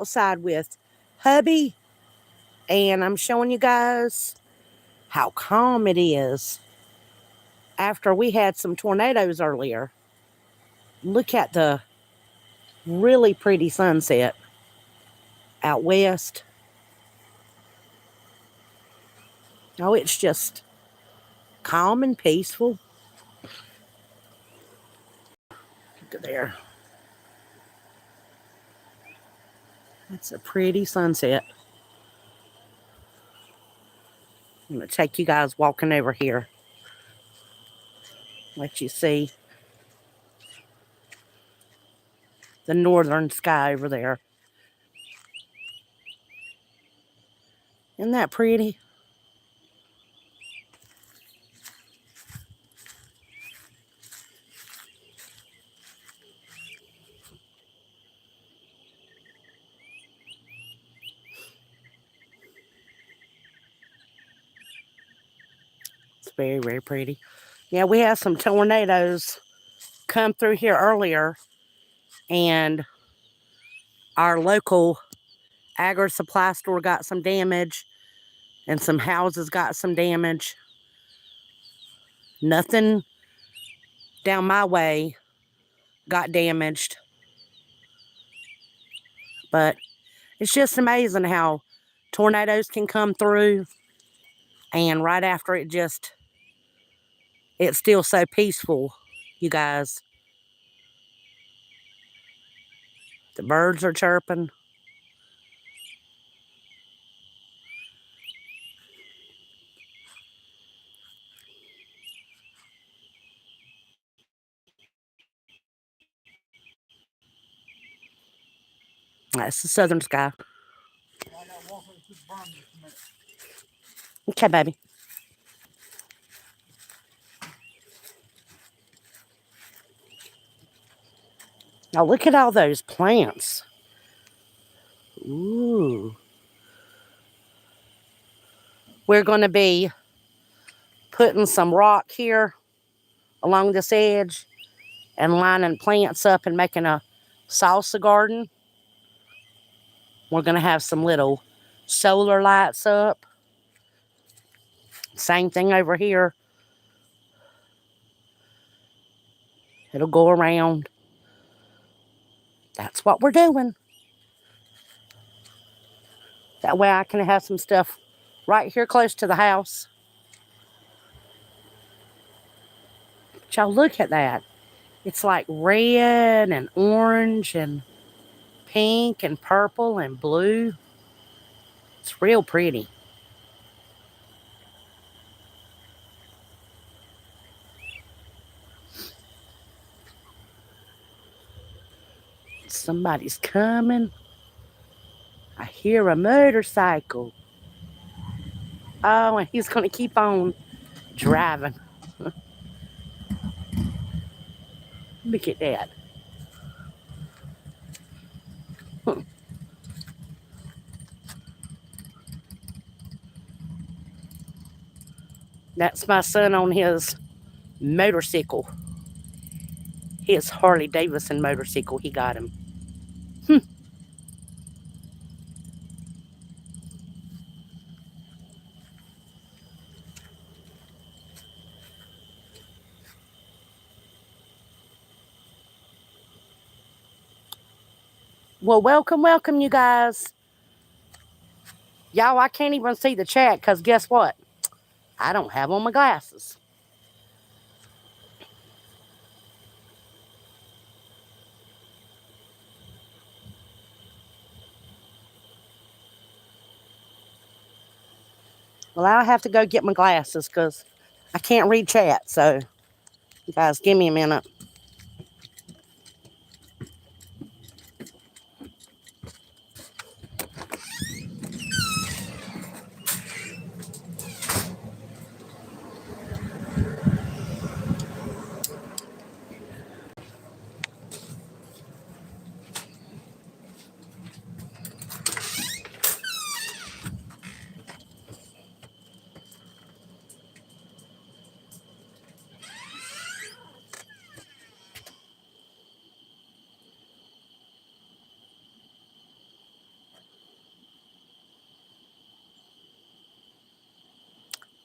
outside with hubby, and I'm showing you guys how calm it is after we had some tornadoes earlier. Look at the really pretty sunset out west. Oh, it's just calm and peaceful. Look at there. That's a pretty sunset. I'm going to take you guys walking over here. Let you see the northern sky over there. Isn't that pretty? It's very, very pretty. Yeah, we had some tornadoes come through here earlier, and our local agri supply store got some damage, and some houses got some damage. Nothing down my way got damaged, but it's just amazing how tornadoes can come through, and right after it's still so peaceful, you guys. The birds are chirping. That's the southern sky. Okay, baby. Now look at all those plants. Ooh. We're going to be putting some rock here along this edge and lining plants up and making a salsa garden. We're going to have some little solar lights up. Same thing over here. It'll go around. That's what we're doing. That way I can have some stuff right here close to the house. But y'all look at that. It's like red and orange and pink and purple and blue. It's real pretty. Somebody's coming. I hear a motorcycle. Oh, and he's going to keep on driving. Look at that. That's my son on his motorcycle. His Harley Davidson motorcycle. He got him. Well, welcome, you guys. Y'all, I can't even see the chat because guess what? I don't have on my glasses. Well, I'll have to go get my glasses because I can't read chat. So, you guys, give me a minute.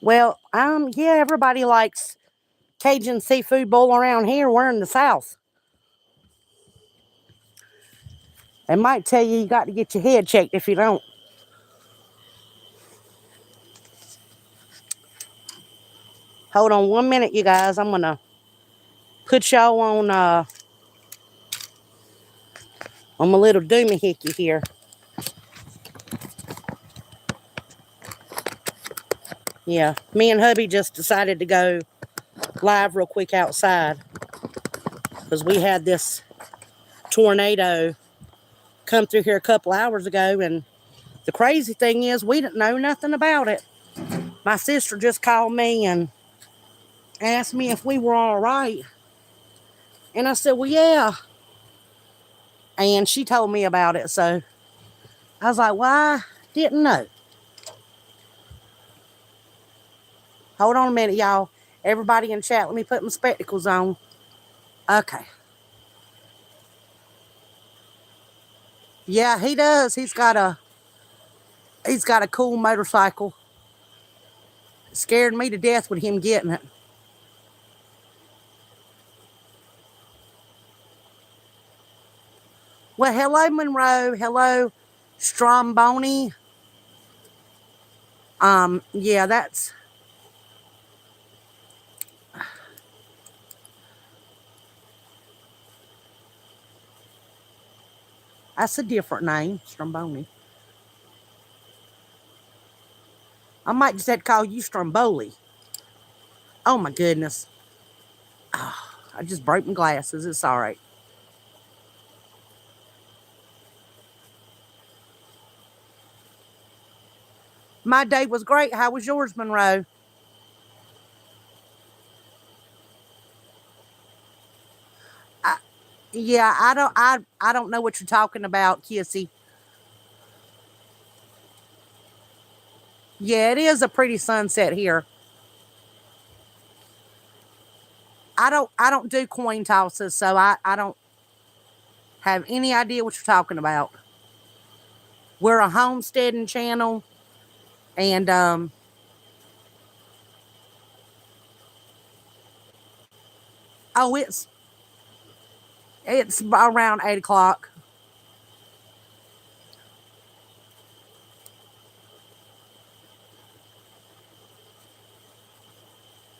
Well, yeah, everybody likes Cajun seafood boil around here. We're in the South. They might tell you got to get your head checked if you don't. Hold on 1 minute, you guys. I'm gonna put y'all on my little doomy-hickey here. Yeah, me and hubby just decided to go live real quick outside because we had this tornado come through here a couple hours ago, and the crazy thing is we didn't know nothing about it. My sister just called me and asked me if we were all right, and I said, well, yeah, and she told me about it, so I was like, well, I didn't know. Hold on a minute, y'all. Everybody in chat, let me put my spectacles on. Okay. Yeah, he does. He's got a cool motorcycle. It scared me to death with him getting it. Well, hello, Monroe. Hello, Stromboni. Yeah, that's a different name, Stromboni. I might just have to call you Stromboli. Oh my goodness. Oh, I just broke my glasses. It's all right. My day was great. How was yours, Monroe? I, yeah, I don't know what you're talking about, Kissy. Yeah, it is a pretty sunset here. I don't do coin tosses, so I don't have any idea what you're talking about. We're a homesteading channel, and oh, it's around 8 o'clock.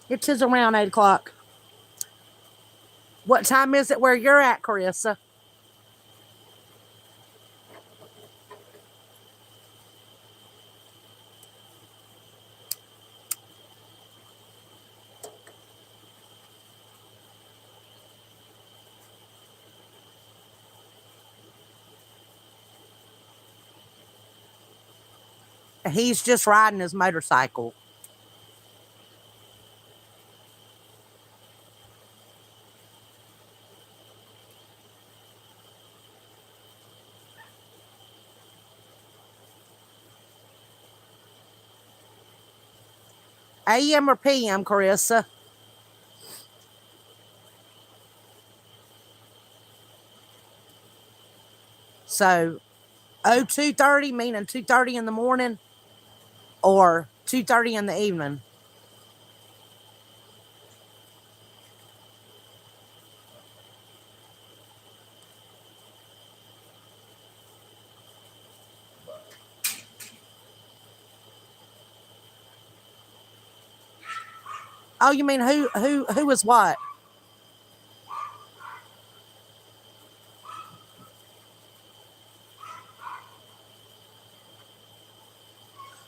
It is around 8 o'clock. What time is it where you're at, Carissa? He's just riding his motorcycle. AM or PM, Carissa? So, 2:30, meaning 2:30 in the morning, or 2:30 in the evening? Oh, you mean who is what?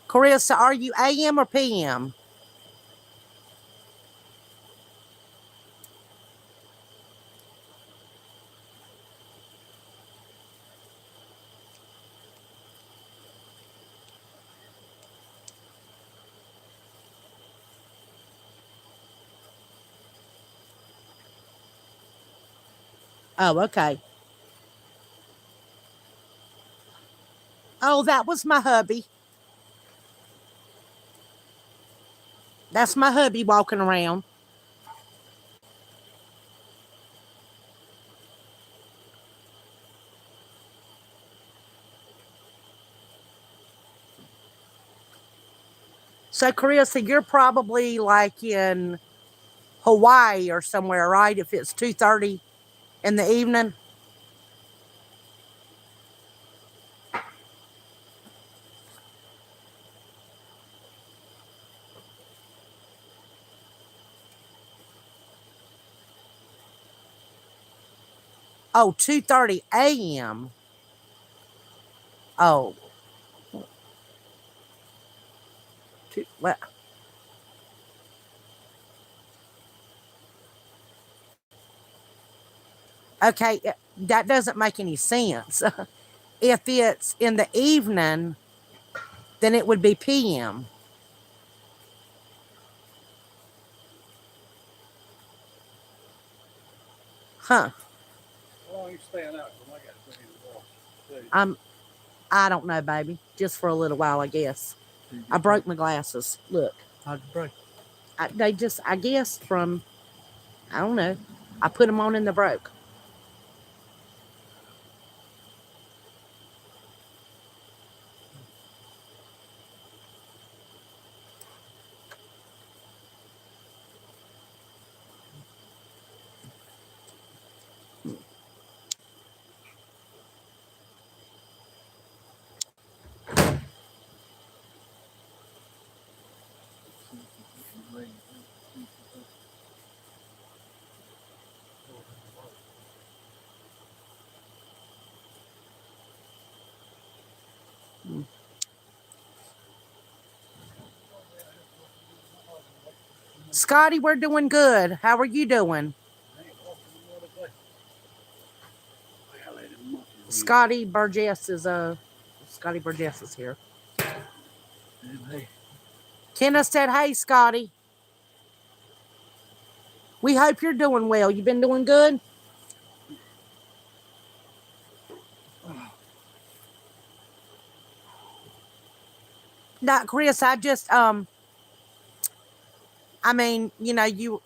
Carissa, are you AM or PM? Oh, okay. Oh, that was my hubby. That's my hubby walking around. So, Carissa, you're probably like in Hawaii or somewhere, right? If it's 2:30 in the evening. Oh, 2:30 a.m. Oh, well, okay, that doesn't make any sense. If it's in the evening, then it would be p.m. Huh? How long you staying out? I got to bring you the I'm. I don't know, baby. Just for a little while, I guess. I broke my glasses. Look. How'd you break? They just, I guess, from, I don't know. I put them on and they broke. Scotty, we're doing good. How are you doing? Scotty Burgess is Scotty Burgess is here. Kenna said, "Hey, Scotty. We hope you're doing well. You been doing good?" Not Chris. I just I mean, you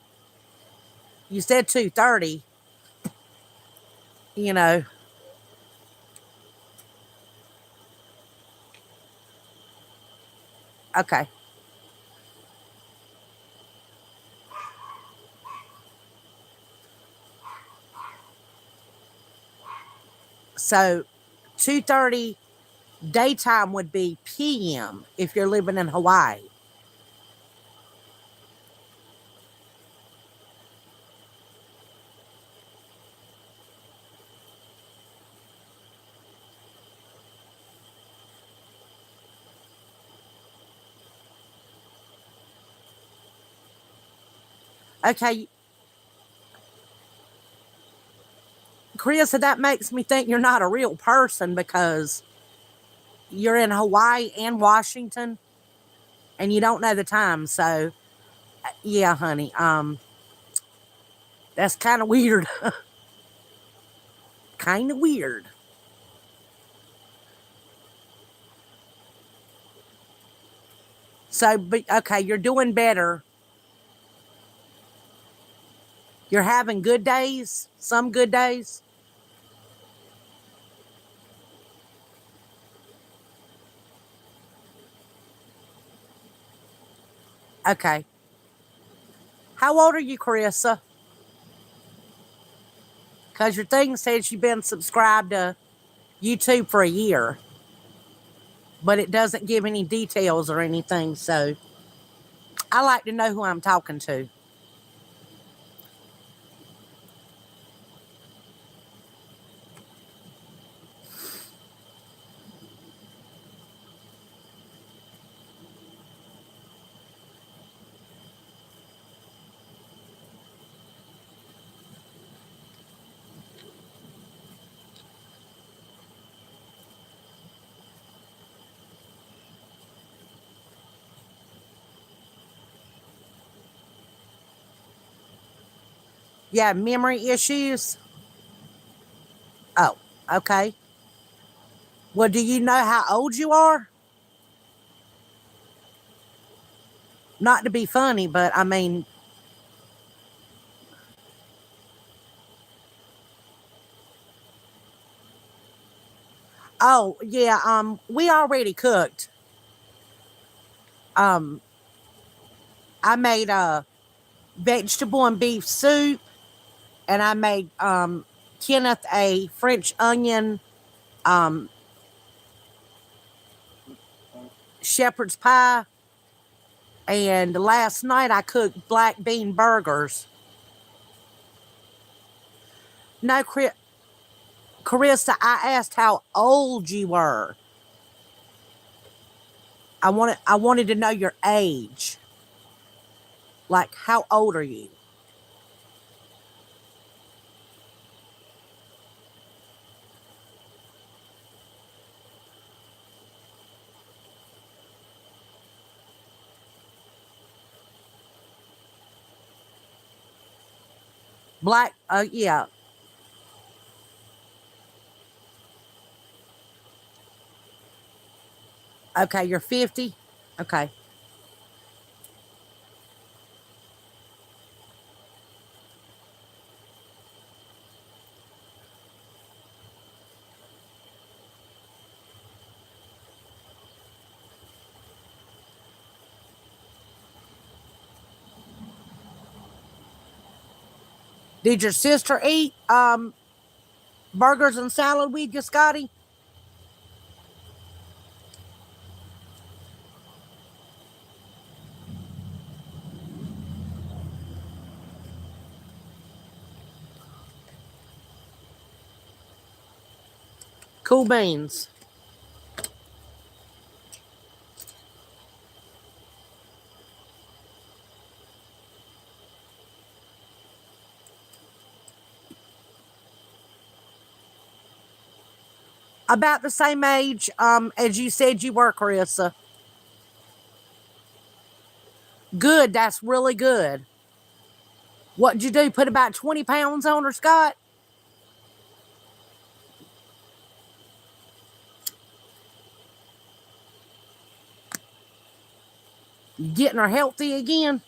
said 2:30. You know. Okay. So 2:30 daytime would be p.m. if you're living in Hawaii. Okay, Chris, so that makes me think you're not a real person because you're in Hawaii and Washington and you don't know the time. So, yeah, honey, that's kind of weird. Kind of weird. So, but okay, you're doing better. You're having good days, some good days. Okay. How old are you, Carissa? Because your thing says you've been subscribed to YouTube for a year, but it doesn't give any details or anything. So I like to know who I'm talking to. Yeah, memory issues. Oh, okay. Well, do you know how old you are? Not to be funny, but I mean, oh yeah. We already cooked. I made a vegetable and beef soup, and I made Kenneth a French onion um, shepherd's pie. And last night I cooked black bean burgers. No, Carissa, I asked how old you were. I wanted to know your age. Like, how old are you? Black, yeah. Okay, you're 50. Okay. Did your sister eat burgers and salad with you, Scotty? Cool beans. About the same age as you said you were, Carissa. Good. That's really good. What'd you do? Put about 20 pounds on her, Scott? Getting her healthy again?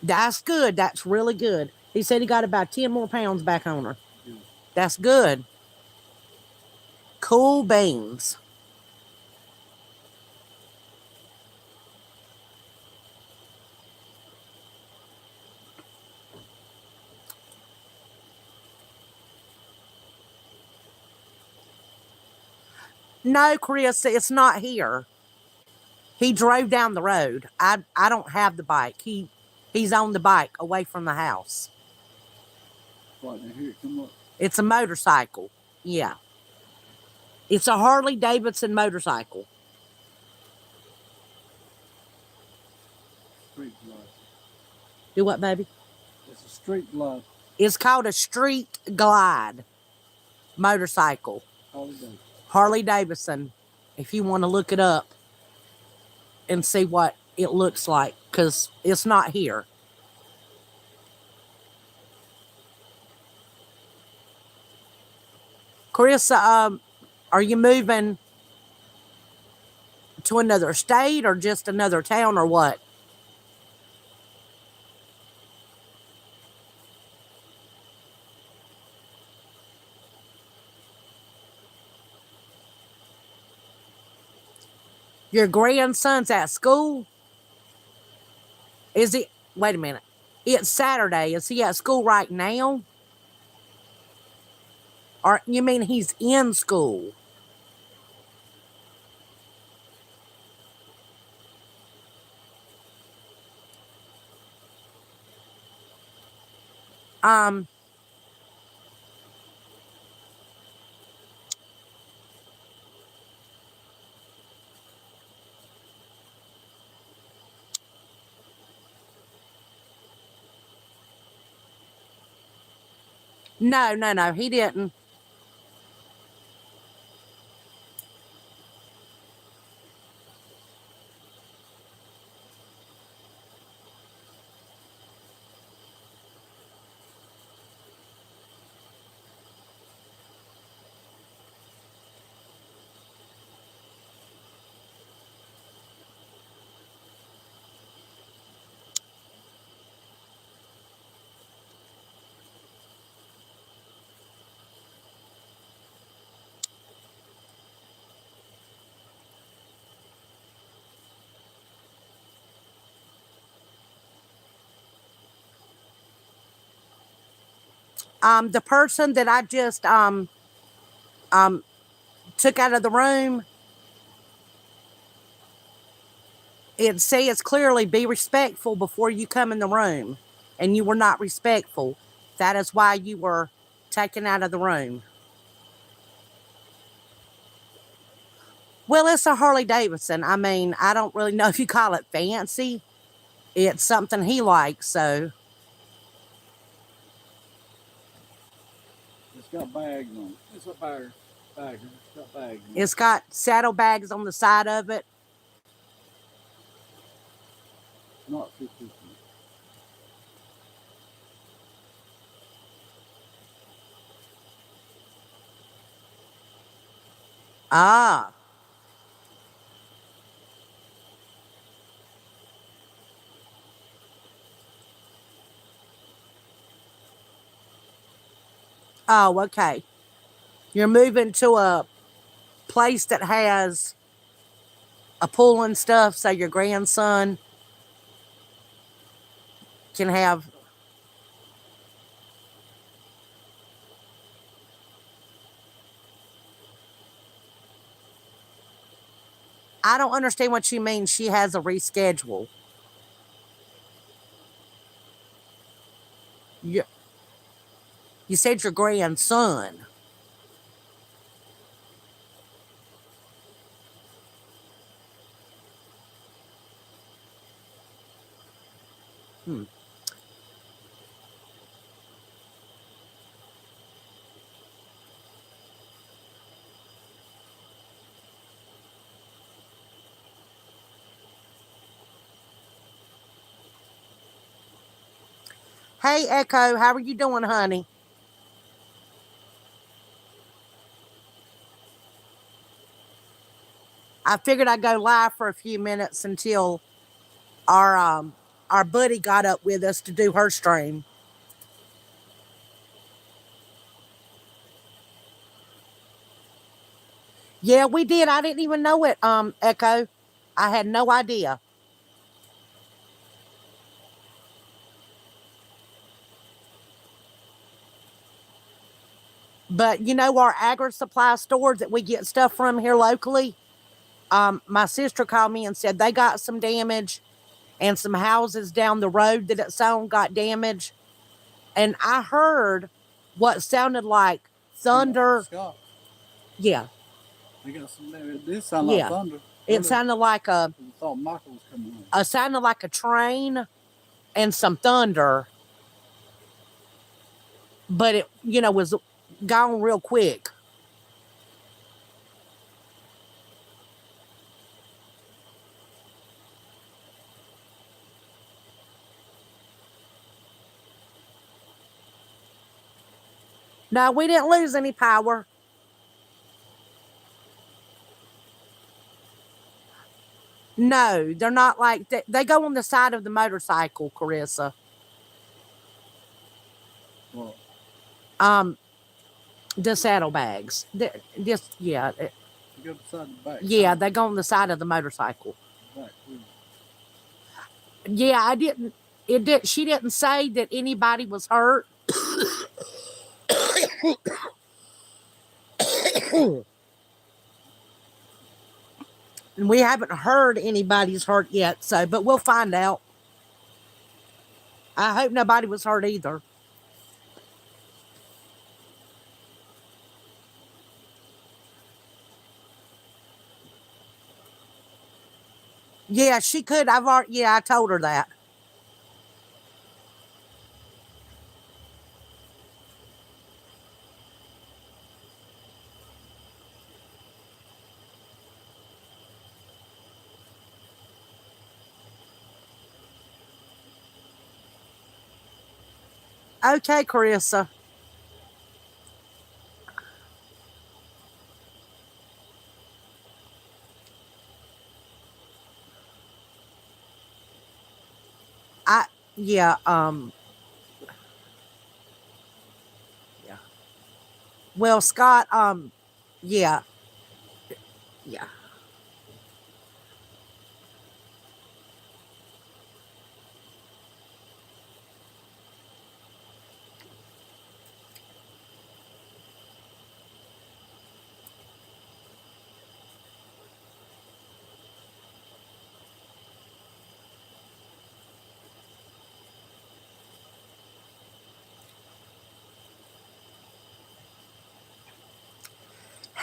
That's good. That's really good. He said he got about 10 more pounds back on her. Yeah. That's good. Cool beans. No, Chris, it's not here. He drove down the road. I don't have the bike. He's on the bike away from the house. Right, now here it come up. It's a motorcycle. Yeah. It's a Harley Davidson motorcycle. Street glide. Do what, baby? It's a street glide. It's called a street glide motorcycle. Holiday. Harley Davidson. If you want to look it up and see what it looks like, because it's not here. Carissa, are you moving to another state or just another town or what? Your grandson's at school? Is he? Wait a minute. It's Saturday. Is he at school right now? Or you mean he's in school? Um, no. He didn't. The person that I just um took out of the room, it says clearly, be respectful before you come in the room, and you were not respectful. That is why you were taken out of the room. Well, it's a Harley Davidson. I mean, I don't really know if you call it fancy. It's something he likes, so. It's got bags on it. It's a bagger. It's got bags on it. It's got saddlebags on the side of it. Not 50 feet. Ah. Oh, okay. You're moving to a place that has a pool and stuff, so your grandson can have. I don't understand what you mean. She has a reschedule. You, you said your grandson. Hmm. Hey, Echo, how are you doing, honey? I figured I'd go live for a few minutes until our our buddy got up with us to do her stream. Yeah, we did. I didn't even know it, Echo. I had no idea. But you know, our agri supply stores that we get stuff from here locally, my sister called me and said they got some damage and some houses down the road that it's on got damaged. And I heard what sounded like thunder. Scott, Yeah, they got some. It did sound like yeah. thunder. It sounded like I thought Michael was coming home. sounded like a train and some thunder, but it was gone real quick. No, we didn't lose any power. No, they're not like they go on the side of the motorcycle, Carissa. Well, Um, the saddlebags. Just yeah, you go beside the back. yeah, they go on the side of the motorcycle. Back, Yeah, I didn't. It did. She didn't say that anybody was hurt. And we haven't heard anybody's hurt yet. So, but we'll find out. I hope nobody was hurt either. Yeah, she could. I've already. Yeah, I told her that. Okay, Carissa. I yeah. Yeah. Well, Scott. Yeah. Yeah.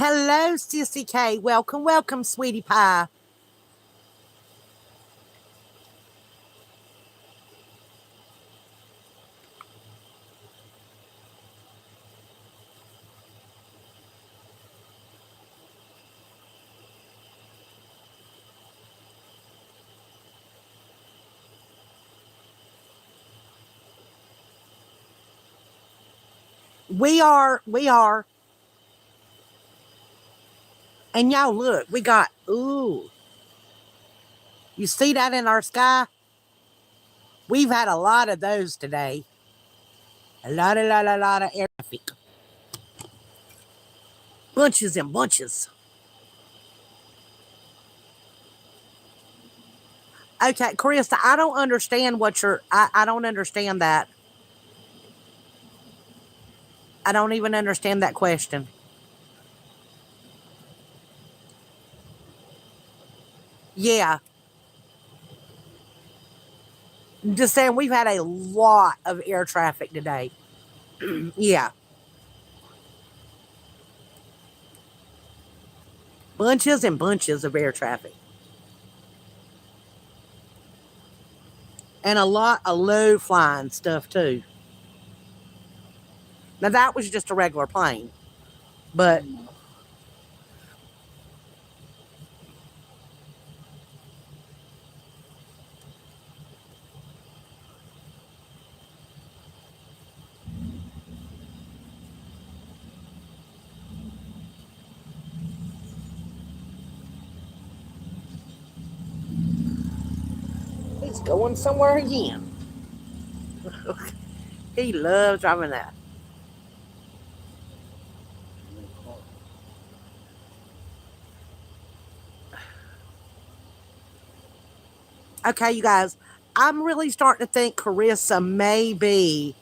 Hello, Sissy K. Welcome, welcome, sweetie pie. We are. And y'all look, we got, ooh. You see that in our sky? We've had a lot of those today. A lot of air traffic. Bunches and bunches. Okay, Krista, I don't understand what I don't understand that. I don't even understand that question. Yeah. Just saying we've had a lot of air traffic today. Yeah. Bunches and bunches of air traffic. And a lot of low flying stuff too. Now that was just a regular plane. But he's going somewhere again. He loves driving that. Okay, you guys, I'm really starting to think Carissa may be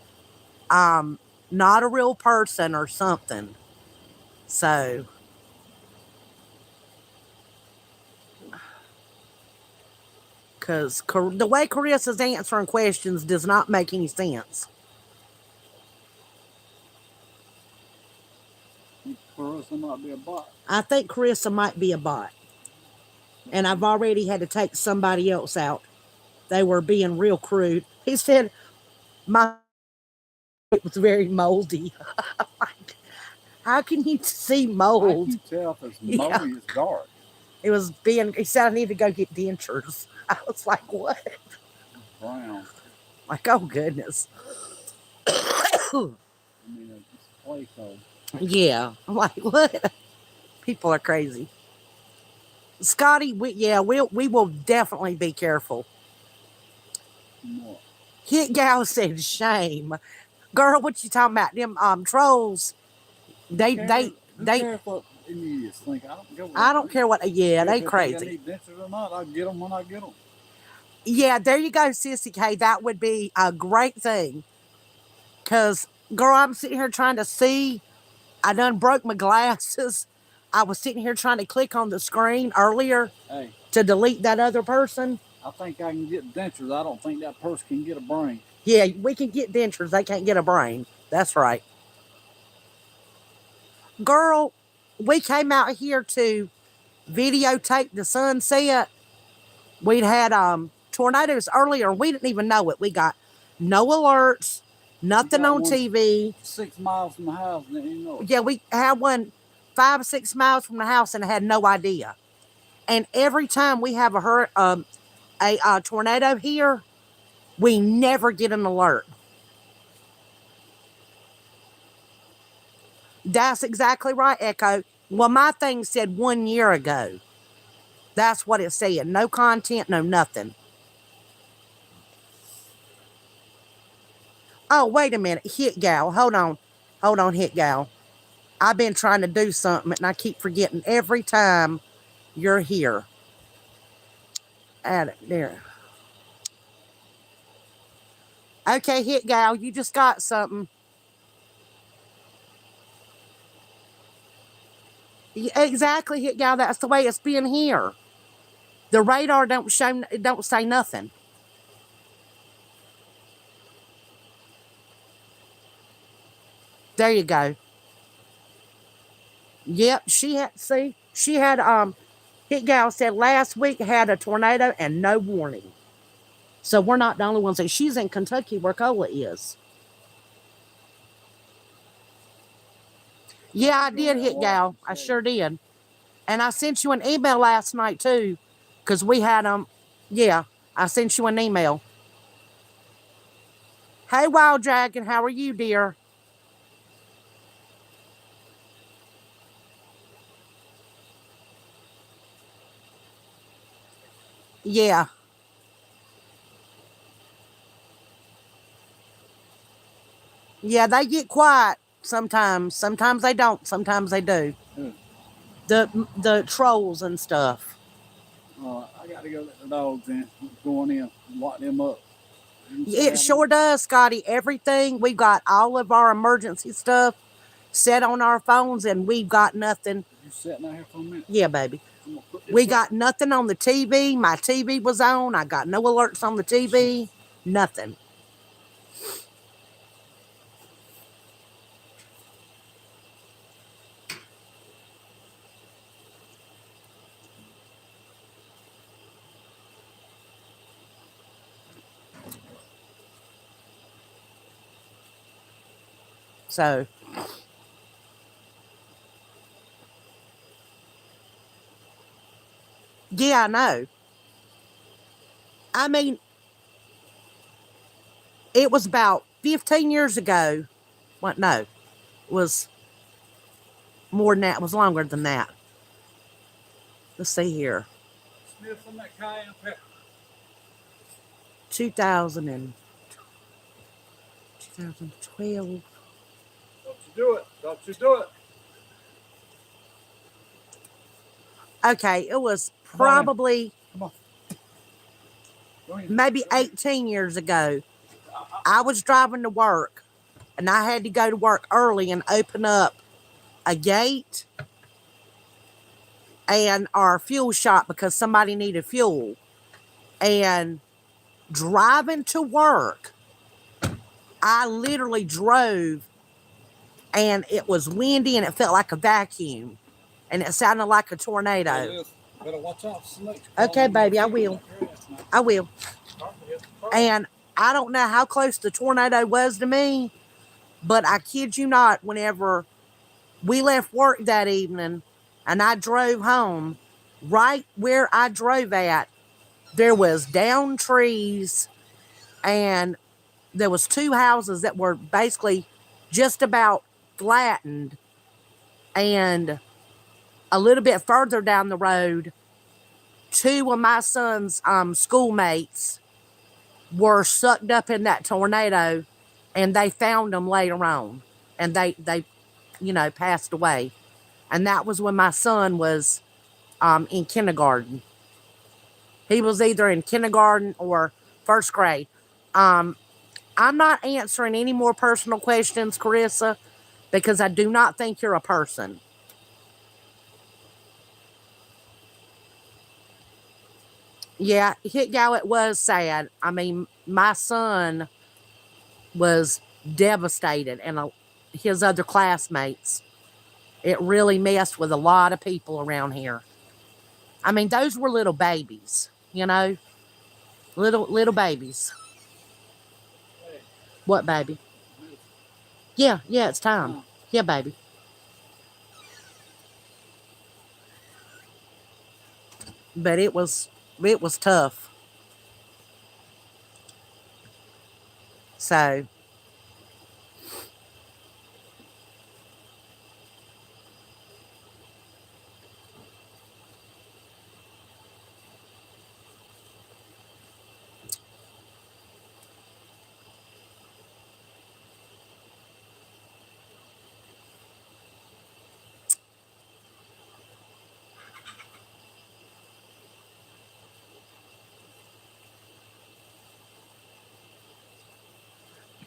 not a real person or something. So, because the way Carissa's answering questions does not make any sense. Carissa might be a bot. I think Carissa might be a bot. And I've already had to take somebody else out. They were being real crude. He said my it was very moldy. How can you see I mold? can tell if it's moldy, it's dark. It was being, he said I need to go get dentures. I was like, what? Brown. Like, oh goodness. I mean, it's clay cold. Yeah. I'm like, what? People are crazy. Scotty, we will definitely be careful. What? Hit Gal said shame. Girl, what you talking about? Them trolls. They care what idiots think. I don't care what they crazy. I need dentures or not, I'll get them when I get them. Yeah, there you go, Sissy K. That would be a great thing. Cause girl, I'm sitting here trying to see. I done broke my glasses. I was sitting here trying to click on the screen earlier to delete that other person. I think I can get dentures. I don't think that person can get a brain. Yeah, we can get dentures. They can't get a brain. That's right. Girl, we came out here to videotape the sunset. We'd had tornadoes earlier. We didn't even know it. We got no alerts, nothing on TV. 6 miles from the house, didn't you know it? Yeah, we had one 5 or 6 miles from the house and had no idea. And every time we have a tornado here, we never get an alert. That's exactly right, Echo. Well, my thing said 1 year ago. That's what it said. No content, no nothing. Oh, wait a minute. Hit Gal. Hold on. Hold on, Hit Gal. I've been trying to do something and I keep forgetting every time you're here. Add it there. Okay, Hit Gal, you just got something. Exactly, Hit Gal. That's the way it's been here. The radar don't say nothing. There you go. Yep, she had Hit Gal said last week had a tornado and no warning. So we're not the only ones. She's in Kentucky where Cola is. Yeah, I did, Hit Gal. I sure did. And I sent you an email last night too, because we had yeah, I sent you an email. Hey, Wild Dragon, how are you, dear? Yeah, yeah, they get quiet sometimes. Sometimes they don't. Sometimes they do. Who? The trolls and stuff. I got to go let the dogs in. I'm going in, lock them up. It sure does, Scotty. Everything we got, all of our emergency stuff set on our phones, and we've got nothing. You sitting out here for a minute? Yeah, baby. We got nothing on the TV. My TV was on. I got no alerts on the TV. Nothing. So, yeah, I know. I mean, it was about 15 years ago. What? No, it was more than that. It was longer than that. Let's see here. Sniff from that cayenne pepper. 2000 and 2012. Don't you do it. Don't you do it. Okay, it was probably Come on. maybe 18 years ago. I was driving to work and I had to go to work early and open up a gate and our fuel shop because somebody needed fuel. And driving to work, I literally drove and it was windy and it felt like a vacuum and it sounded like a tornado. Better watch out for snakes. Okay, baby, I will. I will. And I don't know how close the tornado was to me, but I kid you not, whenever we left work that evening and I drove home, right where I drove at, there was down trees and there was two houses that were basically just about flattened, and a little bit further down the road, two of my son's schoolmates were sucked up in that tornado, and they found them later on, and they passed away, and that was when my son was in kindergarten. He was either in kindergarten or first grade. Um, I'm not answering any more personal questions, Carissa, because I do not think you're a person. Yeah, Hit Gal, it was sad. I mean, my son was devastated, and his other classmates. It really messed with a lot of people around here. I mean, those were little babies, little babies. Hey. What, baby? Yeah, it's time. Yeah, baby. But it was tough. So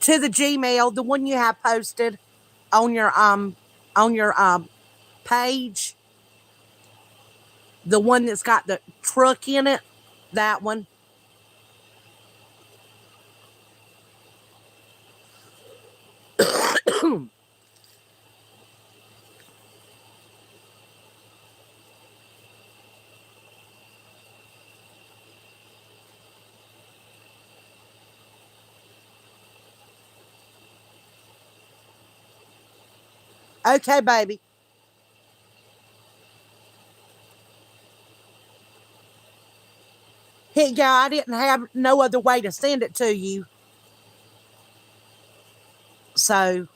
to the Gmail, the one you have posted on your page, the one that's got the truck in it, that one. Okay, baby. Hey, yeah, I didn't have no other way to send it to you. So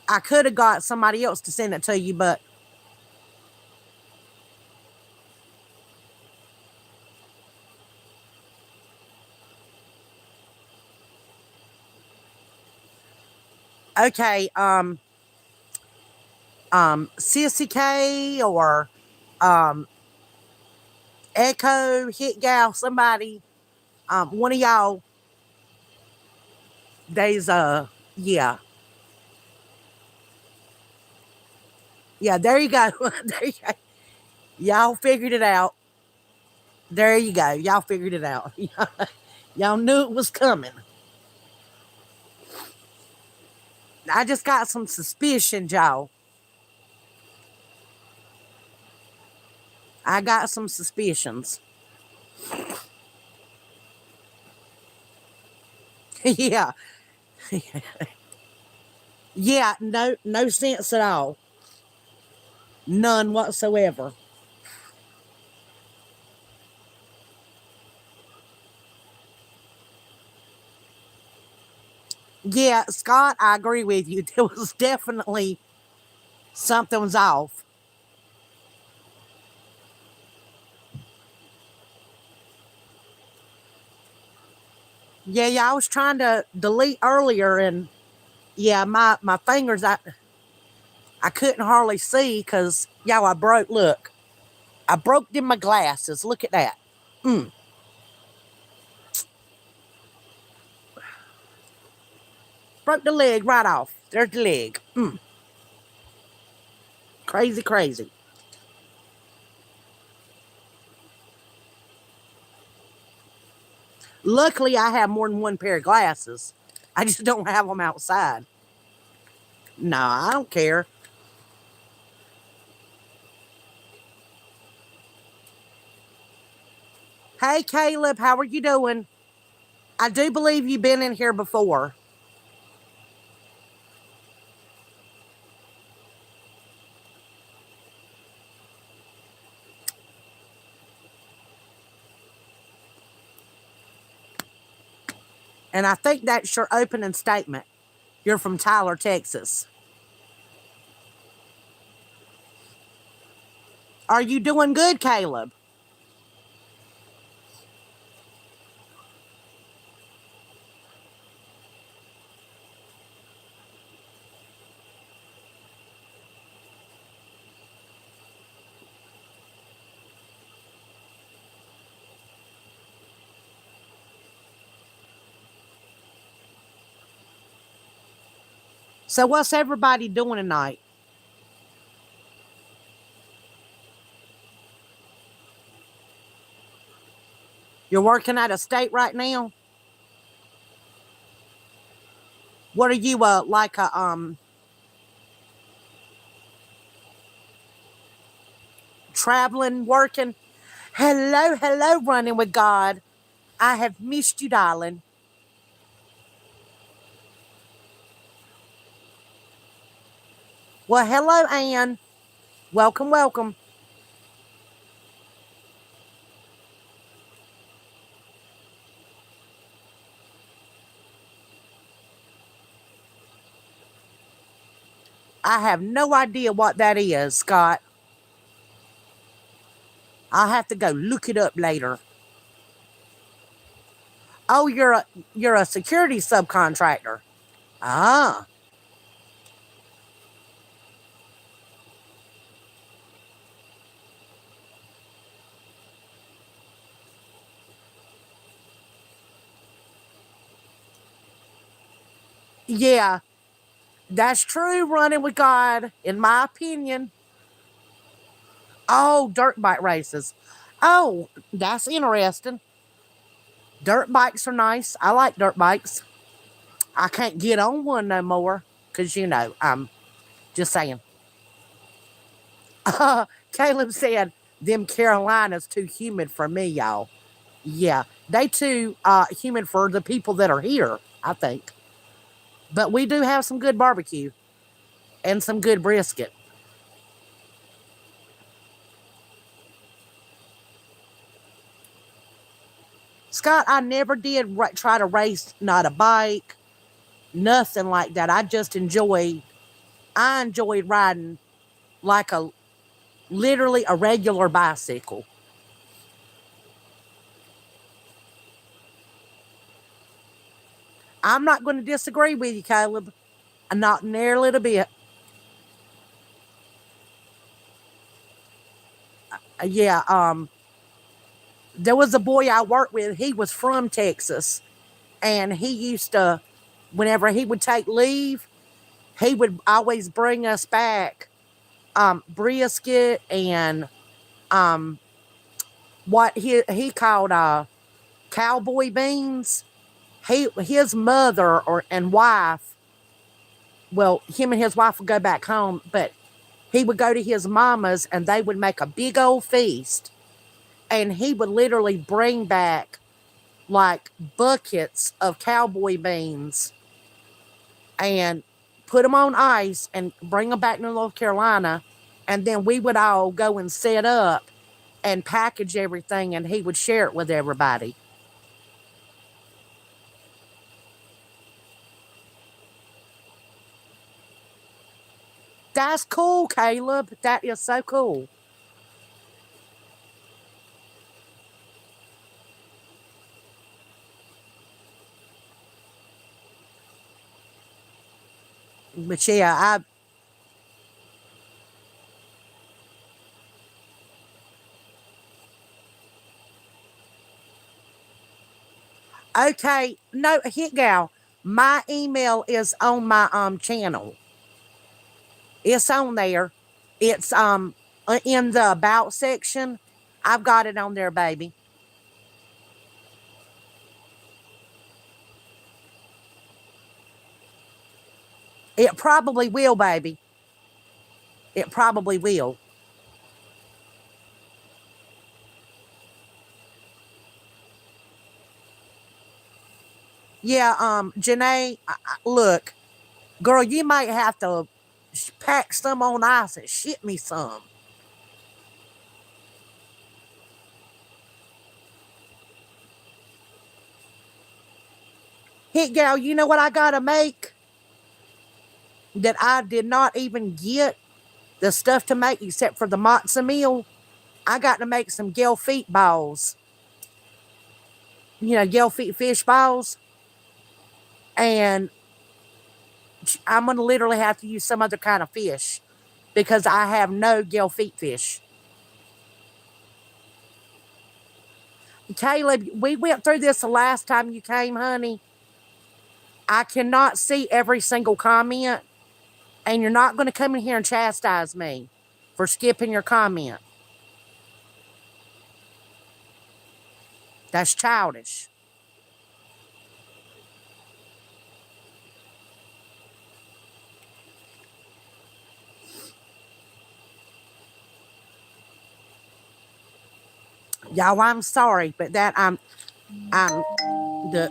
I could have got somebody else to send it to you, but okay, Sissy K or um Echo, Hit Gal, somebody, one of y'all, they's yeah. Yeah, there you go. There you go. Y'all figured it out. There you go. Y'all figured it out. Y'all knew it was coming. I just got some suspicions, y'all. I got some suspicions. Yeah. Yeah, no sense at all. None whatsoever. Yeah, Scott, I agree with you. There was definitely something was off. Yeah, I was trying to delete earlier and yeah, my fingers I couldn't hardly see because y'all I broke look. I broke them my glasses. Look at that. Mm, broke the leg right off. There's the leg. Crazy, crazy. Luckily, I have more than one pair of glasses. I just don't have them outside. No, I don't care. Hey, Caleb, how are you doing? I do believe you've been in here before. And I think that's your opening statement. You're from Tyler, Texas. Are you doing good, Caleb? So, what's everybody doing tonight? You're working out of state right now? What are you, like a, traveling, working? Hello, hello, running with God. I have missed you, darling. Well, hello, Ann. Welcome, welcome. I have no idea what that is, Scott. I'll have to go look it up later. Oh, you're a security subcontractor. Ah, yeah, that's true. Running with God, in my opinion. Oh, dirt bike races. Oh, that's interesting. Dirt bikes are nice. I like dirt bikes. I can't get on one no more because I'm just saying. Caleb said, "Them Carolinas too humid for me, y'all." Yeah, they too humid for the people that are here. I think. But we do have some good barbecue and some good brisket. Scott, I never did try to race, not a bike, nothing like that. I enjoyed riding like literally a regular bicycle. I'm not going to disagree with you, Caleb. Not near a little bit. Yeah, there was a boy I worked with. He was from Texas, and he used to, whenever he would take leave, he would always bring us back brisket and um, what he called cowboy beans. His mother and wife, well, him and his wife would go back home, but he would go to his mama's and they would make a big old feast, and he would literally bring back like buckets of cowboy beans and put them on ice and bring them back to North Carolina, and then we would all go and set up and package everything, and he would share it with everybody. That's cool, Caleb. That is so cool. But yeah, okay. No, hit gal. My email is on my channel. It's on there. It's in the about section. I've got it on there, baby. It probably will, baby. It probably will. Yeah, Janae, look, girl, you might have to pack some on ice and ship me some. Hit gal, you know what I gotta make that I did not even get the stuff to make except for the matzo meal? I got to make some gel feet balls. Gel feet fish balls. And I'm going to literally have to use some other kind of fish because I have no gel feet fish. Caleb, we went through this the last time you came, honey. I cannot see every single comment, and you're not going to come in here and chastise me for skipping your comment. That's childish. Y'all, I'm sorry, but I'm the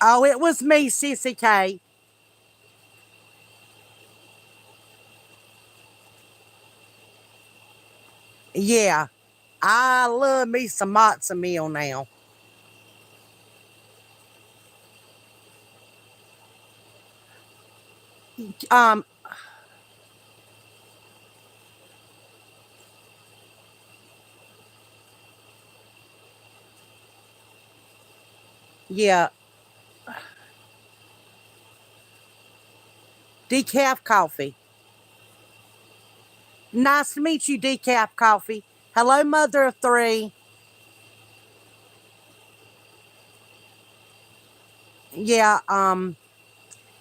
oh, it was me, Sissy K. Yeah, I love me some matzo meal now. Um, yeah, decaf coffee. Nice to meet you, decaf coffee. Hello, mother of three. Yeah,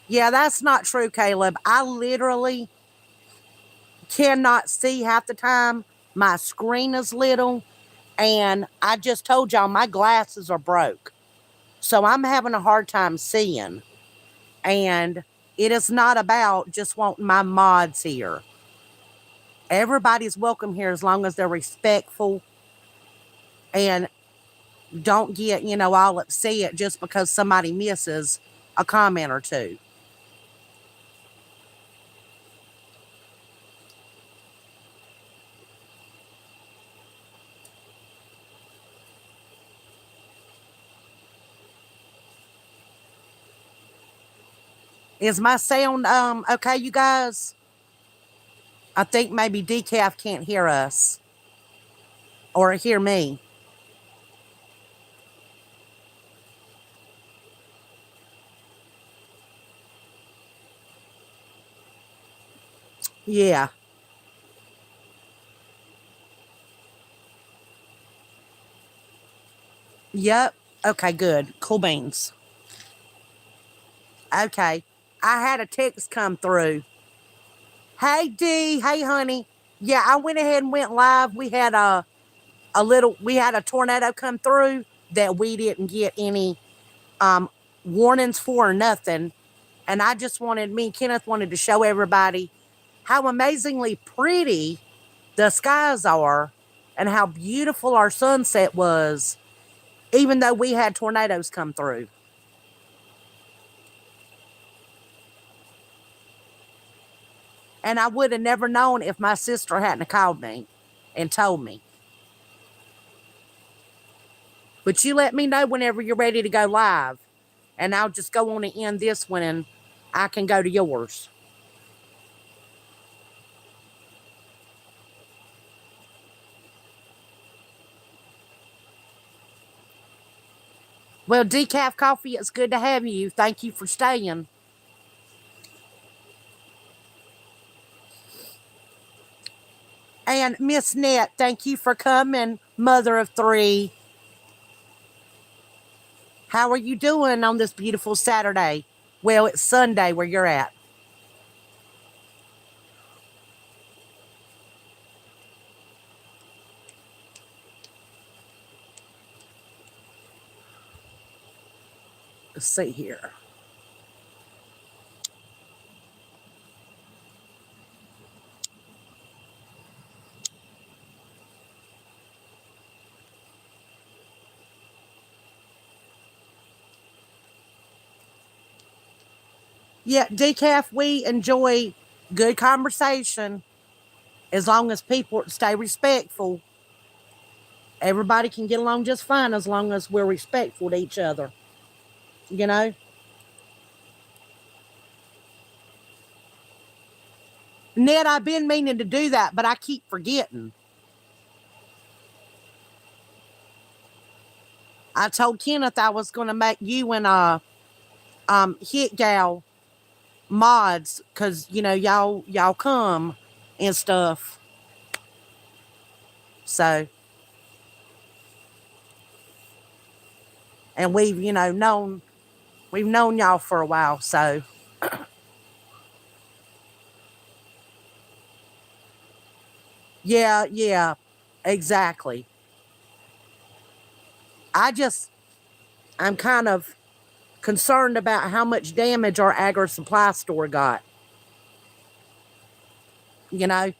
yeah, that's not true, Caleb. I literally cannot see half the time. My screen is little, and I just told y'all my glasses are broke. So I'm having a hard time seeing. And it is not about just wanting my mods here. Everybody's welcome here as long as they're respectful and don't get, all upset just because somebody misses a comment or two. Is my sound okay, you guys? I think maybe Decaf can't hear us or hear me. Yeah. Yep. Okay, good. Cool beans. Okay. I had a text come through. Hey D, hey honey. Yeah, I went ahead and went live. We had a tornado come through that we didn't get any warnings for or nothing. And I just wanted, me and Kenneth wanted to show everybody how amazingly pretty the skies are and how beautiful our sunset was, even though we had tornadoes come through. And I would have never known if my sister hadn't called me and told me. But you let me know whenever you're ready to go live. And I'll just go on and end this one and I can go to yours. Well, Decaf Coffee, it's good to have you. Thank you for staying. And Miss Net, thank you for coming, mother of three. How are you doing on this beautiful Saturday? Well, it's Sunday where you're at. Let's see here. Yeah, Decaf, we enjoy good conversation as long as people stay respectful. Everybody can get along just fine as long as we're respectful to each other. You know? Ned, I've been meaning to do that, but I keep forgetting. I told Kenneth I was going to make you and Hit Gal mods because y'all come and stuff. So, and we've known y'all for a while. So, yeah, exactly. I'm kind of concerned about how much damage our agri supply store got. You know,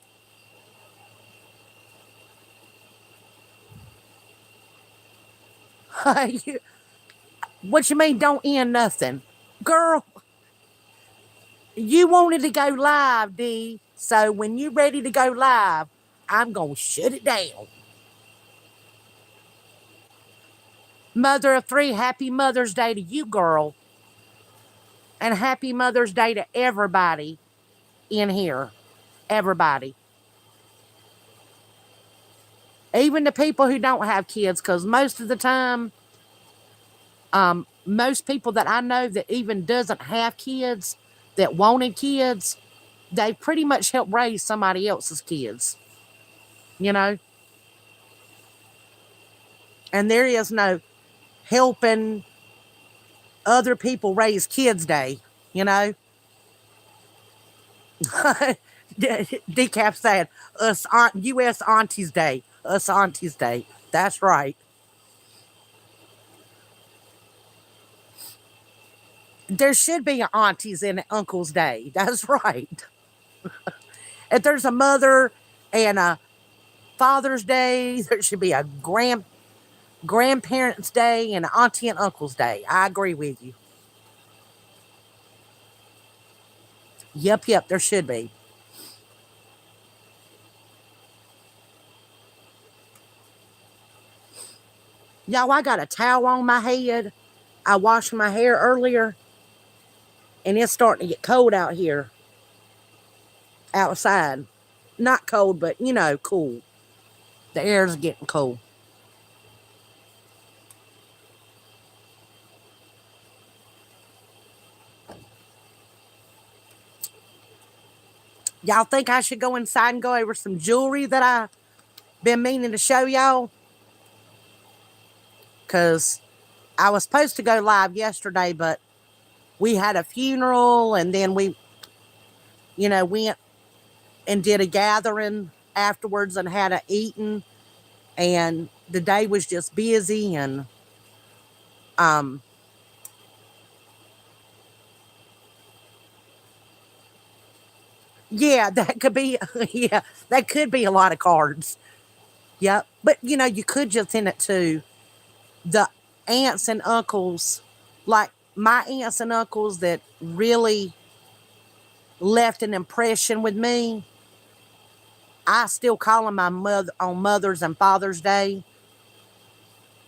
what you mean? Don't end nothing, girl. You wanted to go live, D. So when you're ready to go live, I'm gonna shut it down. Mother of three, happy Mother's Day to you, girl. And happy Mother's Day to everybody in here. Everybody. Even the people who don't have kids, because most of the time, most people that I know that even doesn't have kids, that wanted kids, they pretty much help raise somebody else's kids. You know? And there is no helping other people raise kids day, you know? Decaf said, U.S. Aunties Day. Us Aunties Day. That's right. There should be an Auntie's and Uncle's Day. That's right. If there's a Mother and a Father's Day, there should be a Grandparents' Day and an Auntie and Uncle's Day. I agree with you. Yep, there should be. Y'all, I got a towel on my head. I washed my hair earlier, and it's starting to get cold out here outside. Not cold, but cool. The air's getting cold. Y'all think I should go inside and go over some jewelry that I've been meaning to show y'all? Because I was supposed to go live yesterday, but we had a funeral, and then we, went and did a gathering afterwards and had a eating, and the day was just busy, and yeah, that could be yeah, that could be a lot of cards. Yep. But you could just send it to the aunts and uncles, like my aunts and uncles that really left an impression with me. I still call them my mother on Mother's and Father's Day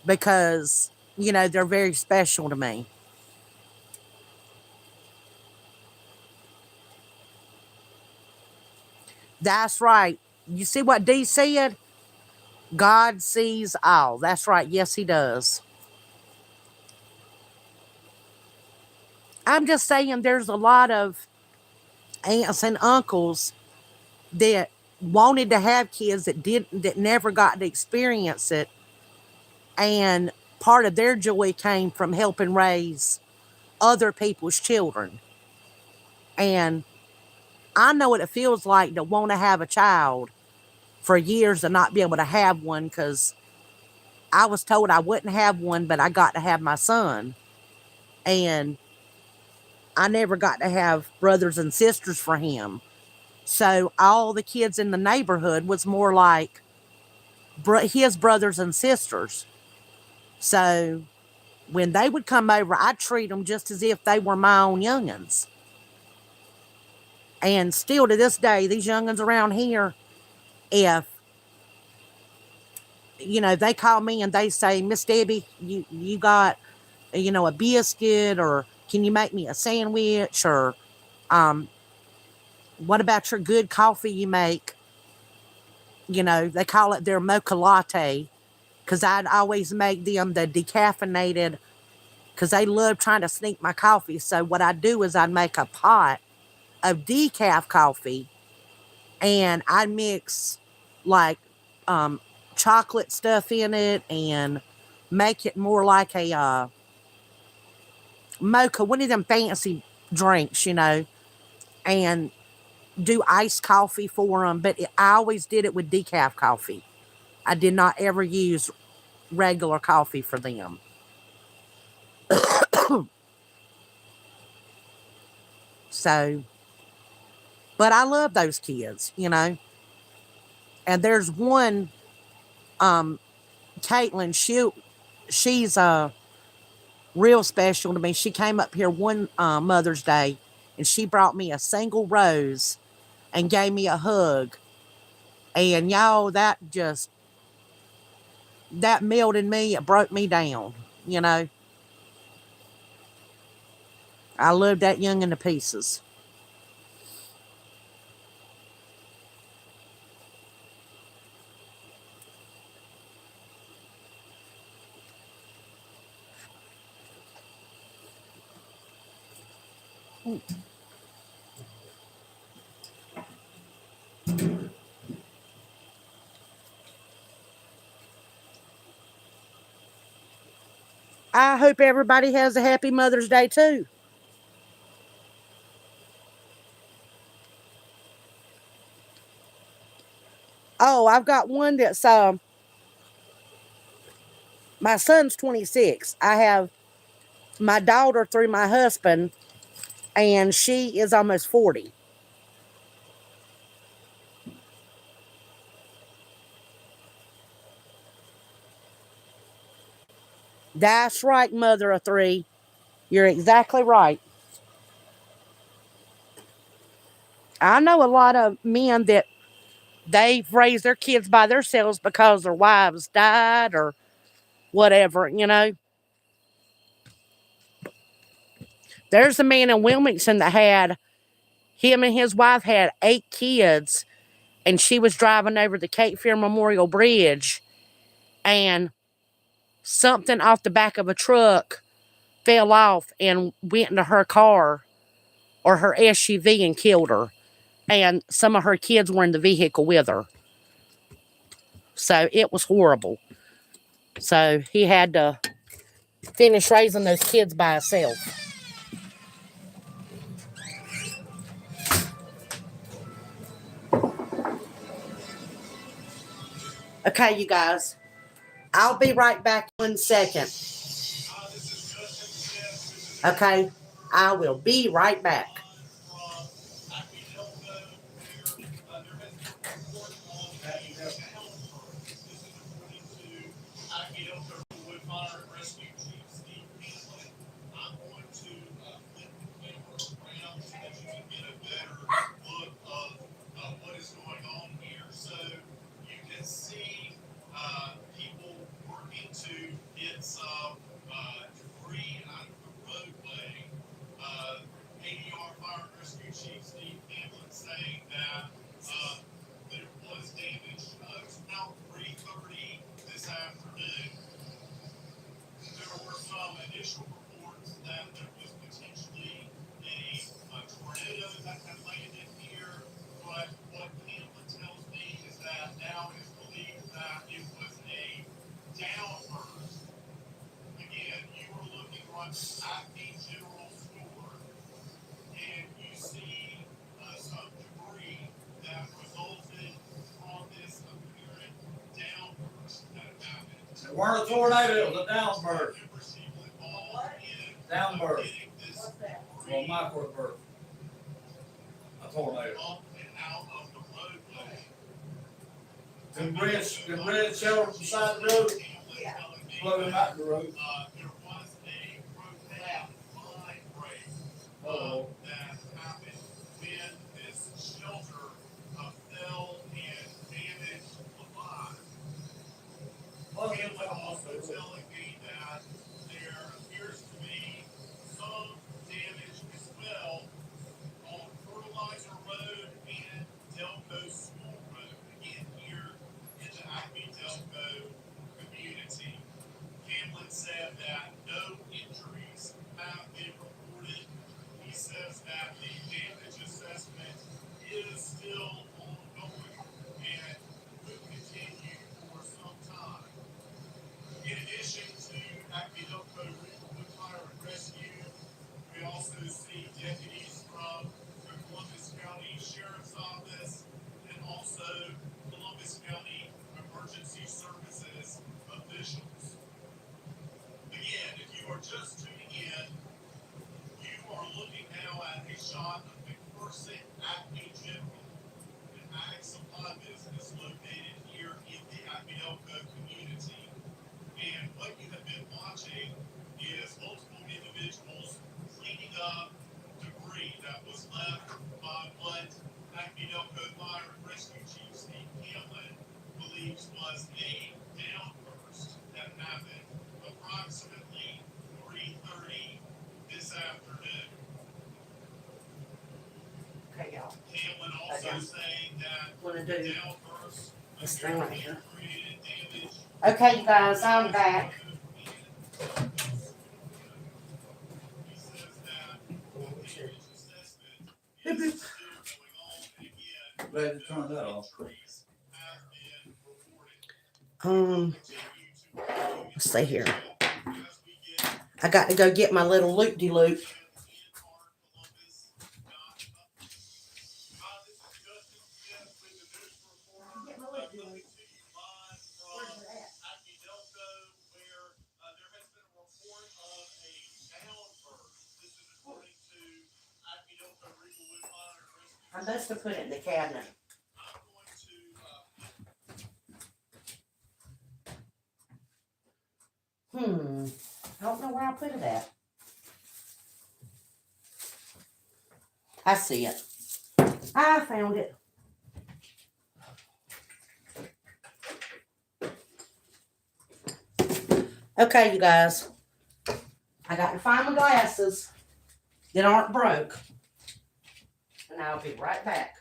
because, they're very special to me. That's right. You see what Dee said? God sees all. That's right. Yes, he does. I'm just saying there's a lot of aunts and uncles that wanted to have kids that never got to experience it, and part of their joy came from helping raise other people's children. And I know what it feels like to want to have a child for years and not be able to have one, because I was told I wouldn't have one, but I got to have my son. And I never got to have brothers and sisters for him. So all the kids in the neighborhood was more like his brothers and sisters. So when they would come over, I'd treat them just as if they were my own youngins. And still to this day, these youngins around here, if they call me and they say, Miss Debbie, you got a biscuit, or can you make me a sandwich, or what about your good coffee you make? They call it their mocha latte, because I'd always make them the decaffeinated, because they love trying to sneak my coffee. So what I'd do is I'd make a pot of decaf coffee, and I'd mix like chocolate stuff in it and make it more like a mocha, one of them fancy drinks, and do iced coffee for them. But I always did it with decaf coffee. I did not ever use regular coffee for them. So, but I love those kids. And there's one, Caitlin. She's real special to me. She came up here one Mother's Day, and she brought me a single rose and gave me a hug. And y'all, that melted me. It broke me down. I love that youngin' to pieces. I hope everybody has a happy Mother's Day too. Oh, I've got one that's my son's 26. I have my daughter through my husband, and she is almost 40. That's right, mother of three. You're exactly right. I know a lot of men that they've raised their kids by themselves because their wives died or whatever, you know. There's a man in Wilmington that had, him and his wife had 8 kids, and she was driving over the Cape Fear Memorial Bridge, and something off the back of a truck fell off and went into her car or her SUV and killed her. And some of her kids were in the vehicle with her. So it was horrible. So he had to finish raising those kids by himself. Okay, you guys. I'll be right back 1 second. Okay? I will be right back. It weren't a tornado, it was a downburst. Downburst. Well, microburst. A tornado. Them bridge shelters beside the road. Floating out the road. Oh. Okay, y'all. I'm gonna do this thing right here. Okay, you guys, I'm back. Glad you turned that off. Let's see here. I got to go get my little loop-de-loop. I must have put it in the cabinet. I don't know where I put it at. I see it. I found it. Okay, you guys. I got to find my glasses that aren't broke. And I'll be right back.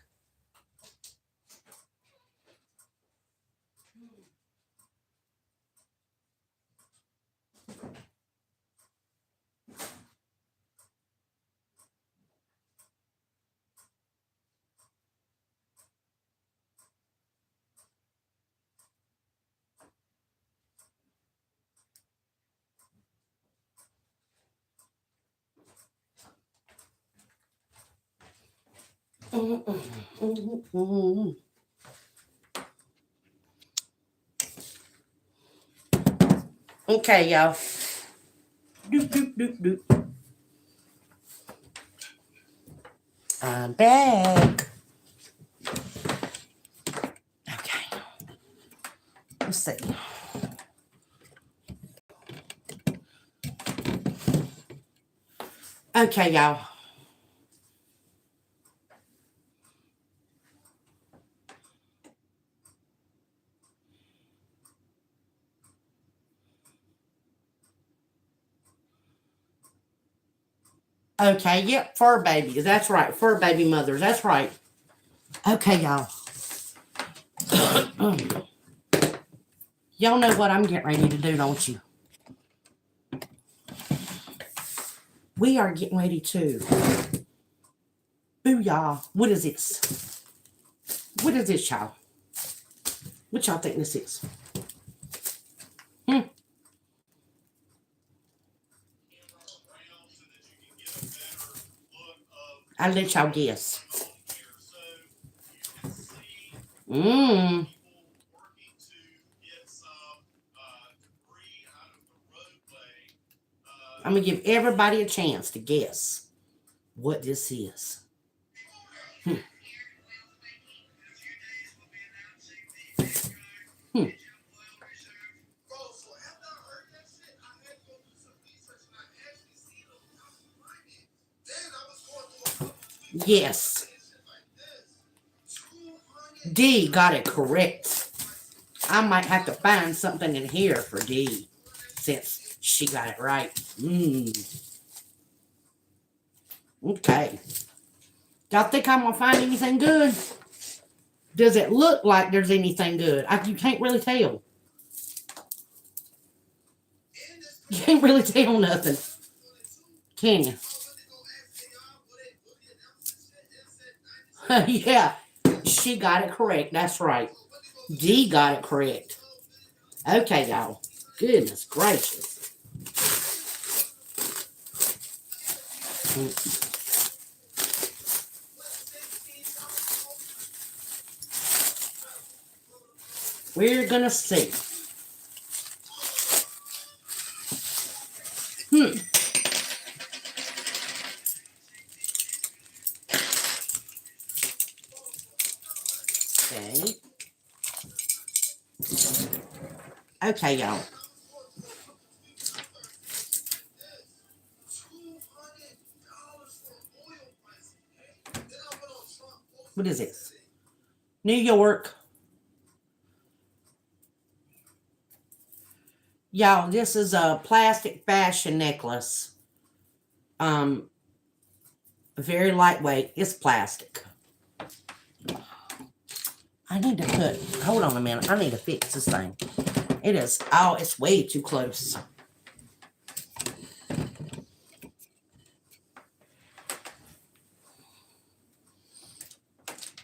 Okay, y'all. Doop, doop, doop, doop. I'm back. Okay. Let's see. Okay, y'all. Okay, yep, fur babies. That's right. Fur baby mothers. That's right. Okay, y'all. Y'all know what I'm getting ready to do, don't you? We are getting ready to. Booyah. What is this? What is this, y'all? What y'all think this is? I'll let y'all guess. Mmm. I'm going to give everybody a chance to guess what this is. Hmm. Yes. D got it correct. I might have to find something in here for D since she got it right. Okay. Y'all think I'm going to find anything good? Does it look like there's anything good? You can't really tell. You can't really tell nothing. Can you? Yeah. She got it correct. That's right. D got it correct. Okay, y'all. Goodness gracious. We're going to see. Okay. Okay, y'all. What is this? New York. Y'all, this is a plastic fashion necklace. Very lightweight. It's plastic. I need to put, hold on a minute. I need to fix this thing. It is, oh, it's way too close.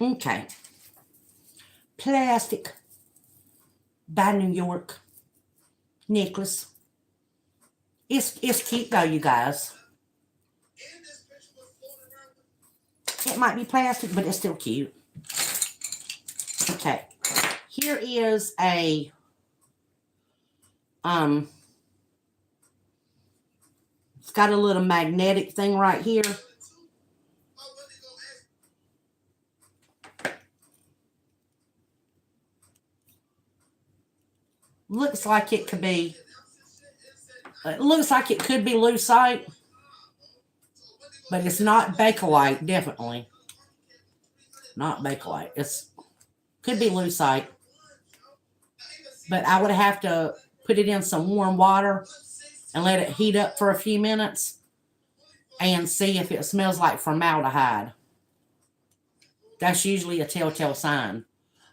Okay. Plastic by New York necklace. It's cute though, you guys. It might be plastic, but it's still cute. Okay. Here is a it's got a little magnetic thing right here. Looks like it could be. It looks like it could be lucite, but it's not bakelite. Definitely not bakelite. It's could be lucite, but I would have to put it in some warm water and let it heat up for a few minutes and see if it smells like formaldehyde. That's usually a telltale sign.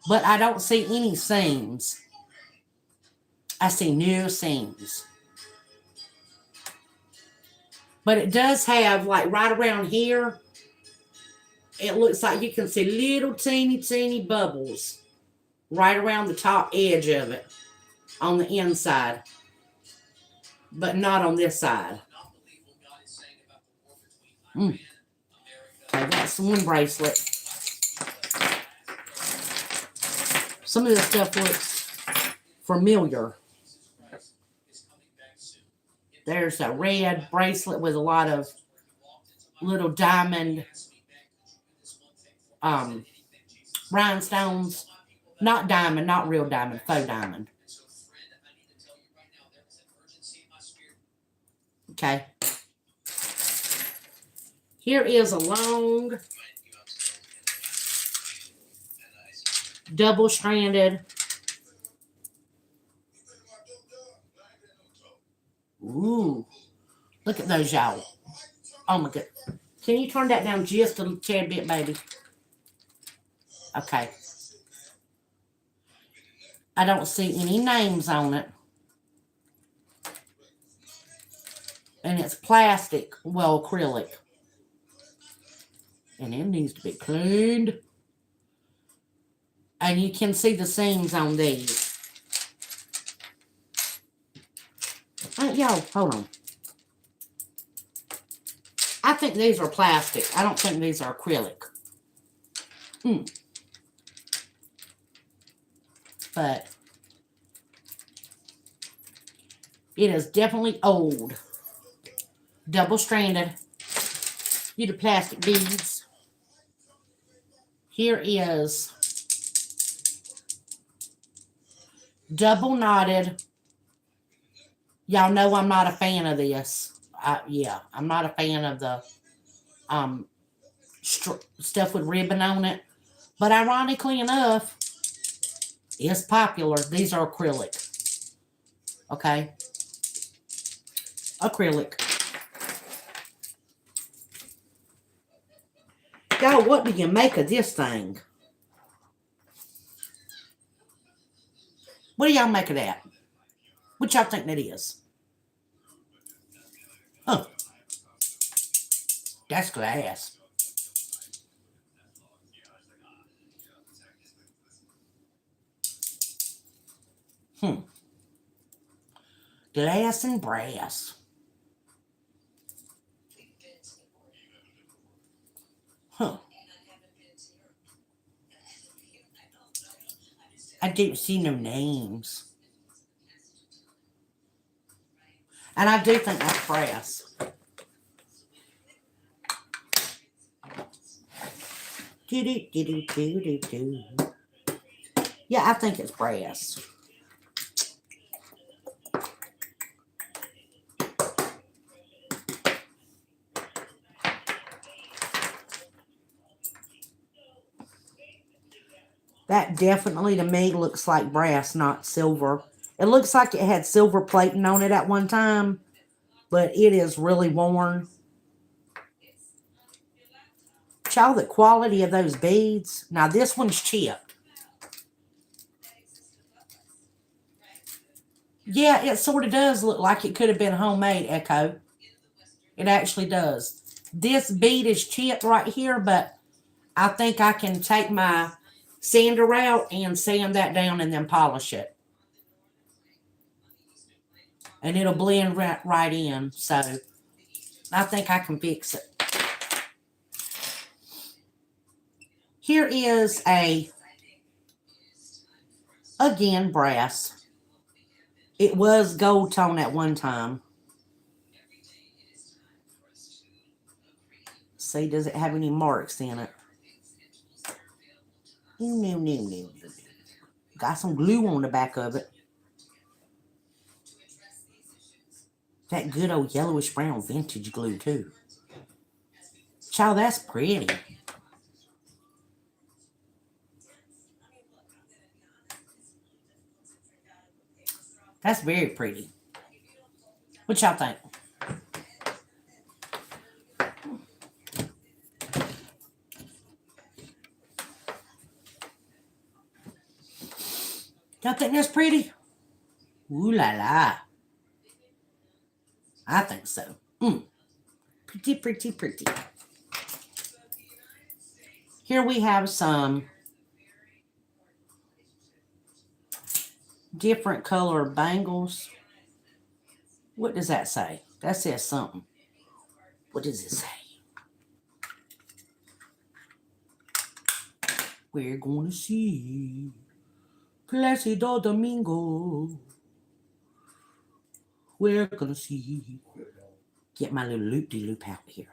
But I don't see any seams. I see no seams. But it does have, like, right around here, it looks like you can see little teeny bubbles right around the top edge of it on the inside. But not on this side. Okay, that's one bracelet. Some of this stuff looks familiar. There's a red bracelet with a lot of little diamond rhinestones. Not diamond, not real diamond, faux diamond. Okay. Here is a long, double-stranded. Ooh. Look at those, y'all. Oh, my God. Can you turn that down just a tad bit, baby? Okay. I don't see any names on it. And it's plastic, well, acrylic. And it needs to be cleaned. And you can see the seams on these. Yo, hold on. I think these are plastic. I don't think these are acrylic. But it is definitely old. Double-stranded. You the plastic beads. Here is double knotted. Y'all know I'm not a fan of this. Yeah, I'm not a fan of the stuff with ribbon on it. But ironically enough, it's popular. These are acrylic. Okay? Acrylic. Y'all, what do you make of this thing? What do y'all make of that? What y'all think that is? Oh. That's glass. Glass and brass. I didn't see no names. And I do think that's brass. Yeah, I think it's brass. That definitely, to me, looks like brass, not silver. It looks like it had silver plating on it at one time, but it is really worn. Child, the quality of those beads. Now, this one's chipped. Yeah, it sort of does look like it could have been homemade, Echo. It actually does. This bead is chipped right here, but I think I can take my sander out and sand that down and then polish it. And it'll blend right in. So I think I can fix it. Here is again, brass. It was gold tone at one time. See, does it have any marks in it? No. Got some glue on the back of it. That good old yellowish brown vintage glue too. Child, that's pretty. That's very pretty. What y'all think? Y'all think that's pretty? Ooh la la. I think so. Pretty, pretty, pretty. Here we have some different color bangles. What does that say? That says something. What does it say? We're going to see Placido Domingo. We're going to see. Get my little loop-de-loop out here.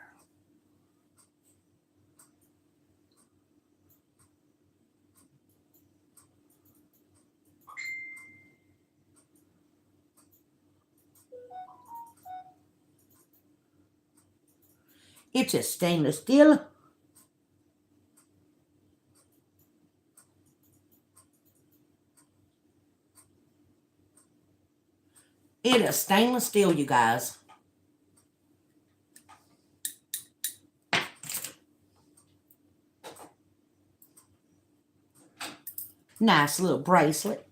It's a stainless steel. It is stainless steel, you guys. Nice little bracelet.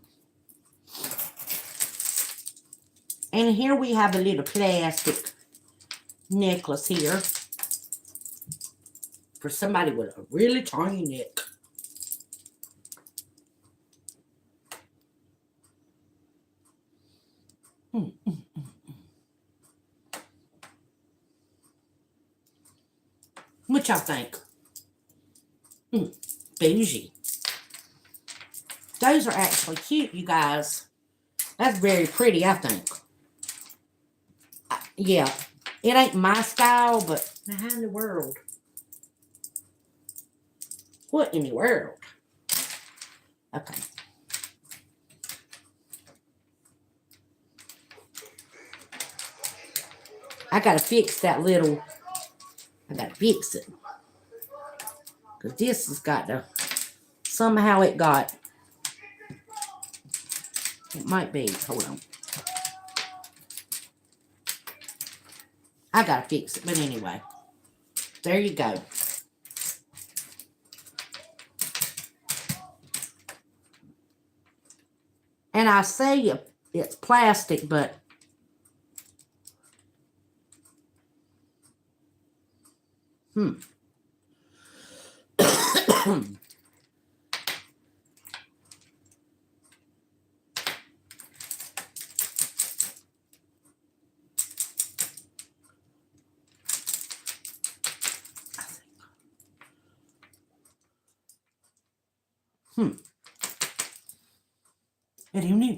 And here we have a little plastic necklace here for somebody with a really tiny neck. What y'all think? Bougie. Those are actually cute, you guys. That's very pretty, I think. Yeah, it ain't my style, but how in the world? What in the world? Okay. I gotta fix that little. I gotta fix it. Because this has got to. Somehow it got. It might be. Hold on. I gotta fix it. But anyway. There you go. And I say it's plastic, but I don't know.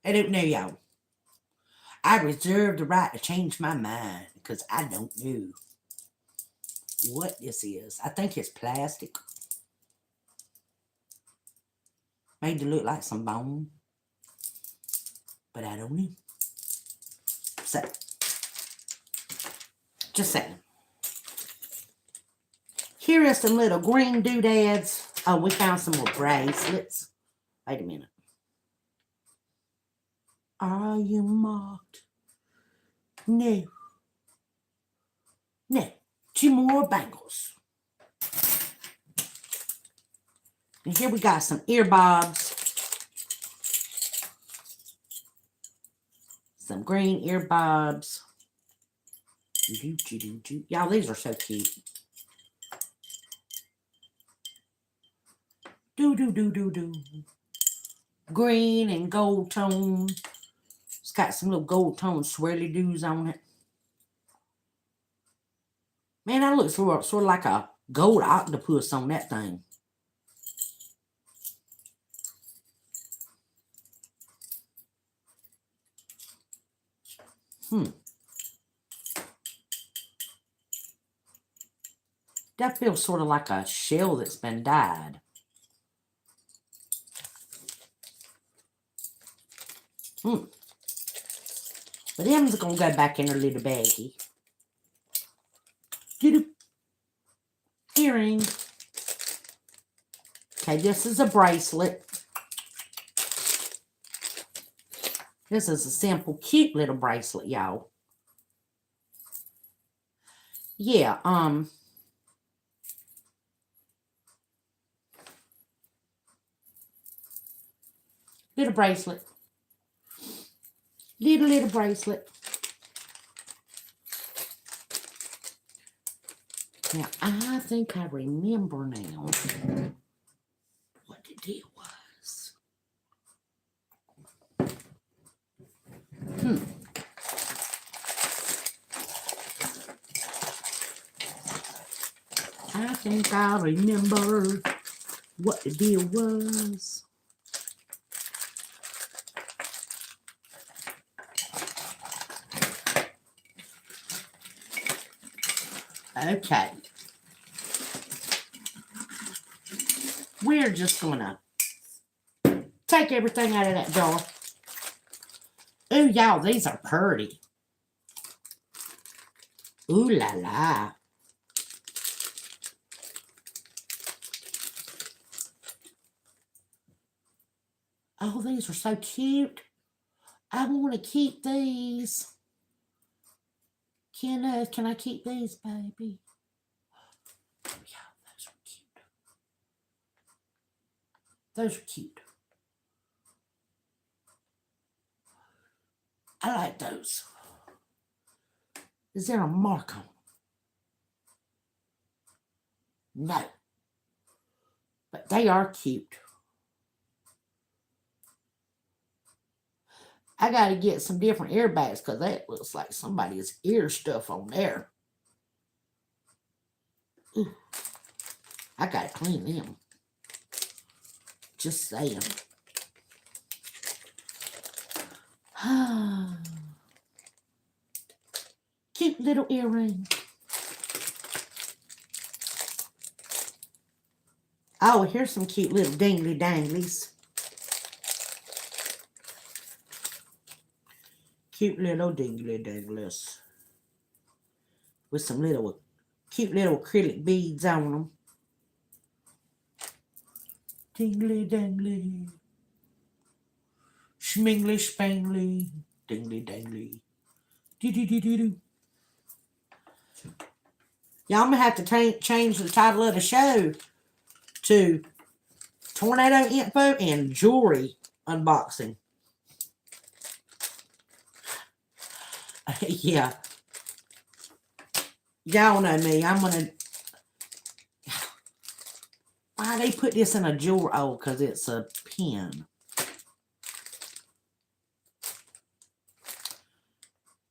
I don't know, y'all. I reserve the right to change my mind because I don't know what this is. I think it's plastic. Made to look like some bone. But I don't know. So, just saying. Here are some little green doodads. Oh, we found some more bracelets. Wait a minute. Are you marked? No. No. 2 more bangles. And here we got some earbobs. Some green earbobs. Y'all, these are so cute. Do. Green and gold tone. It's got some little gold tone swirly doos on it. Man, that looks sort of like a gold octopus on that thing. That feels sort of like a shell that's been dyed. So them's going to go back in her little baggie. Little earring. Okay, this is a bracelet. This is a simple, cute little bracelet, y'all. Yeah, little bracelet. Little bracelet. Now, I think I remember now what the deal was. I think I remember what the deal was. Okay. We're just gonna take everything out of that jar. Ooh, y'all, these are pretty. Ooh la la. Oh, these are so cute. I want to keep these. Can I keep these, baby? Oh, yeah, those are cute. Those are cute. I like those. Is there a mark on them? No. But they are cute. I got to get some different ear bags because that looks like somebody's ear stuff on there. Ooh. I got to clean them. Just saying. Cute little earring. Oh, here's some cute little dingly danglies. Cute little dingly danglies. With some little cute little acrylic beads on them. Dingly dangly. Schmingly spangly. Dingly dangly. Do. Y'all, I'm going to have to change the title of the show to Tornado Info and Jewelry Unboxing. Yeah. Y'all know me. I'm going to... Why they put this in a jewelry? Oh, because it's a pin.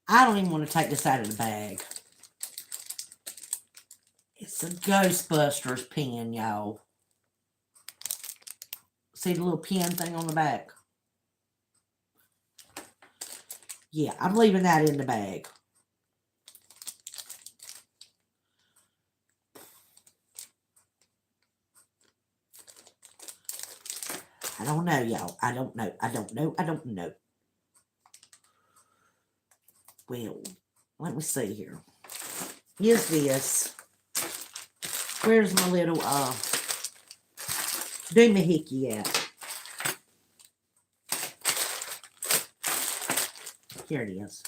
I don't even want to take this out of the bag. It's a Ghostbusters pin, y'all. See the little pin thing on the back? Yeah, I'm leaving that in the bag. I don't know, y'all. I don't know. Well, let me see here. Is this? Where's my little doohickey at? Here it is.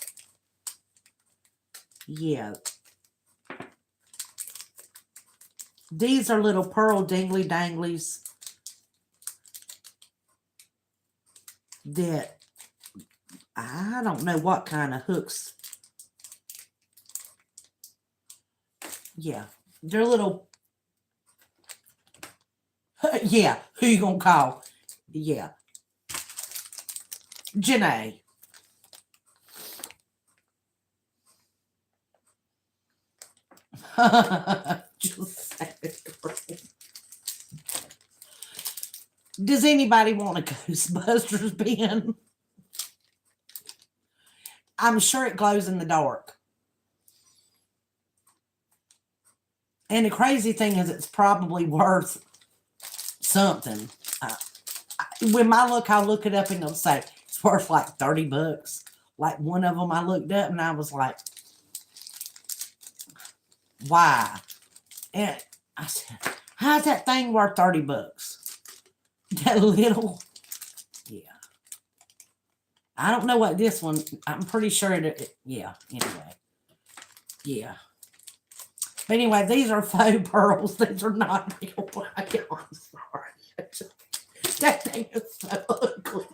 Yeah. These are little pearl dingly danglies that I don't know what kind of hooks. Yeah. They're little. Yeah. Who you gonna call? Yeah. Janae. Just does anybody want a Ghostbusters pin? I'm sure it glows in the dark. And the crazy thing is it's probably worth something. When I'll look it up and it'll say it's worth like $30. Like one of them, I looked up and I was like, why? And I said, how's that thing worth $30? That little, yeah. I don't know what this one, I'm pretty sure yeah, anyway. Yeah. But anyway, these are faux pearls. These are not real black. I'm sorry. That thing is so ugly.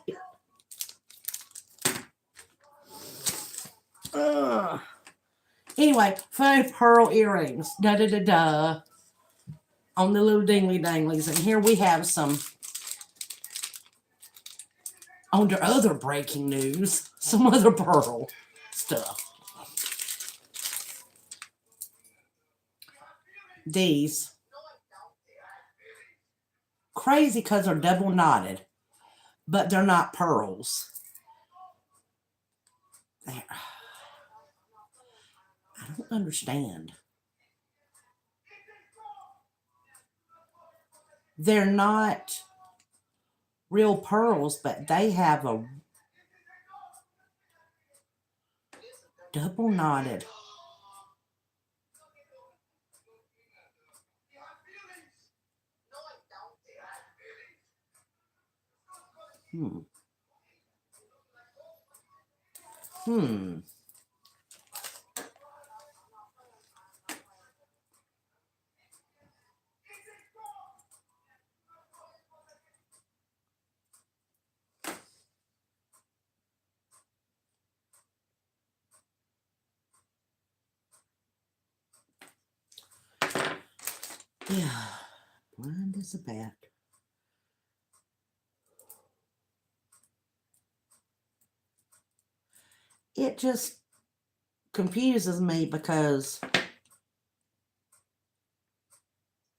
Anyway, faux pearl earrings. Da da da da. On the little dingly danglies. And here we have some, under other breaking news, some other pearl stuff. These. Crazy because they're double knotted, but they're not pearls. I don't understand. They're not real pearls, but they have a double knotted. Hmm. Yeah, blind as a bat. It just confuses me because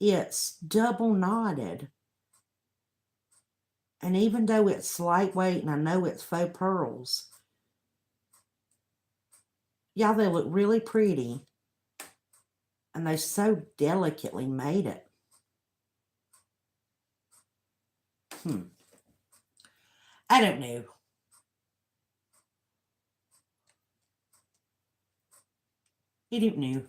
it's double knotted. And even though it's lightweight and I know it's faux pearls, yeah, they look really pretty. And they so delicately made it. I don't know. I don't know.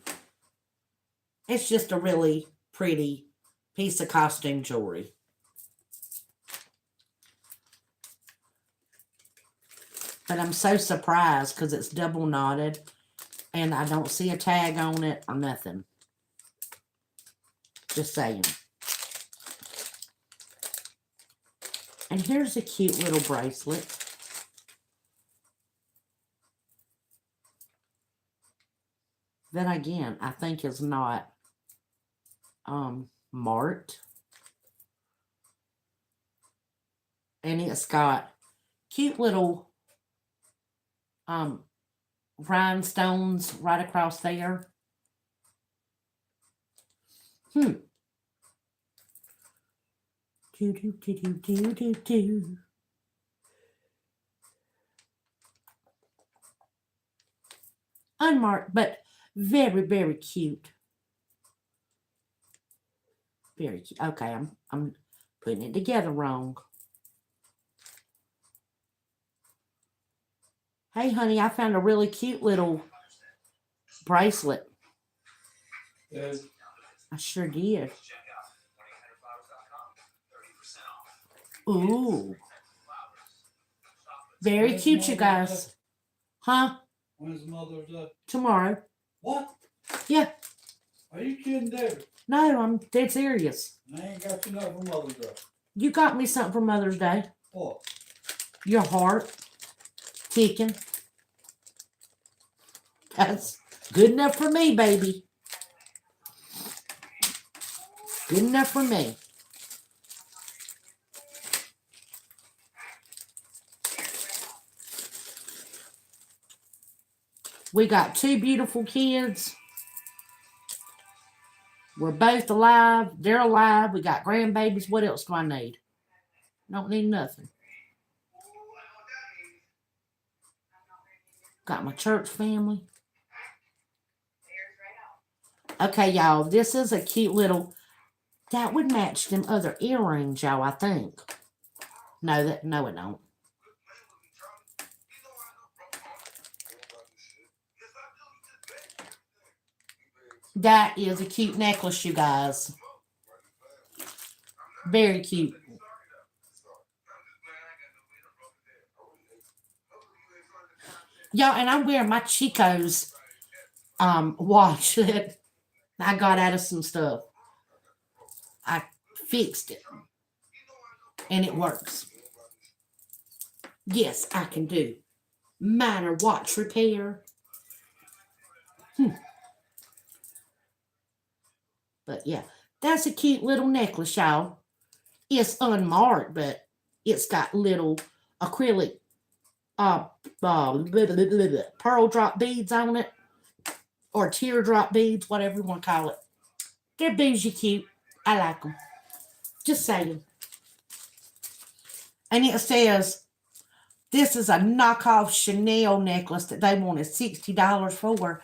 It's just a really pretty piece of costume jewelry. But I'm so surprised because it's double knotted and I don't see a tag on it or nothing. Just saying. And here's a cute little bracelet. That again, I think is not marked. And it's got cute little rhinestones right across there. Do do do do do do do. Unmarked, but very, very cute. Very cute. Okay, I'm putting it together wrong. Hey, honey, I found a really cute little bracelet. Yeah. I sure did. Ooh. Very cute, you guys. Huh? When's Mother's Day? Tomorrow. What? Yeah. Are you kidding, David? No, I'm dead serious. I ain't got you nothing for Mother's Day. You got me something for Mother's Day. What? Your heart ticking. That's good enough for me, baby. Good enough for me. We got 2 beautiful kids. We're both alive. They're alive. We got grandbabies. What else do I need? Don't need nothing. Got my church family. Okay, y'all. This is a cute little... That would match them other earrings, y'all, I think. No, it don't. That is a cute necklace, you guys. Very cute. Y'all, and I'm wearing my Chico's watch that I got out of some stuff. I fixed it. And it works. Yes, I can do minor watch repair. But yeah, that's a cute little necklace, y'all. It's unmarked, but it's got little acrylic pearl drop beads on it, or teardrop beads, whatever you want to call it. They're bougie cute. I like them. Just saying. And it says this is a knockoff Chanel necklace that they wanted $60 for.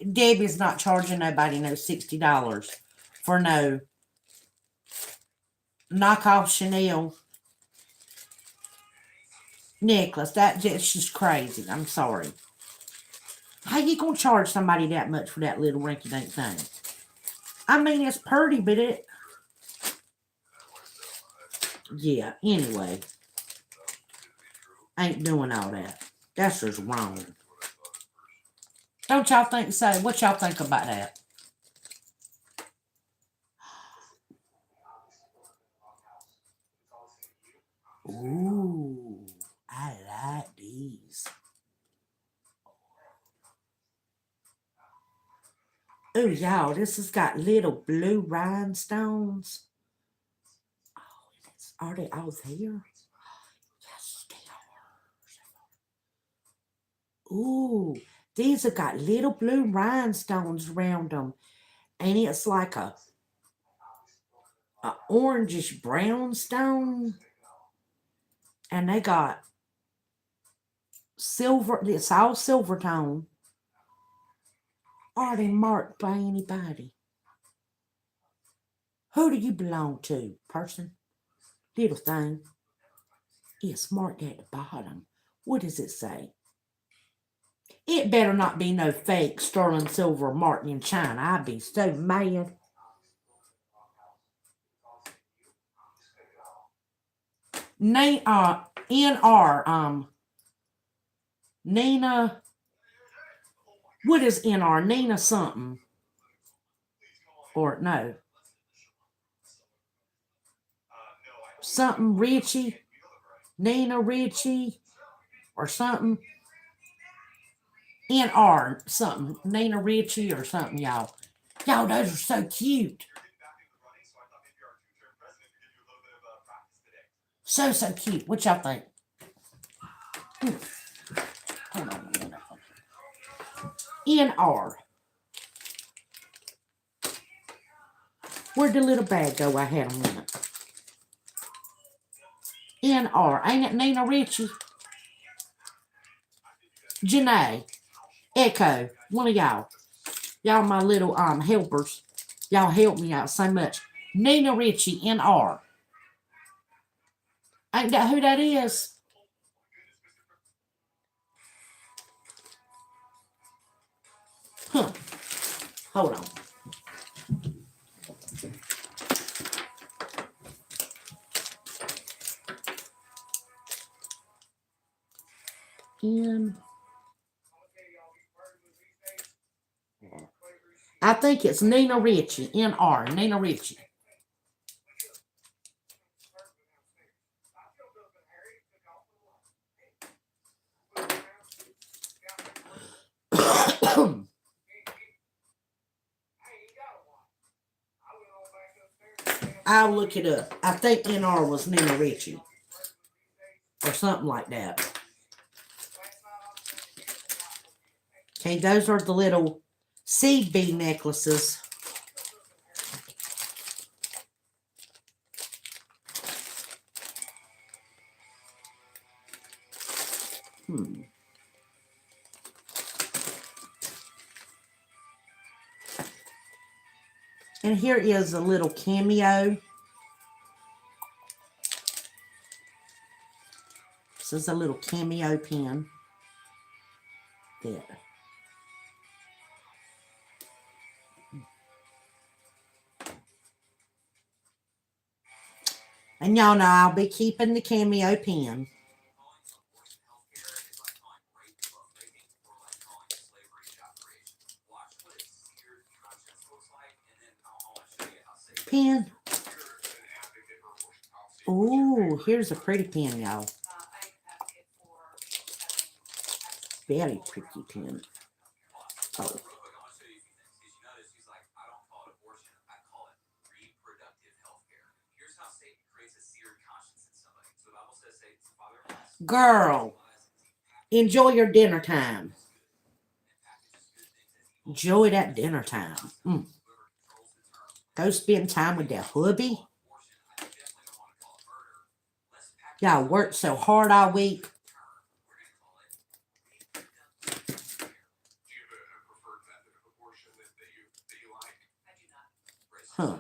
Debbie's not charging nobody no $60 for no knockoff Chanel necklace. That's just crazy. I'm sorry. How you gonna charge somebody that much for that little rinky-dink thing? I mean, it's pretty, but it... Yeah, anyway. Ain't doing all that. That's just wrong. Don't y'all think so? What y'all think about that? Ooh, I like these. Oh, y'all, this has got little blue rhinestones. Oh, are they all there? Yes, they are. Ooh, these have got little blue rhinestones around them. And it's like a orangish brown stone. And they got silver. It's all silver tone. Are they marked by anybody? Who do you belong to, person? Little thing. It's marked at the bottom. What does it say? It better not be no fake sterling silver marked in China. I'd be so mad. NR, Nina, what is NR? Nina something. Or no. Something Richie. Nina Richie. Or something. NR something. Nina Richie or something, y'all. Y'all, those are so cute. So cute. What y'all think? Hold on a minute. NR. Where'd the little bag go? I had a minute. NR. Ain't it Nina Richie? Janae. Echo. One of y'all. Y'all my little helpers. Y'all help me out so much. Nina Richie, NR. Ain't that who that is? Huh. Hold on. I think it's Nina Richie, NR, Nina Richie. I'll look it up. I think NR was Nina Richie. Or something like that. Okay, those are the little seed bead necklaces. And here is a little cameo. This is a little cameo pin. There. And y'all know I'll be keeping the cameo pin. Pin. Ooh, here's a pretty pin, y'all. Very pretty pin. Oh. Girl, enjoy your dinner time. Enjoy that dinner time. Go spend time with that hubby. Y'all worked so hard all week. Huh.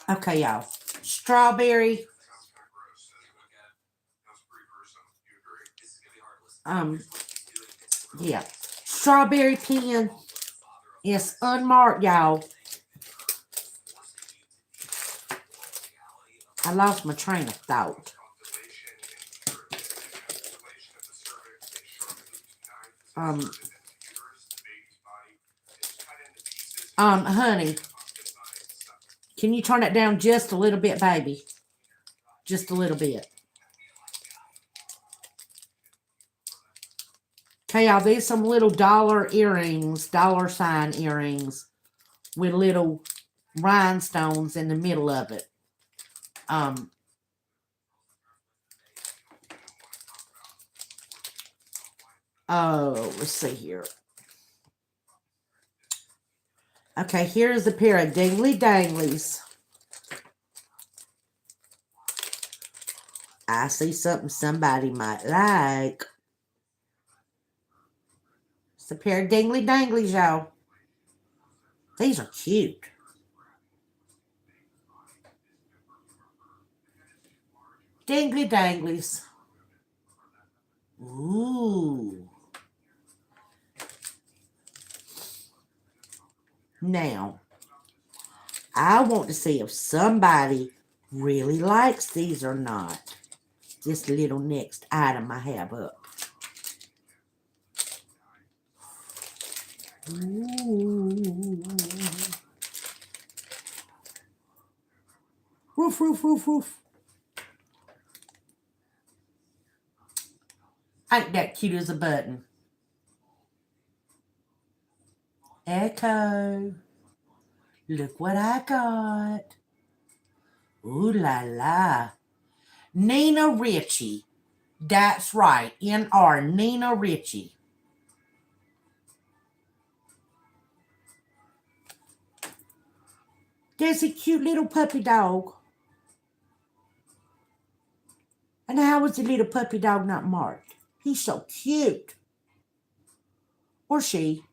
Okay, y'all. Strawberry. Yeah. Strawberry pin is unmarked, y'all. I lost my train of thought. Honey, can you turn it down just a little bit, baby? Just a little bit. Okay, y'all, these some little dollar earrings, dollar sign earrings with little rhinestones in the middle of it. Oh, let's see here. Okay, here's a pair of dingly danglies. I see something somebody might like. It's a pair of dingly danglies, y'all. These are cute. Dingly danglies. Ooh. Now, I want to see if somebody really likes these or not. This little next item I have up. Ooh. Woof, woof, woof, woof. Ain't that cute as a button? Echo. Look what I got. Ooh la la. Nina Richie. That's right. N.R. Nina Richie. There's a cute little puppy dog. And how is the little puppy dog not marked? He's so cute. Or she.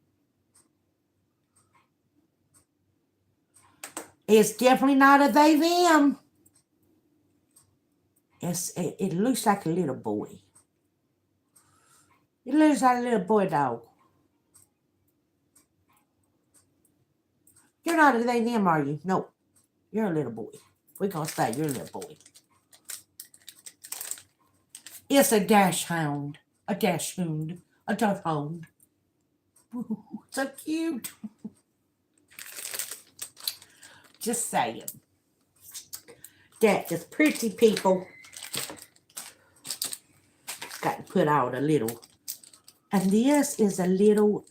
It's definitely not a they them. It looks like a little boy. It looks like a little boy dog. You're not a they them, are you? No. You're a little boy. We're going to say you're a little boy. It's a dash hound. A dash hound. A dove hound. Ooh, so cute. Just saying. That is pretty, people. Got to put out a little. And this is a little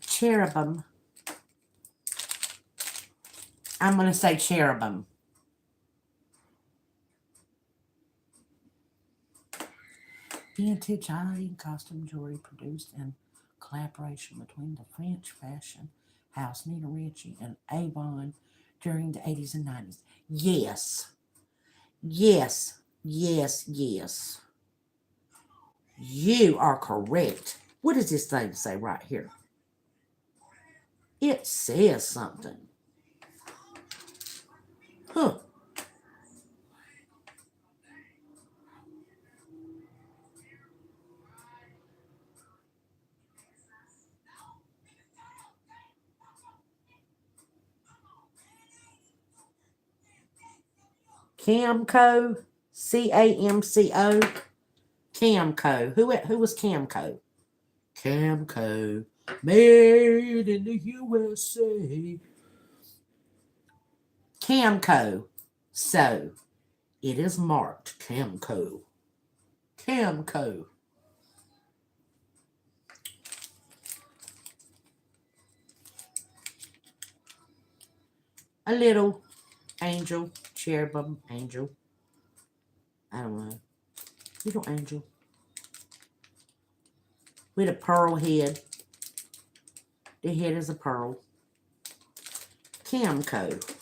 cherubim. I'm going to say cherubim. Vintage high-end costume jewelry produced in collaboration between the French fashion house Nina Ricci and Avon during the 80s and 90s. Yes. Yes. Yes. Yes. You are correct. What does this thing say right here? It says something. Huh. Camco, Camco, Camco. Who was Camco? Camco, made in the USA. Camco. So it is marked Camco. Camco. A little angel, cherubim, angel. I don't know. Little angel. With a pearl head. The head is a pearl. Camco.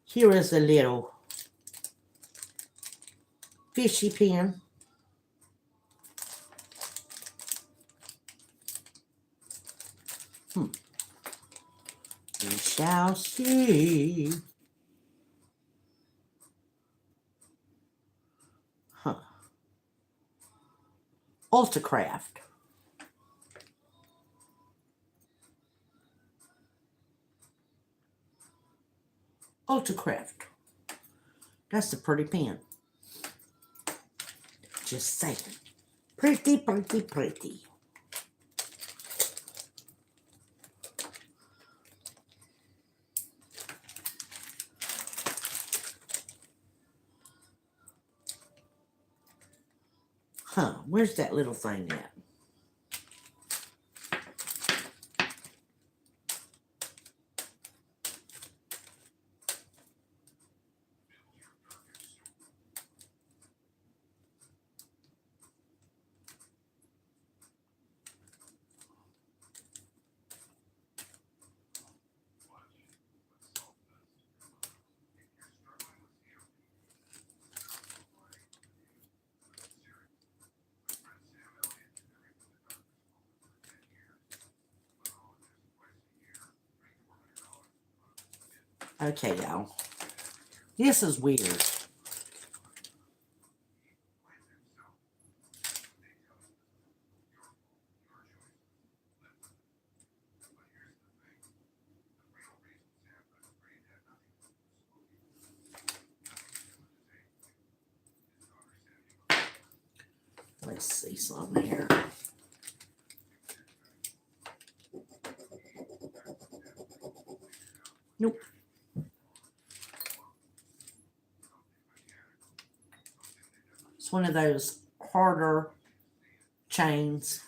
Here is a little fishy pen. We shall see. Huh. Ultracraft. Ultracraft. That's a pretty pen. Just saying. Pretty, pretty, pretty. Huh, where's that little thing at? Okay, y'all. This is weird. Let's see something here. Nope. It's one of those harder chains.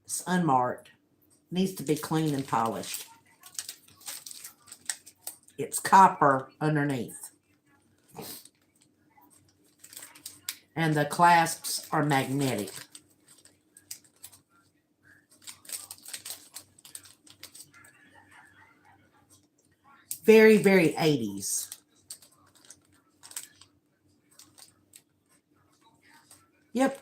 It's unmarked. Needs to be clean and polished. It's copper underneath. And the clasps are magnetic. Very, very 80s. Yep.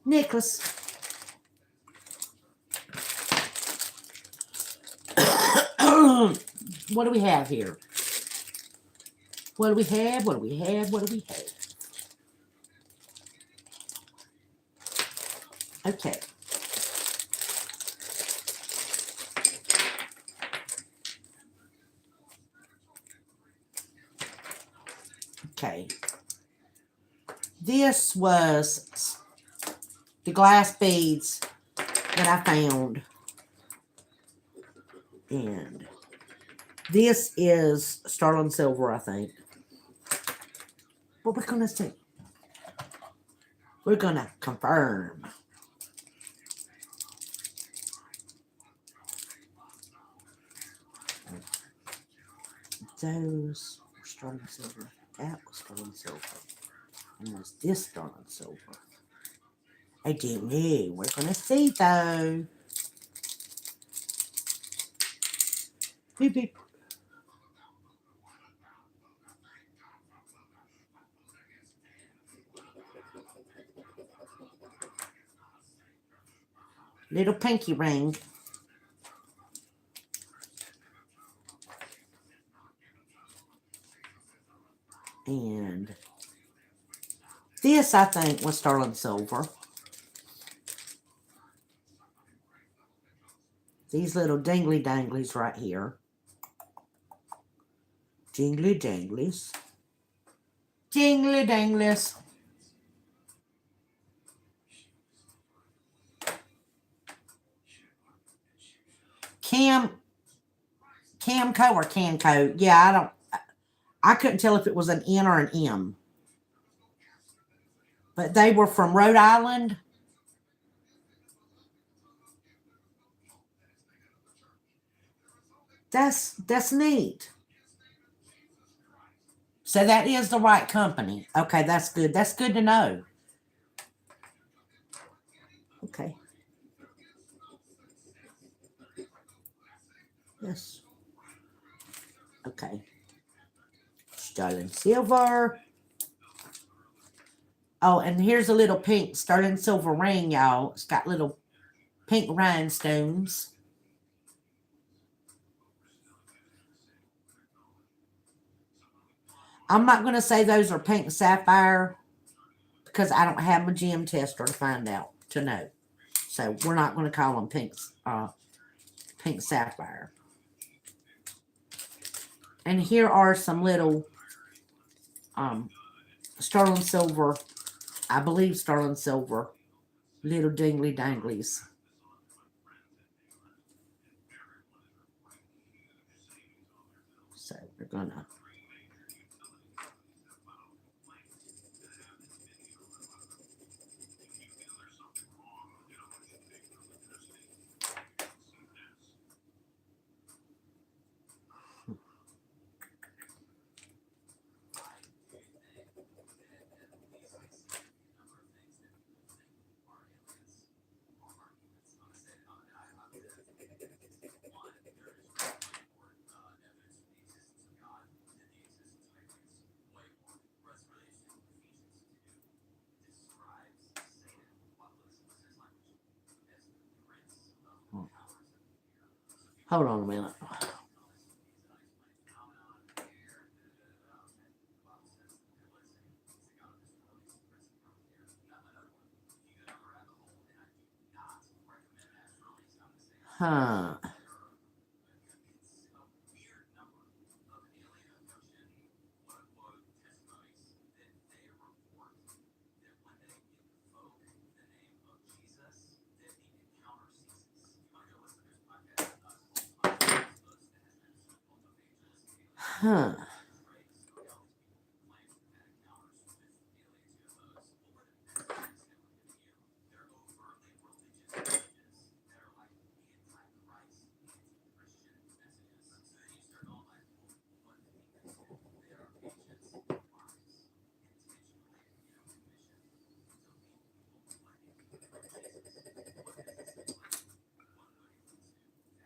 Necklace. What do we have here? What do we have? What do we have? What do we have? Okay. Okay. This was the glass beads that I found. And this is sterling silver, I think. But we're going to see. We're going to confirm. Those were sterling silver. That was sterling silver. And was this sterling silver? I don't know. We're going to see, though. Beep, beep. Little pinky ring. And this, I think, was sterling silver. These little dingly danglies right here. Jingly danglies. Jingly danglies. Camco or Canco. Yeah, I couldn't tell if it was an N or an M. But they were from Rhode Island. That's neat. So that is the right company. Okay, that's good. That's good to know. Okay. Yes. Okay. Sterling silver. Oh, and here's a little pink sterling silver ring, y'all. It's got little pink rhinestones. I'm not going to say those are pink sapphire because I don't have my gem tester to find out, to know. So we're not going to call them pink sapphire. And here are some little sterling silver, I believe sterling silver, little dingly danglies. So we're going to hold on a minute. Huh. Huh.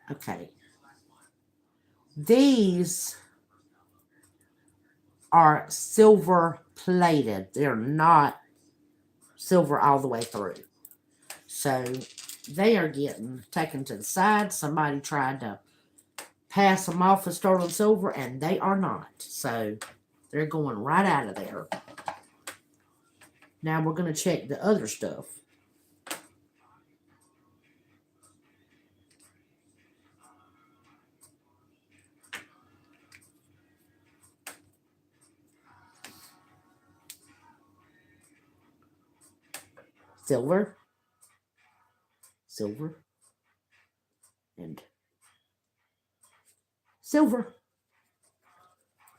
Okay. These are silver plated. They're not silver all the way through. So they are getting taken to the side. Somebody tried to pass them off as sterling silver, and they are not. So they're going right out of there. Now we're going to check the other stuff. Silver, silver, and silver.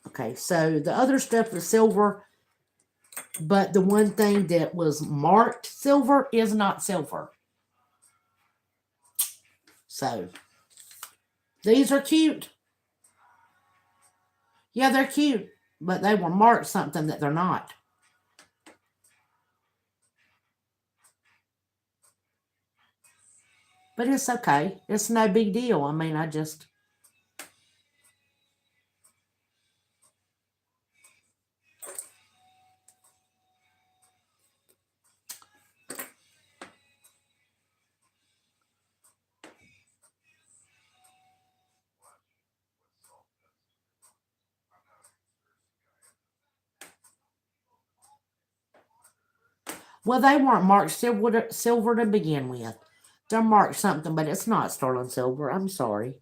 Okay, so the other stuff is silver, but the one thing that was marked silver is not silver. So these are cute. Yeah, they're cute, but they were marked something that they're not. But it's okay. It's no big deal. I mean, I just... Well, they weren't marked silver to begin with. They're marked something, but it's not sterling silver. I'm sorry.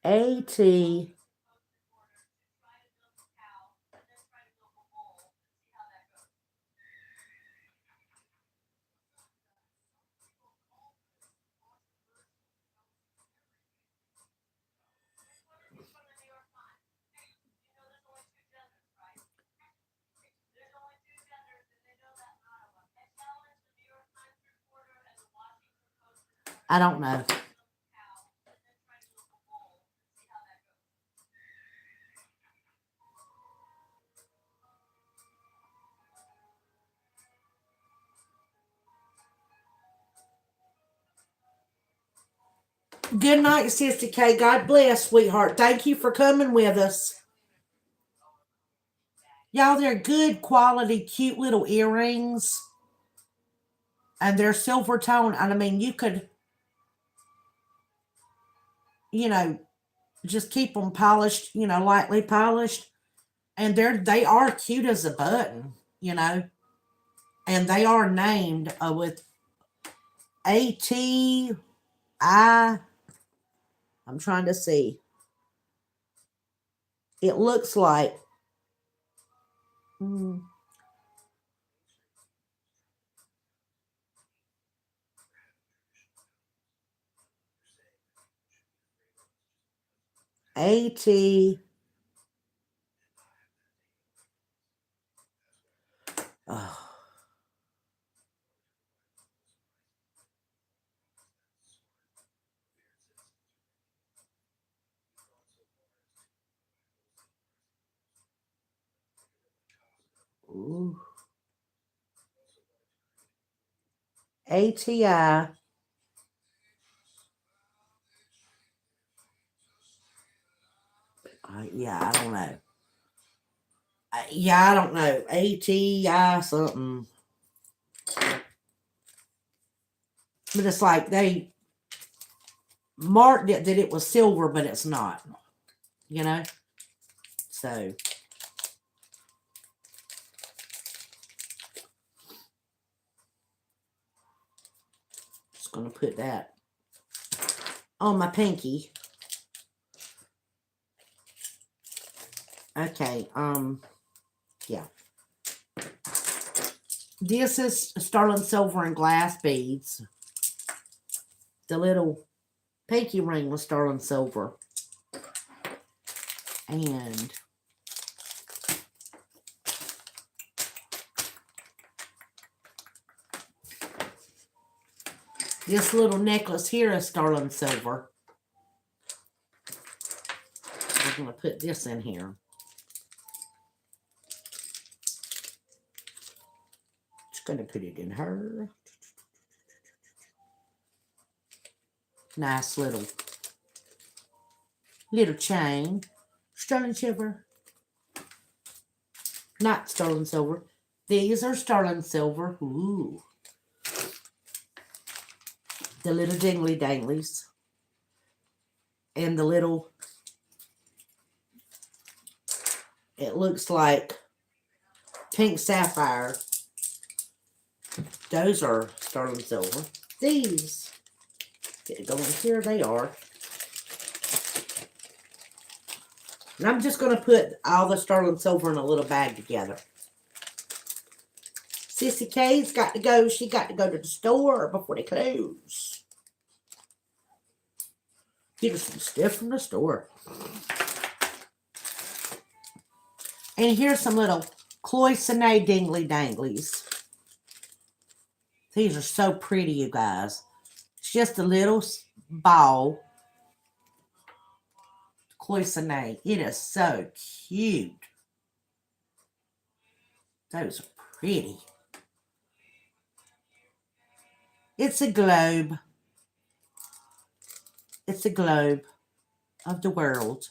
AT. I don't know. Good night, Sister K. God bless, sweetheart. Thank you for coming with us. Y'all, they're good quality, cute little earrings. And they're silver tone. And I mean, you could, you know, just keep them polished, lightly polished. And they are cute as a button, And they are named with ATI. I'm trying to see. It looks like AT. Oh. Ooh. ATI. Yeah, I don't know. I don't know. ATI something. But it's like they marked it that it was silver, but it's not. So. Just going to put that on my pinky. Okay, yeah. This is sterling silver and glass beads. The little pinky ring was sterling silver. And this little necklace here is sterling silver. I'm going to put this in here. Just going to put it in her. Nice little chain. Sterling silver. Not sterling silver. These are sterling silver. Ooh. The little dingly danglies. And the little, it looks like pink sapphire. Those are sterling silver. These, get it going here, they are. And I'm just going to put all the sterling silver in a little bag together. Sissy K's got to go. She got to go to the store before they close. Get her some stuff from the store. And here's some little cloisonne dingly danglies. These are so pretty, you guys. It's just a little ball. Cloisonne. It is so cute. Those are pretty. It's a globe. It's a globe of the world.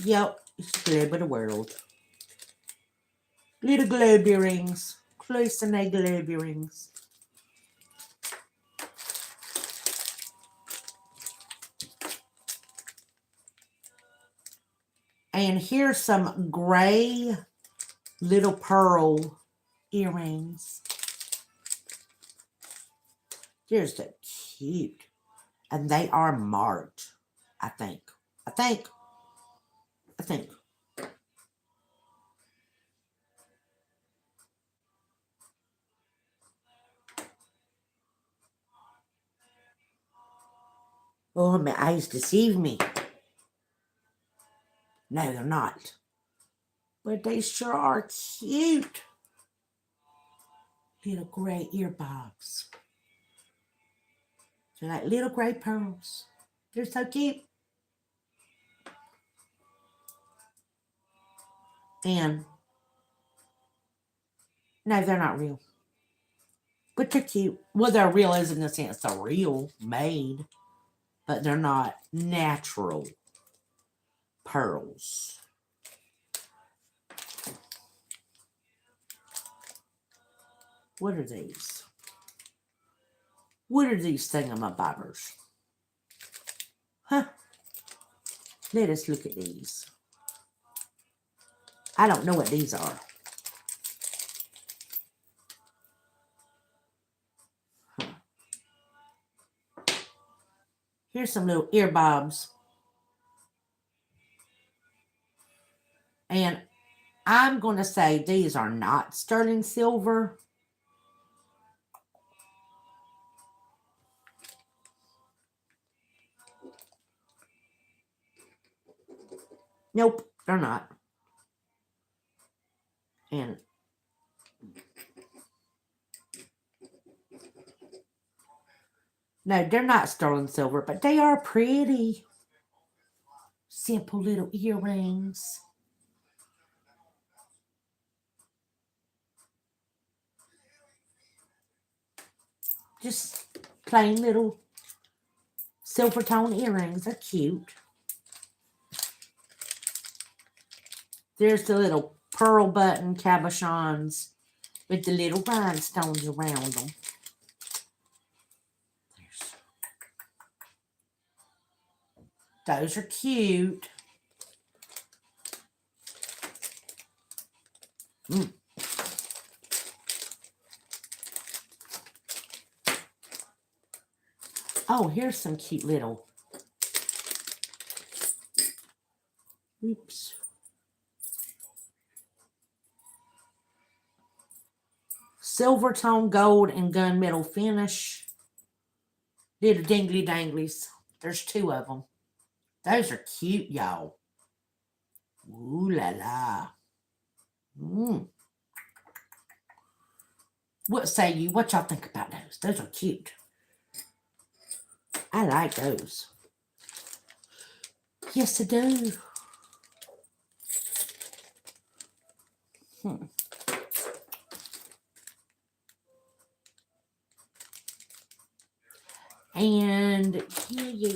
Yep, it's the globe of the world. Little globe earrings. Close and they globe earrings. And here's some gray little pearl earrings. Here's the cute. And they are marked, I think. I think. Oh, my eyes deceive me. No, they're not. But they sure are cute. Little gray earbuds. They're like little gray pearls. They're so cute. And no, they're not real. But they're cute. Well, they're real as in the sense they're real, made. But they're not natural pearls. What are these? What are these thingamabobbers? Huh? Let us look at these. I don't know what these are. Huh. Here's some little earbobs. And I'm going to say these are not sterling silver. Nope, they're not. And no, they're not sterling silver, but they are pretty. Simple little earrings. Just plain little silver tone earrings. They're cute. There's the little pearl button cabochons with the little rhinestones around them. Those are cute. Oh, here's some cute little. Oops. Silver tone gold and gunmetal finish. Little dingly danglies. There's two of them. Those are cute, y'all. Ooh la la. What say you? What y'all think about those? Those are cute. I like those. Yes, I do. And yeah.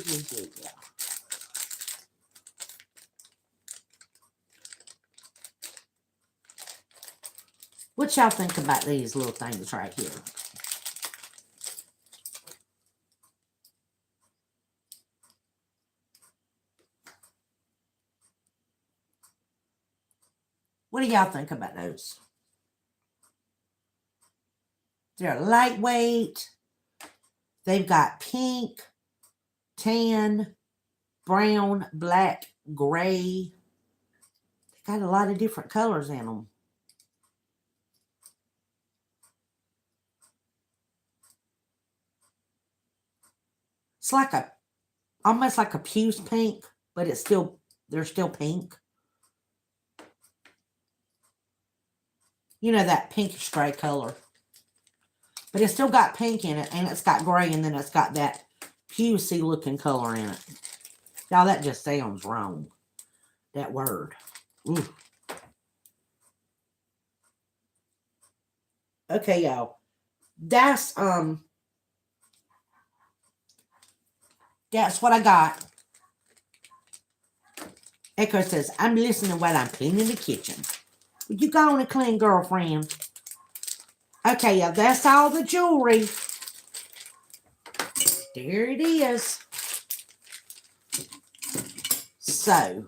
What y'all think about these little things right here? What do y'all think about those? They're lightweight. They've got pink, tan, brown, black, gray. They got a lot of different colors in them. It's like almost like a puce pink, but they're still pink. You know, that pinkish gray color. But it's still got pink in it, and it's got gray, and then it's got that pucey looking color in it. Y'all, that just sounds wrong. That word. Ooh. Okay, y'all. That's what I got. Echo says, I'm listening while I'm cleaning the kitchen. Will you go on and clean, girlfriend? Okay, yeah, that's all the jewelry. There it is. So,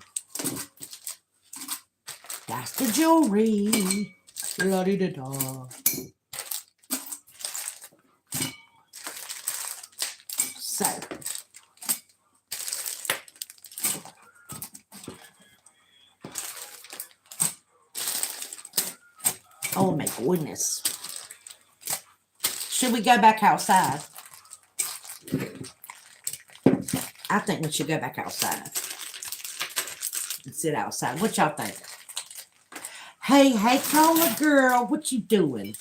that's the jewelry. La-di-da-da. So, oh my goodness. Should we go back outside? I think we should go back outside and sit outside. What y'all think? Hey, Cola girl, what you doing?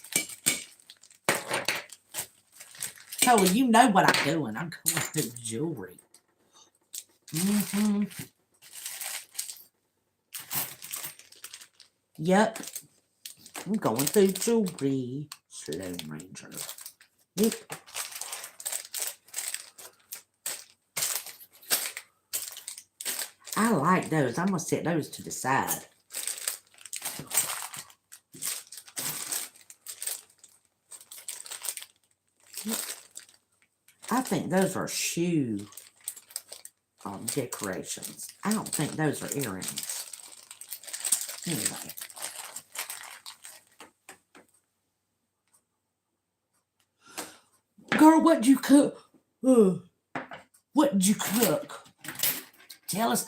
Cola, you know what I'm doing. I'm going through jewelry. Mm-hmm. Yep. I'm going through jewelry. Slow Ranger. Yep. I like those. I'm going to set those to the side. I think those are shoe decorations. I don't think those are earrings. Anyway. Girl, what'd you cook? What did you cook? Tell us.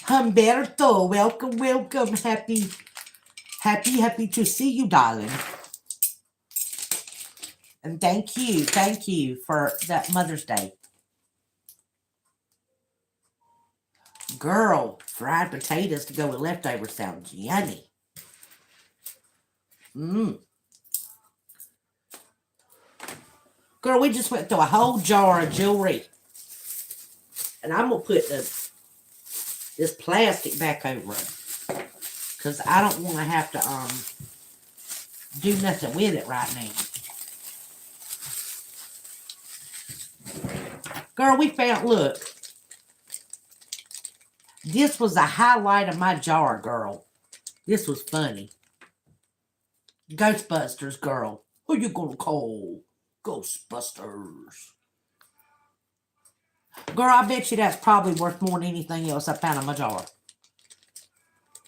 Humberto, welcome. Happy to see you, darling. And thank you for that Mother's Day. Girl, fried potatoes to go with leftovers sounds yummy. Girl, we just went through a whole jar of jewelry. And I'm going to put this plastic back over it. Because I don't want to have to do nothing with it right now. Girl, we found, look. This was a highlight of my jar, girl. This was funny. Ghostbusters, girl. Who you gonna call? Ghostbusters. Girl, I bet you that's probably worth more than anything else I found in my jar.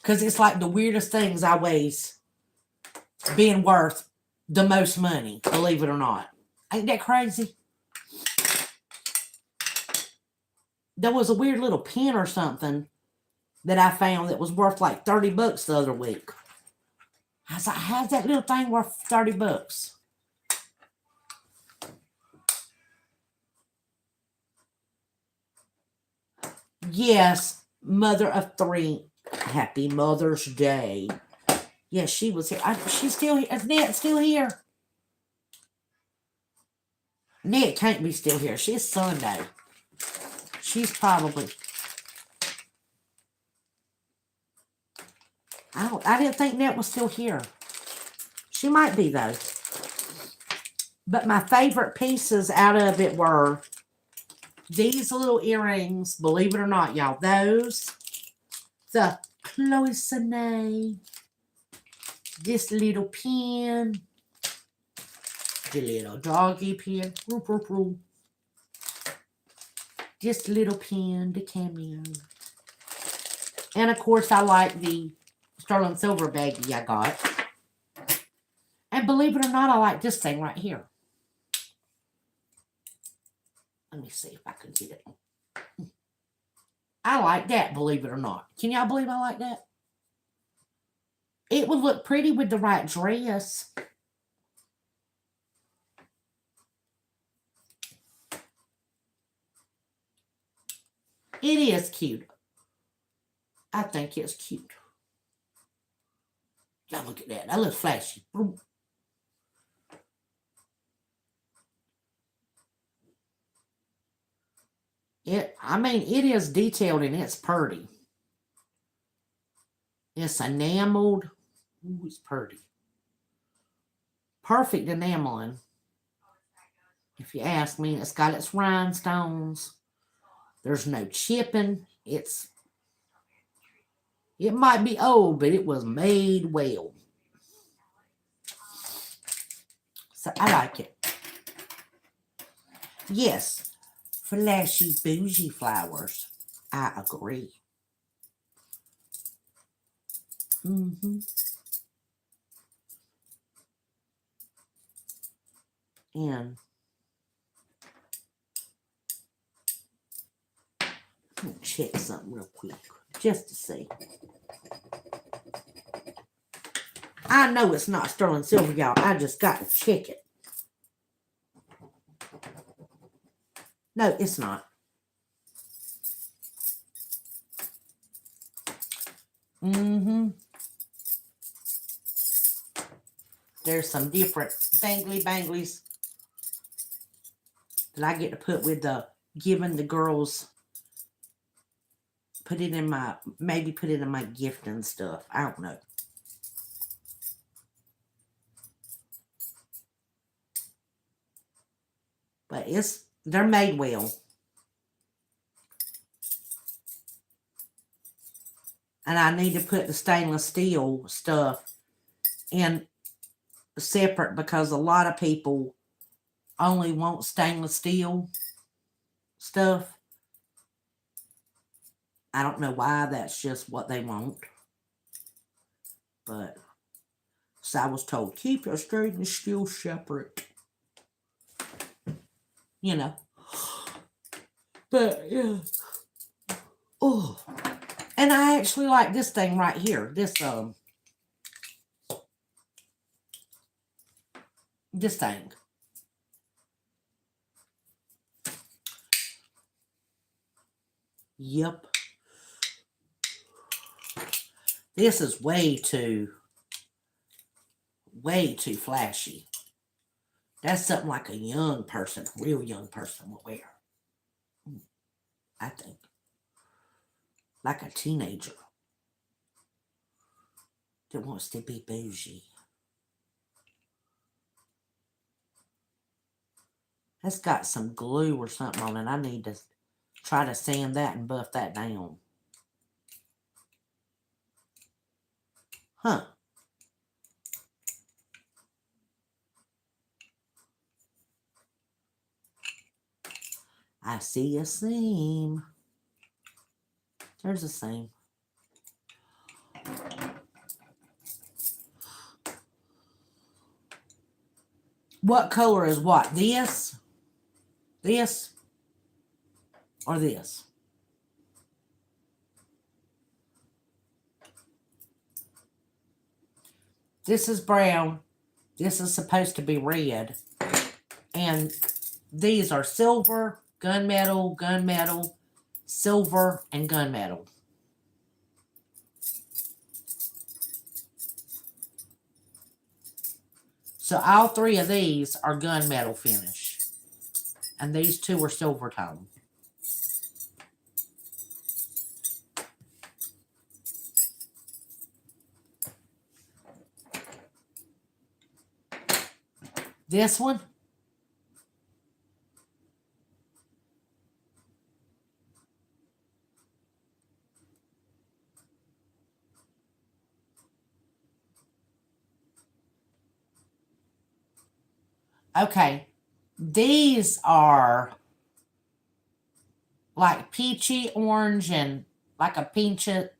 Because it's like the weirdest things always being worth the most money, believe it or not. Ain't that crazy? There was a weird little pin or something that I found that was worth like $30 the other week. I was like, how's that little thing worth $30? Yes, mother of 3. Happy Mother's Day. Yes, she was here. She's still here. Is Net still here? Net can't be still here. She's Sunday. She's probably... I didn't think Net was still here. She might be, though. But my favorite pieces out of it were these little earrings. Believe it or not, y'all. Those. The cloisonne. This little pin. The little doggy pin. This little pin. The cameo. And, of course, I like the sterling silver baggie I got. And believe it or not, I like this thing right here. Let me see if I can get it. I like that, believe it or not. Can y'all believe I like that? It would look pretty with the right dress. It is cute. I think it's cute. Y'all look at that. That looks flashy. It is detailed and it's pretty. It's enameled. Ooh, it's pretty. Perfect enameling. If you ask me, it's got its rhinestones. There's no chipping. It might be old, but it was made well. So I like it. Yes, flashy, bougie flowers. I agree. Mm-hmm. And I'm gonna check something real quick, just to see. I know it's not sterling silver, y'all. I just got to check it. No, it's not. Mm-hmm. There's some different banglies that I get to put with the giving the girls. Maybe put it in my gift and stuff. I don't know. But they're made well. And I need to put the stainless steel stuff in separate because a lot of people only want stainless steel stuff. I don't know why, that's just what they want. But so I was told, keep your stainless steel separate. You know. But yeah. Oh. And I actually like this thing right here. This thing. Yep. This is way too flashy. That's something like a young person, real young person will wear. I think. Like a teenager that wants to be bougie. That's got some glue or something on it. I need to try to sand that and buff that down. Huh. I see a seam. There's a seam. What color is what? This? This? Or this? This is brown. This is supposed to be red. And these are silver, gunmetal, silver, and gunmetal. So all three of these are gunmetal finish. And these two are silver tone. This one, okay, these are like peachy orange and like a pinkish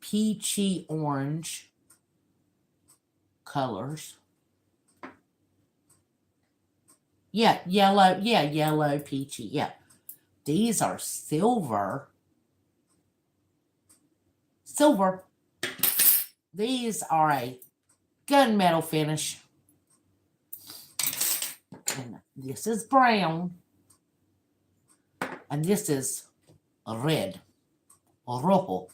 peachy orange colors. Yeah, yellow, peachy, yeah. These are silver. These are a gunmetal finish. And this is brown. And this is a red. Or rojo.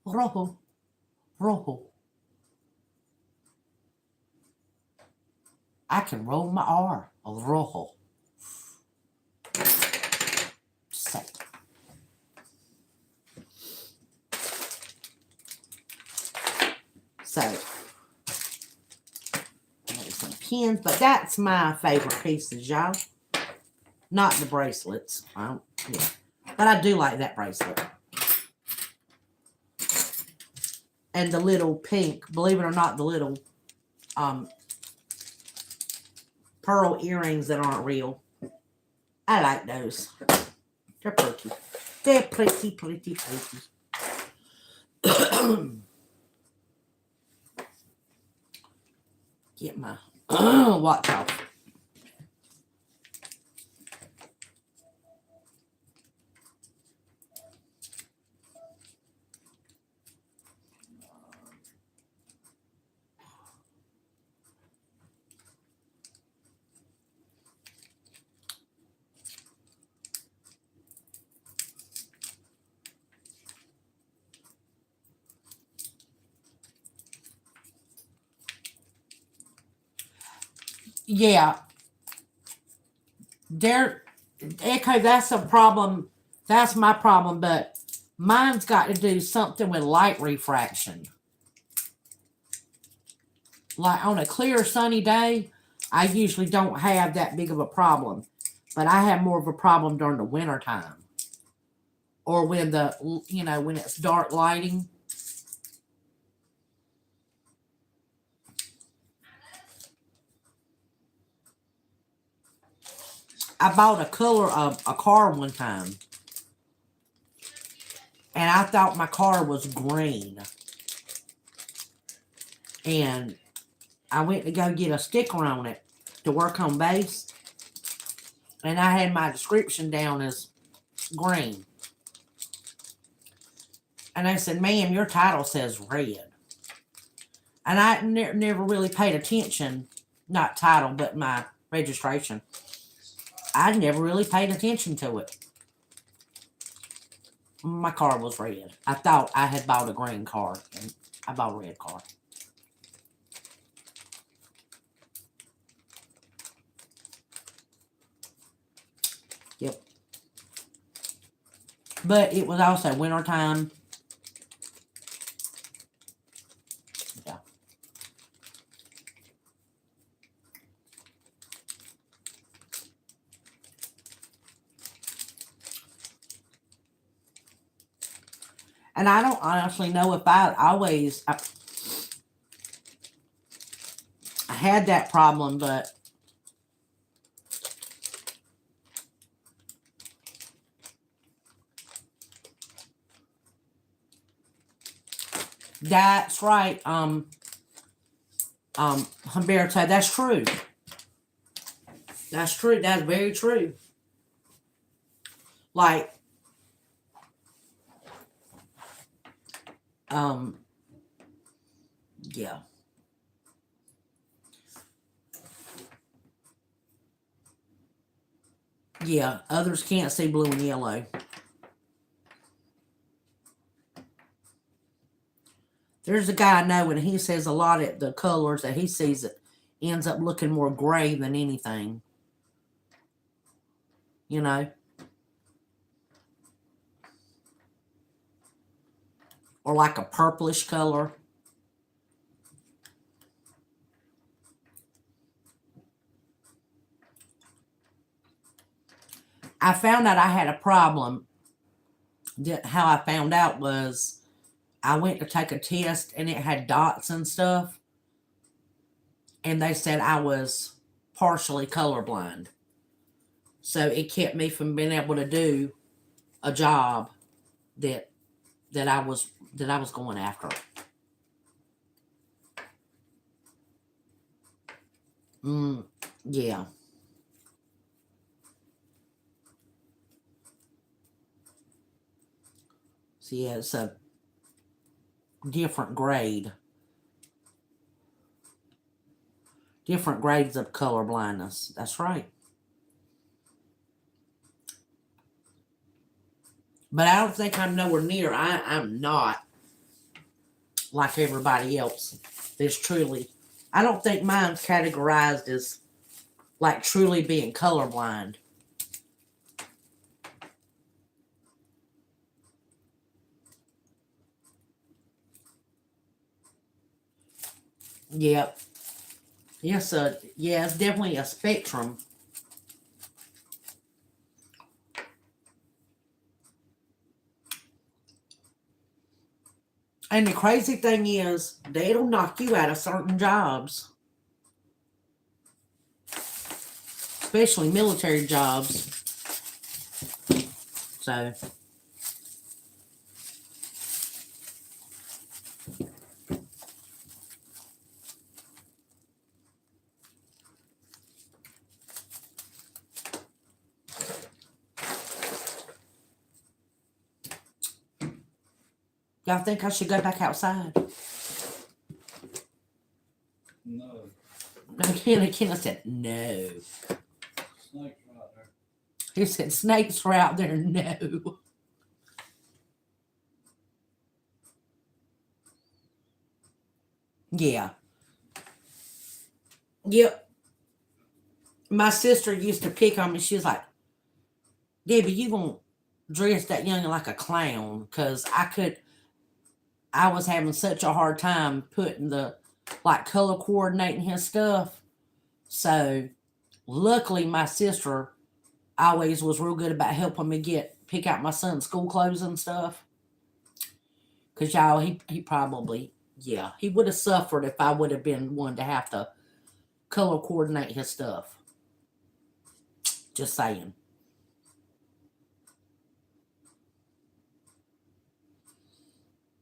Rojo. I can roll my R. A roll. So. There's some pins, but that's my favorite pieces, y'all. Not the bracelets. Yeah. But I do like that bracelet. And the little pink, believe it or not, the little pearl earrings that aren't real. I like those. They're pretty. They're pretty, pretty, pretty. Get my watch off. Yeah. Echo, that's a problem. That's my problem, but mine's got to do something with light refraction. Like on a clear sunny day, I usually don't have that big of a problem. But I have more of a problem during the winter time. Or when when it's dark lighting. I bought a color of a car one time. And I thought my car was green. And I went to go get a sticker on it to work on base. And I had my description down as green. And I said, ma'am, your title says red. And I never really paid attention, not title, but my registration. I never really paid attention to it. My car was red. I thought I had bought a green car, and I bought a red car. Yep. But it was also wintertime. Yeah. And I don't honestly know if I had that problem, but that's right. Humberto, that's true. That's true. That's very true. Like, yeah. Yeah, others can't see blue and yellow. There's a guy I know, and he says a lot of the colors that he sees it ends up looking more gray than anything. You know? Or like a purplish color. I found out I had a problem. How I found out was I went to take a test and it had dots and stuff. And they said I was partially colorblind. So it kept me from being able to do a job that I was going after. Yeah. So yeah, it's a different grade. Different grades of color blindness. That's right. But I don't think I'm nowhere near. I'm not like everybody else. There's truly, I don't think mine's categorized as like truly being colorblind. Yep. Yes, yeah, it's definitely a spectrum. And the crazy thing is, they'll knock you out of certain jobs. Especially military jobs. So, y'all think I should go back outside? No. Kenna said no. Snakes right there. He said snakes are out there. No. Yeah. Yep. My sister used to pick on me. She was like, Debbie, you gonna dress that young like a clown? Because I was having such a hard time putting the, like, color coordinating his stuff. So, luckily, my sister always was real good about helping me pick out my son's school clothes and stuff. Because, y'all, he probably, yeah, he would have suffered if I would have been one to have to color coordinate his stuff. Just saying.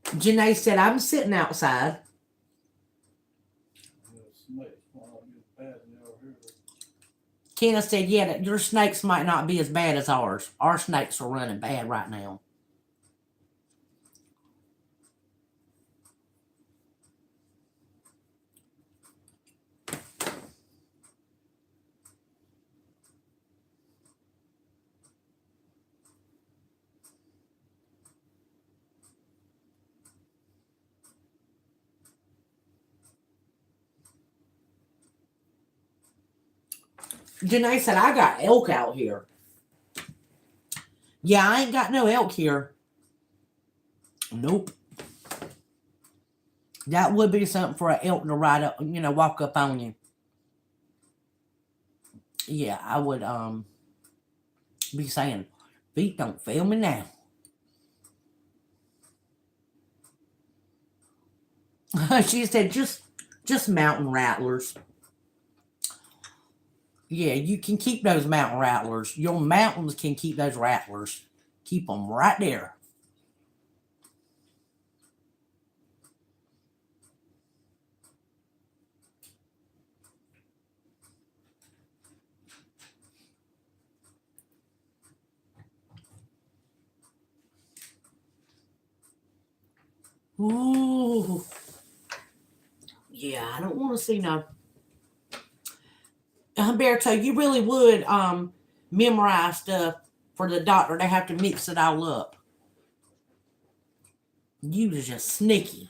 Janae said, I'm sitting outside. Kenna said, yeah, your snakes might not be as bad as ours. Our snakes are running bad right now. Janae said, I got elk out here. Yeah, I ain't got no elk here. Nope. That would be something for an elk to ride up, walk up on you. Yeah, I would be saying, feet don't fail me now. She said, just mountain rattlers. Yeah, you can keep those mountain rattlers. Your mountains can keep those rattlers. Keep them right there. Ooh. Yeah, I don't want to see no. Humberto, you really would memorize stuff for the doctor. They have to mix it all up. You was just sneaky.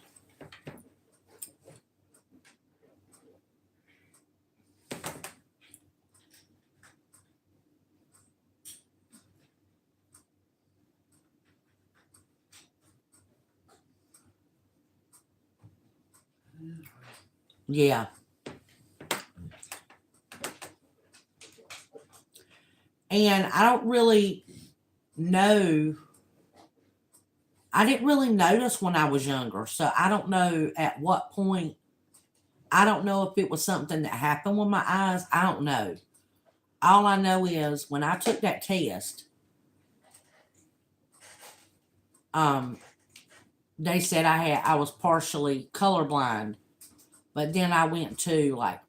Yeah. And I don't really know. I didn't really notice when I was younger. So I don't know at what point. I don't know if it was something that happened with my eyes. I don't know. All I know is when I took that test, they said I was partially colorblind. But then I went to like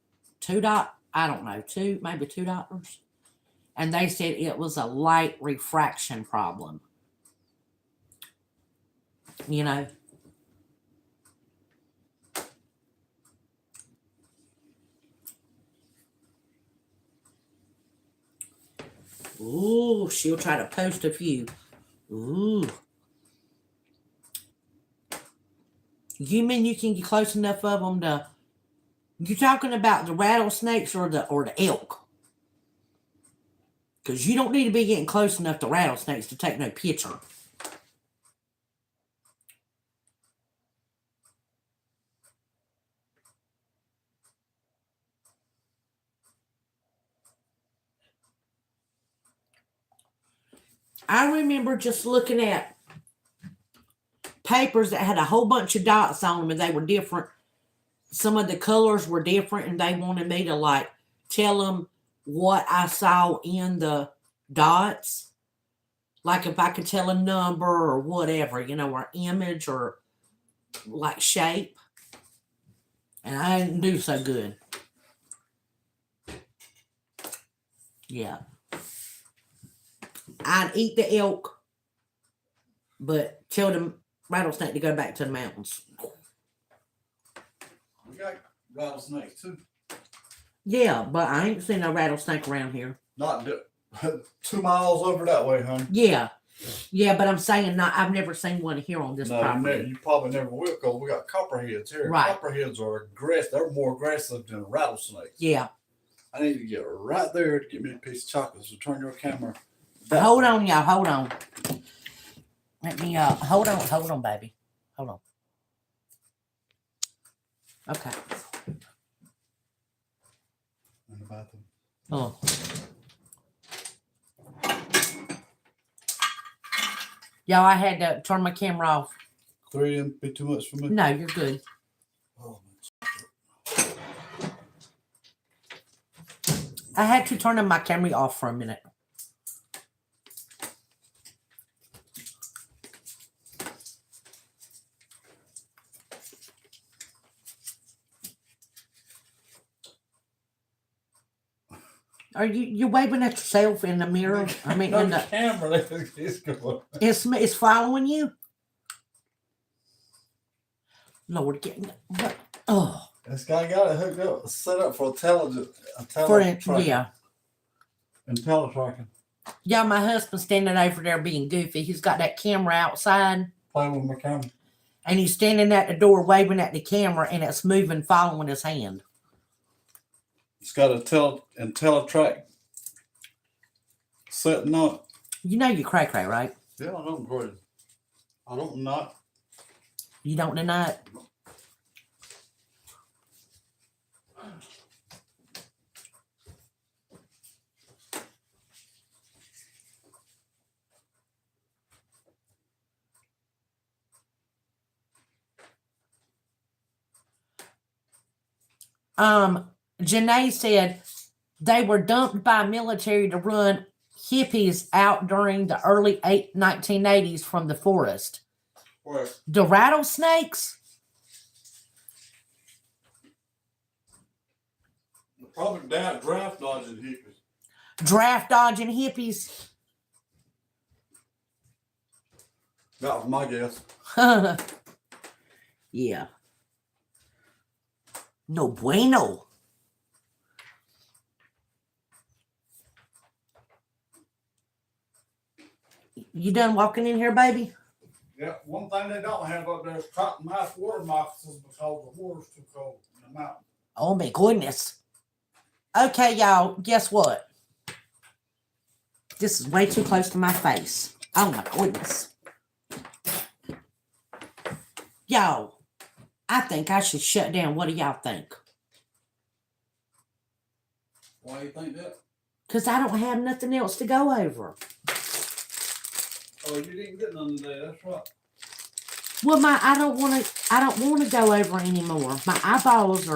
maybe two doctors. And they said it was a light refraction problem. You know? Ooh, she'll try to post a few. Ooh. You mean you can get close enough of them to... You talking about the rattlesnakes or the elk? Because you don't need to be getting close enough to rattlesnakes to take no picture. I remember just looking at papers that had a whole bunch of dots on them and they were different. Some of the colors were different and they wanted me to like tell them what I saw in the dots. Like if I could tell a number or whatever, you know, or image or like shape. And I didn't do so good. Yeah. I'd eat the elk, but tell the rattlesnake to go back to the mountains. We got rattlesnakes too. Yeah, but I ain't seen no rattlesnake around here. Not 2 miles over that way, honey. Yeah. Yeah, but I'm saying not. I've never seen one here on this property. You probably never will because we got copperheads here. Right. Copperheads are aggressive. They're more aggressive than rattlesnakes. Yeah. I need to get right there to get me a piece of chocolate. So turn your camera. Hold on, y'all. Hold on. Let me, hold on, baby. Hold on. Okay. In the bathroom. Oh. Y'all, I had to turn my camera off. 3 M be too much for me? No, you're good. Oh, I had to turn my camera off for a minute. Are you waving at yourself in the mirror? I mean, in the camera is going. It's following you. Lord, oh. This guy got it hooked up, set up for teletracking. Yeah. Teletracking. Yeah, my husband's standing over there being goofy. He's got that camera outside. Playing with my camera. And he's standing at the door waving at the camera and it's moving, following his hand. It's got a teletrack setting on it. You know you cray, right? Yeah, I don't agree. I don't not. You don't deny it? Janae said they were dumped by military to run hippies out during the early 1980s from the forest. Where? The rattlesnakes? Probably draft dodging hippies. Draft dodging hippies. That was my guess. Yeah. No bueno. You done walking in here, baby? Yeah, one thing they don't have up there is cotton mouth water moccasins because the water's too cold in the mountain. Oh my goodness. Okay, y'all, guess what? This is way too close to my face. Oh my goodness. Y'all, I think I should shut down. What do y'all think? Why do you think that? Because I don't have nothing else to go over. Oh, you didn't get none today, that's right. Well, I don't want to go over anymore. My eyeballs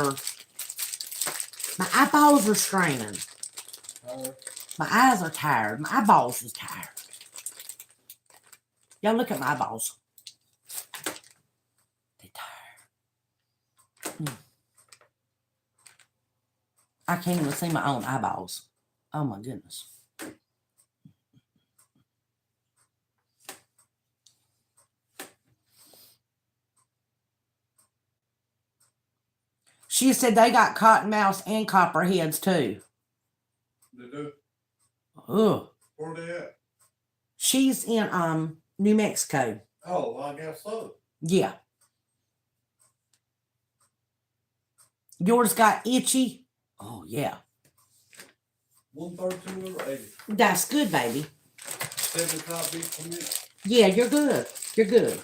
are straining. My eyes are tired. My eyeballs is tired. Y'all look at my eyeballs. They're tired. I can't even see my own eyeballs. Oh my goodness. She said they got cottonmouths and copperheads too. They do? Ugh. Where they at? She's in New Mexico. Oh, I guess so. Yeah. Yours got itchy? Oh, yeah. 132 or 80. That's good, baby. 75 beats per minute. Yeah, you're good. You're good.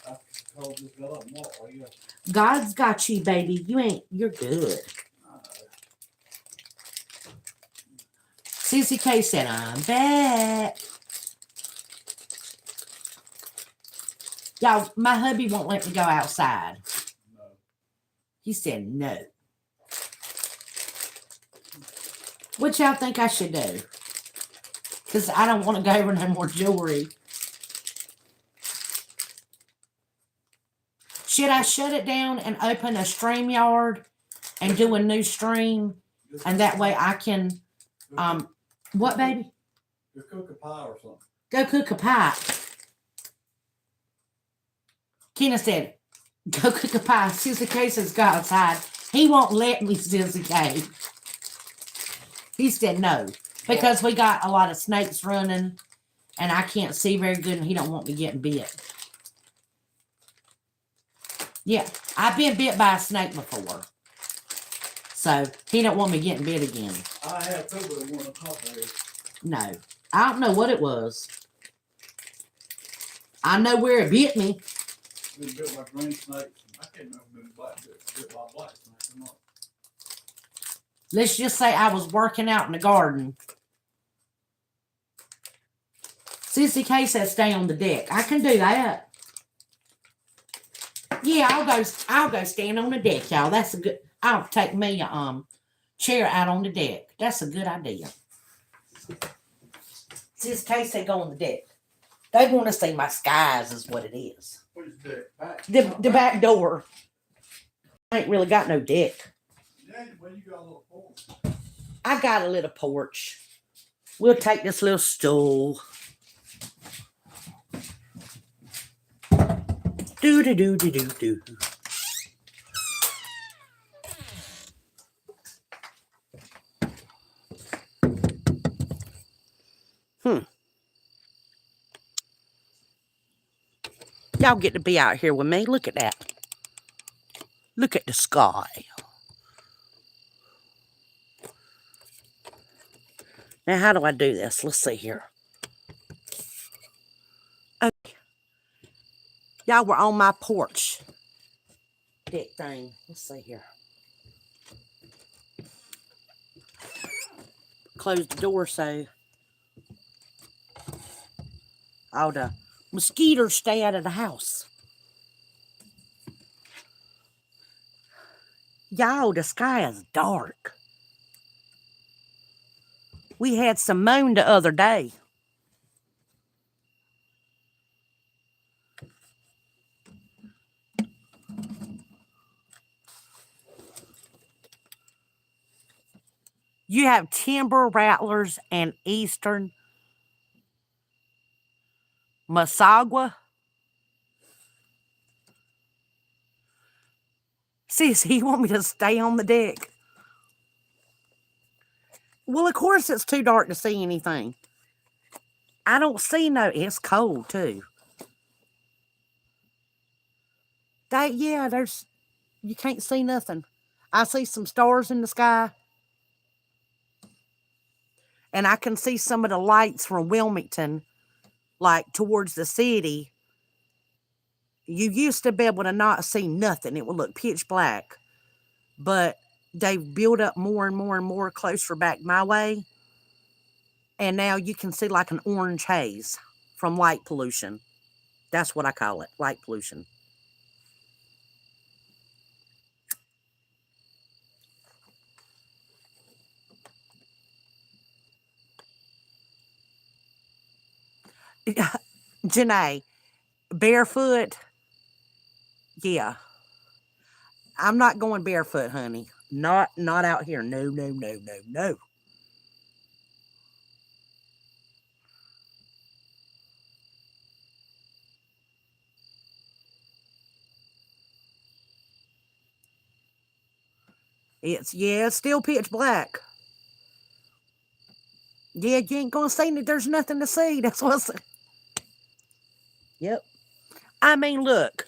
I told this girl up more. Oh, yeah. God's got you, baby. You're good. Sissy K said, I'm back. Y'all, my hubby won't let me go outside. No. He said no. What y'all think I should do? Because I don't want to go over no more jewelry. Should I shut it down and open a StreamYard and do a new stream? And that way I can, what, baby? Just cook a pie or something. Go cook a pie. Kenna said, go cook a pie. Sissy K says, go outside. He won't let me, Sissy K. He said no. Because we got a lot of snakes running and I can't see very good and he don't want me getting bit. Yeah, I've been bit by a snake before. So he don't want me getting bit again. I have too, but it wasn't a copperhead. No. I don't know what it was. I know where it bit me. Been bit by green snakes. I can't remember being bit by black snakes or not. Let's just say I was working out in the garden. Sissy K says stay on the deck. I can do that. Yeah, I'll go stand on the deck, y'all. That's a good. I'll take me a chair out on the deck. That's a good idea. Sissy K said go on the deck. They want to see my skies, is what it is. What is that? Back? The back door. I ain't really got no deck. Yeah, well, you got a little porch. I got a little porch. We'll take this little stool. Do do do do do do. Y'all get to be out here with me. Look at that. Look at the sky. Now, how do I do this? Let's see here. Okay. Y'all were on my porch deck thing. Let's see here. Close the door so all the mosquitoes stay out of the house. Y'all, the sky is dark. We had some moon the other day. You have timber rattlers and eastern Masagua. Sissy, you want me to stay on the deck? Well, of course it's too dark to see anything. I don't see no. It's cold too. There's. You can't see nothing. I see some stars in the sky. And I can see some of the lights from Wilmington, like towards the city. You used to be able to not see nothing. It would look pitch black. But they've built up more and more and more closer back my way. And now you can see like an orange haze from light pollution. That's what I call it, light pollution. Janae, barefoot? Yeah. I'm not going barefoot, honey. Not out here. No, no, no, no, no. It's still pitch black. Yeah, you ain't gonna see there's nothing to see. That's what's. Yep. I mean, look,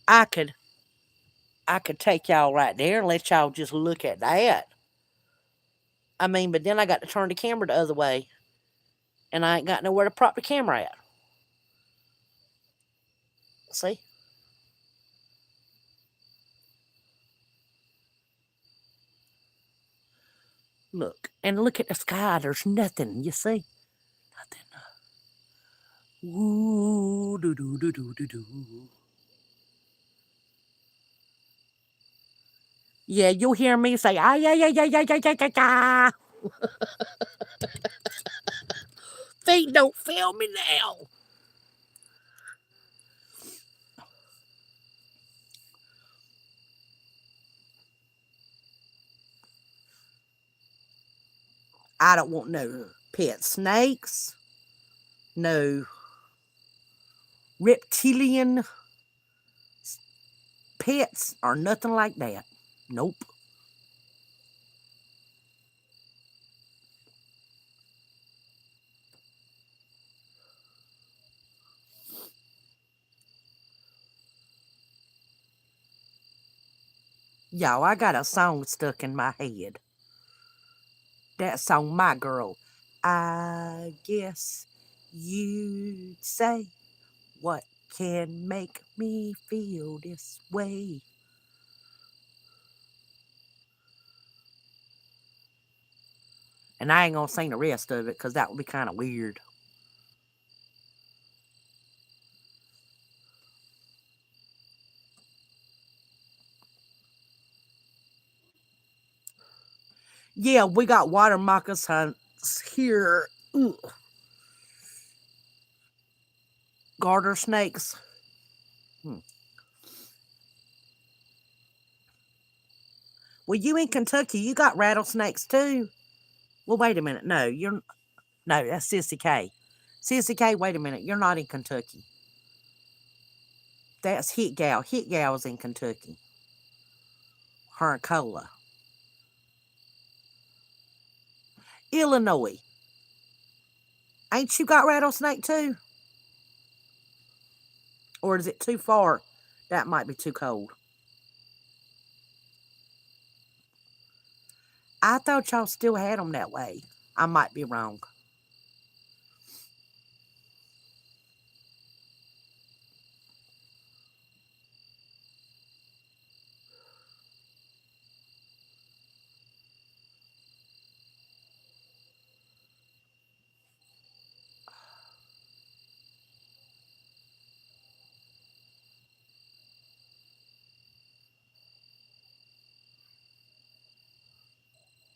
I could take y'all right there and let y'all just look at that. I mean, but then I got to turn the camera the other way, and I ain't got nowhere to prop the camera at. See? Look. And look at the sky. There's nothing. You see? Nothing. Ooh, doo doo doo doo doo doo. Yeah, you'll hear me say, ah, yeah, yeah, yeah, yeah, yeah, yeah, yeah, yeah. Feet don't fail me now. I don't want no pet snakes, no reptilian pets, or nothing like that. Nope. Y'all, I got a song stuck in my head. That song, My Girl. I guess you'd say, what can make me feel this way? And I ain't gonna sing the rest of it because that would be kind of weird. Yeah, we got water moccasins here. Ugh. Garter snakes. Hmm. Well, you in Kentucky, you got rattlesnakes too. Well, wait a minute. No, that's Sissy K. Sissy K, wait a minute. You're not in Kentucky. That's Hit Gal. Hit Gal's in Kentucky. Her and Cola. Illinois. Ain't you got rattlesnake too? Or is it too far? That might be too cold. I thought y'all still had them that way. I might be wrong.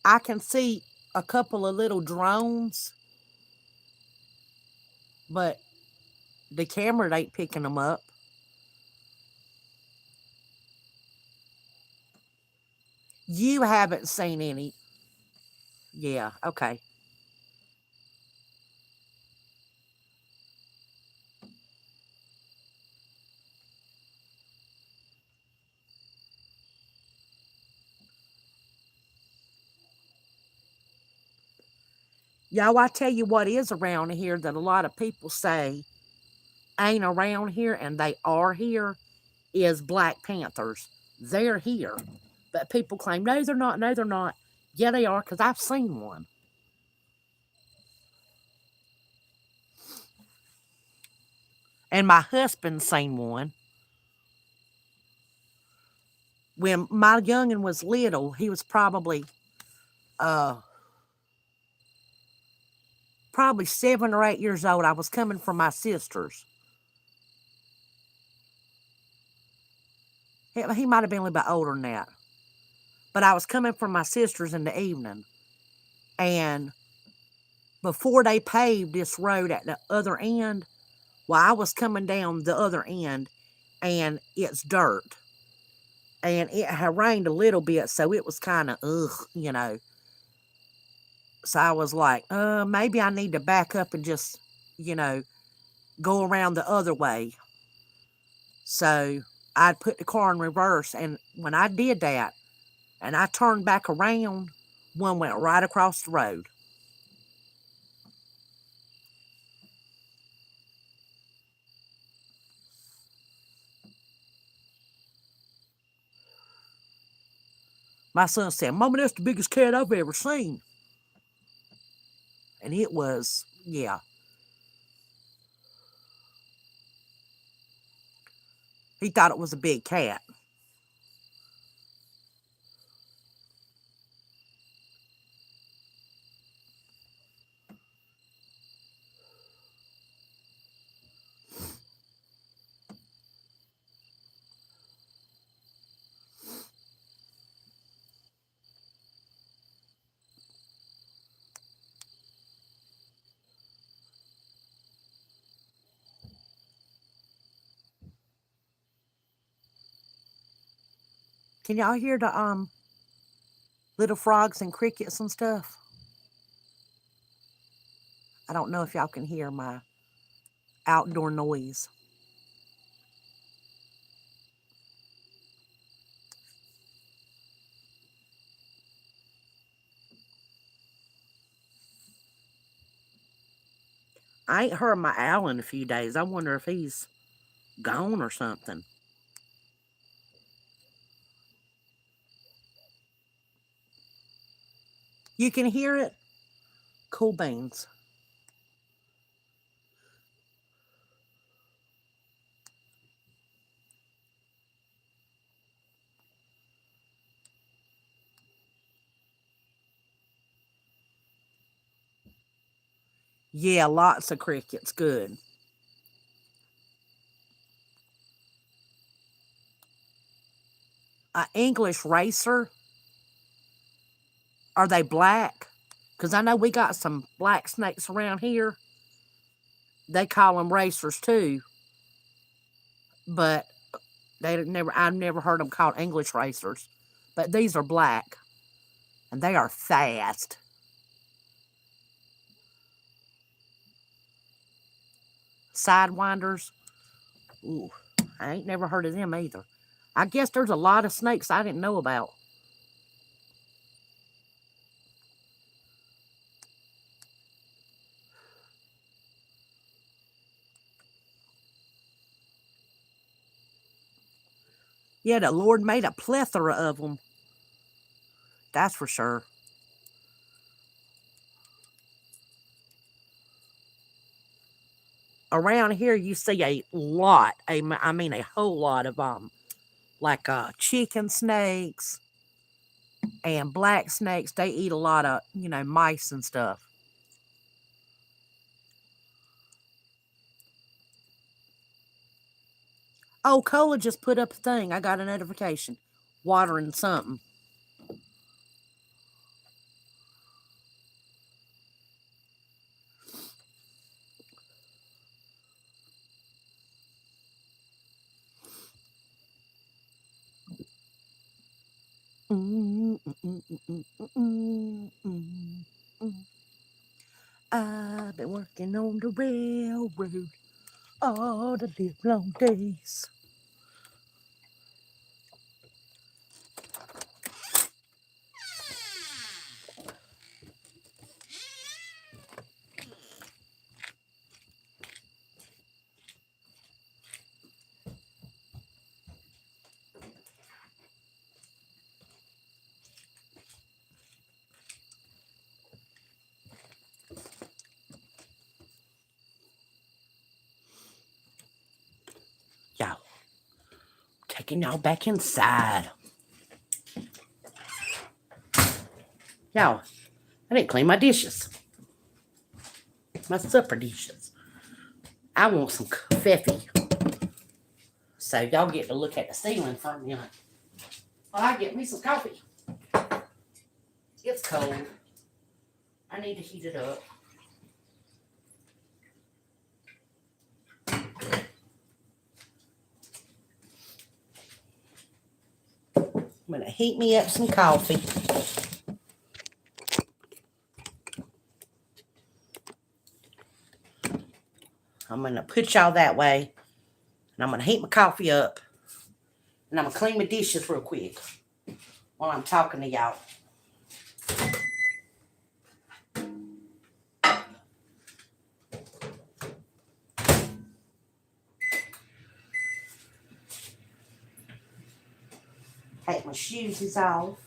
I can see a couple of little drones, but the camera ain't picking them up. You haven't seen any. Yeah, okay. Y'all, I tell you what is around here that a lot of people say ain't around here and they are here is Black Panthers. They're here. But people claim, no, they're not. No, they're not. Yeah, they are because I've seen one. And my husband seen one. When my youngin' was little, he was uh probably 7 or 8 years old. I was coming from my sister's. He might have been a little bit older than that. But I was coming from my sister's in the evening. And before they paved this road at the other end, well, I was coming down the other end and it's dirt. And it had rained a little bit, so it was kind of ugh. So I was like, maybe I need to back up and just, you know, go around the other way. So I'd put the car in reverse. And when I did that and I turned back around, one went right across the road. My son said, Mama, that's the biggest cat I've ever seen. And it was, yeah. He thought it was a big cat. Can y'all hear the little frogs and crickets and stuff? I don't know if y'all can hear my outdoor noise. I ain't heard my owl in a few days. I wonder if he's gone or something. You can hear it? Cool beans. Yeah, lots of crickets. Good. English racer. Are they black? Because I know we got some black snakes around here. They call them racers too, but I've never heard them called English racers. But these are black, and they are fast. Sidewinders. Ooh, I ain't never heard of them either. I guess there's a lot of snakes I didn't know about. Yeah, the Lord made a plethora of them. That's for sure. Around here, you see a lot. I mean, a whole lot of like chicken snakes and black snakes. They eat a lot of mice and stuff. Oh, Cola just put up a thing. I got a notification. Watering something. I've been working on the railroad all the live long days. Y'all, taking y'all back inside. Y'all, I didn't clean my dishes. My supper dishes. I want some coffee. So y'all get to look at the ceiling for a minute while I get me some coffee. It's cold. I need to heat it up. I'm going to heat me up some coffee. I'm going to put y'all that way. And I'm going to heat my coffee up. And I'm going to clean my dishes real quick while I'm talking to y'all. Take my shoes off.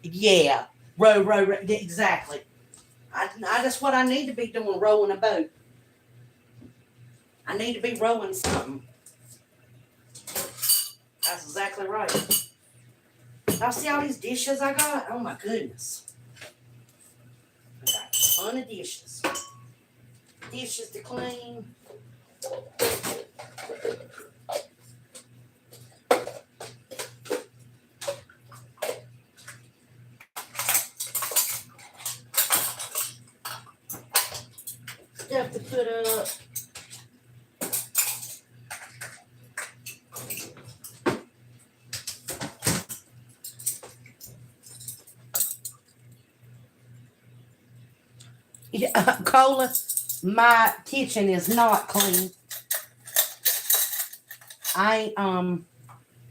Yeah. Row. Exactly. That's what I need to be doing, rowing a boat. I need to be rowing something. That's exactly right. Y'all see all these dishes I got? Oh my goodness. I got a ton of dishes. Dishes to clean. Stuff to put up. Yeah, Cola, my kitchen is not clean.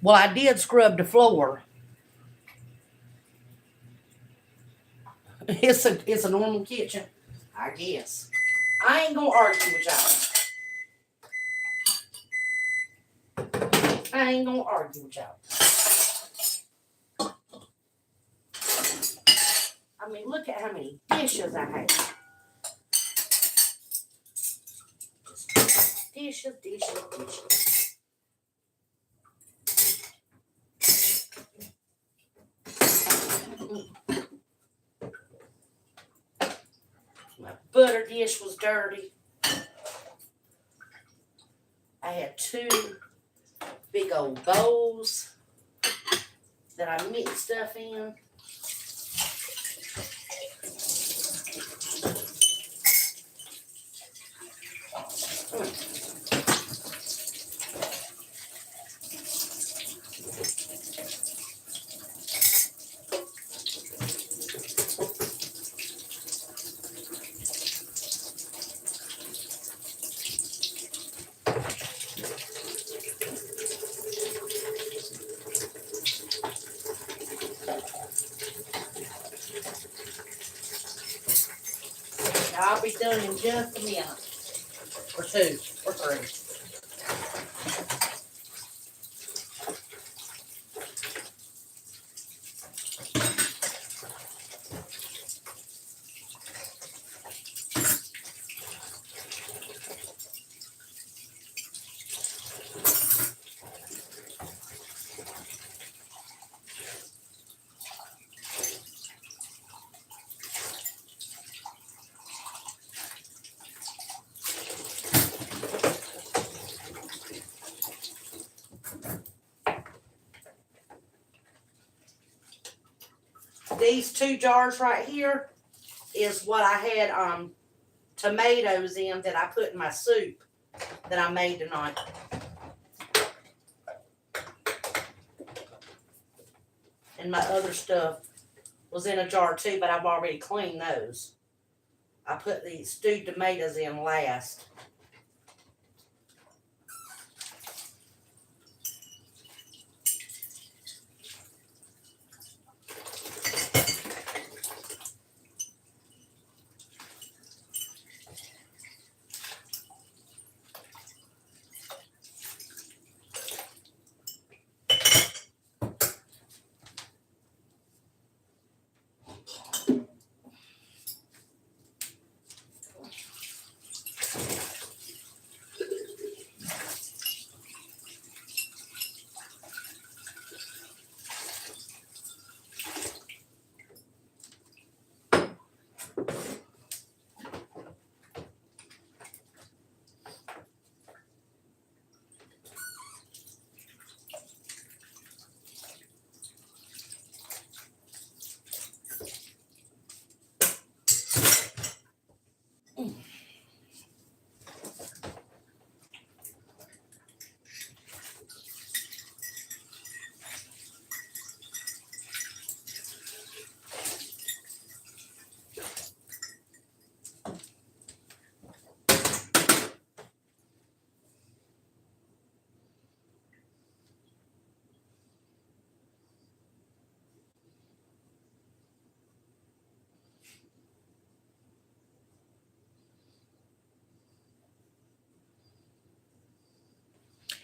Well, I did scrub the floor. It's a normal kitchen, I guess. I ain't gonna argue with y'all. I ain't gonna argue with y'all. I mean, look at how many dishes I have. Dishes. My butter dish was dirty. I had 2 big old bowls that I mixed stuff in. I'll be done in just a minute. Or 2 or 3. These 2 jars right here is what I had tomatoes in that I put in my soup that I made tonight. And my other stuff was in a jar too, but I've already cleaned those. I put the stewed tomatoes in last.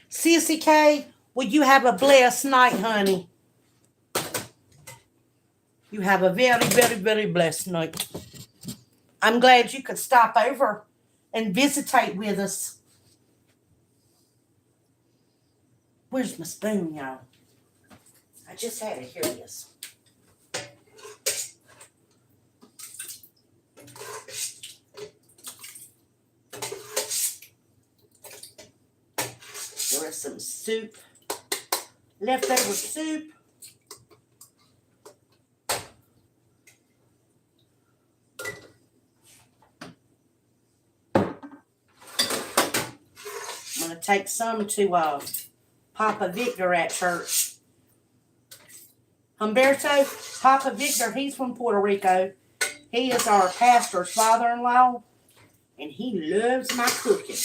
Sissy K, will you have a blessed night, honey? You have a very, very, very blessed night. I'm glad you could stop over and visitate with us. Where's my spoon, y'all? I just had it. Here it is. There is some soup, leftover soup. I'm going to take some to Papa Victor at church. Humberto, Papa Victor, he's from Puerto Rico. He is our pastor's father-in-law, and he loves my cooking.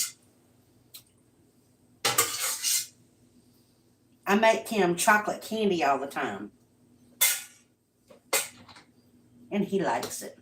I make him chocolate candy all the time, and he likes it.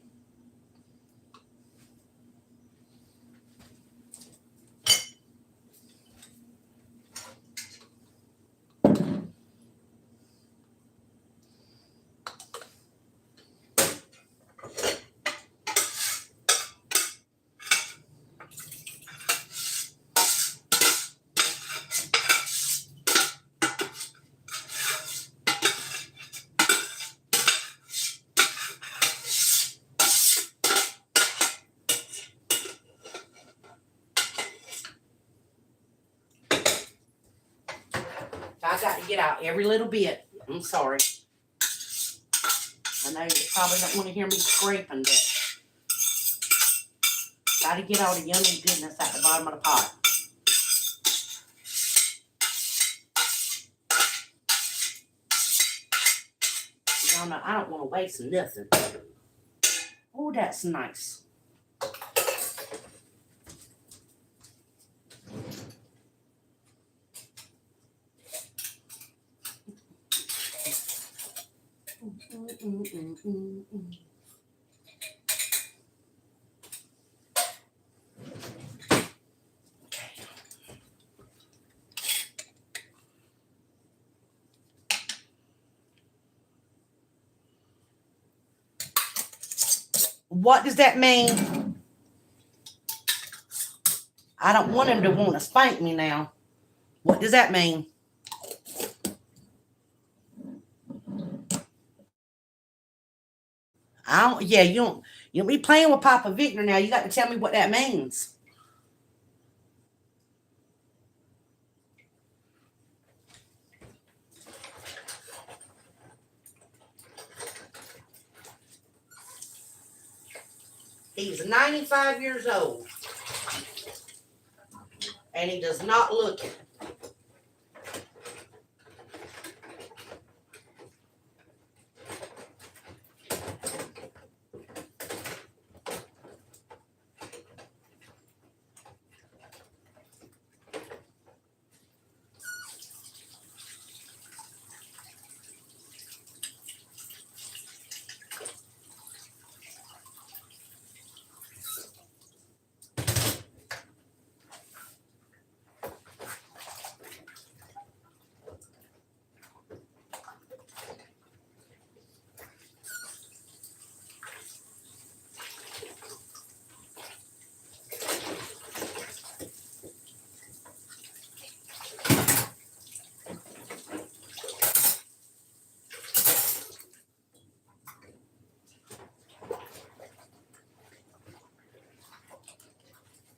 I got to get out every little bit. I'm sorry. I know you probably don't want to hear me scraping, but got to get all the yummy goodness at the bottom of the pot. Y'all know I don't want to waste nothing. Oh, that's nice. What does that mean? I don't want him to want to spank me now. What does that mean? Yeah, you don't be playing with Papa Victor now. You got to tell me what that means. He's 95 years old, and he does not look it.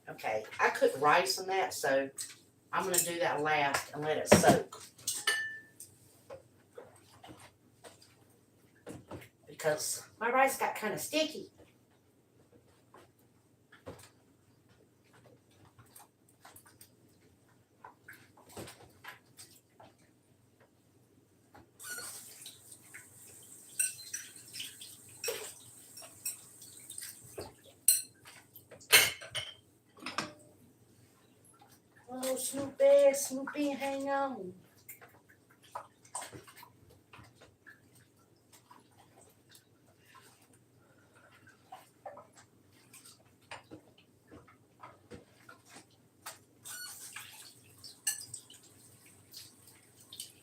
Okay, I cooked rice in that, so I'm going to do that last and let it soak. Because my rice got kind of sticky. Oh, Snoopy, Snoopy, hang on.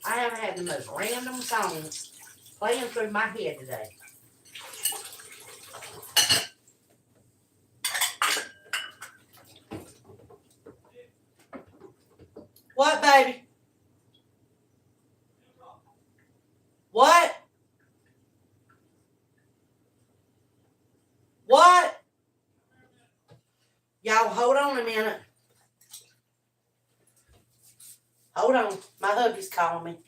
I have had the most random songs playing through my head today. What, baby? What? What? Y'all, hold on a minute. Hold on. My hubby's calling me.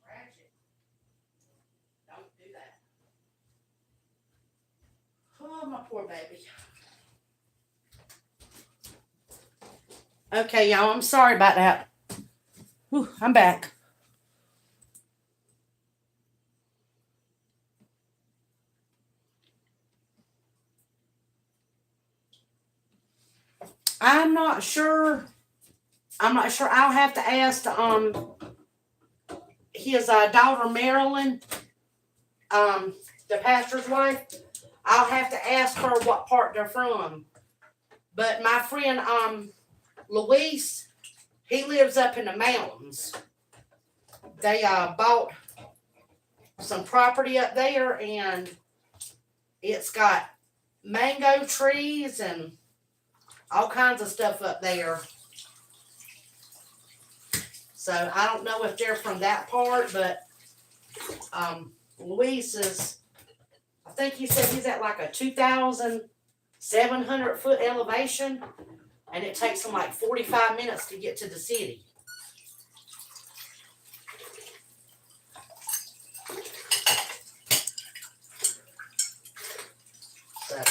Scratch it. Don't do that. Oh, my poor baby. Okay, y'all, I'm sorry about that. Whew, I'm back. I'm not sure. I'll have to ask his daughter Marilyn, the pastor's wife. I'll have to ask her what part they're from. But my friend Luis, he lives up in the mountains. They bought some property up there, and it's got mango trees and all kinds of stuff up there. So I don't know if they're from that part, but Luis is, I think he said he's at like a 2,700 foot elevation, and it takes him like 45 minutes to get to the city. So.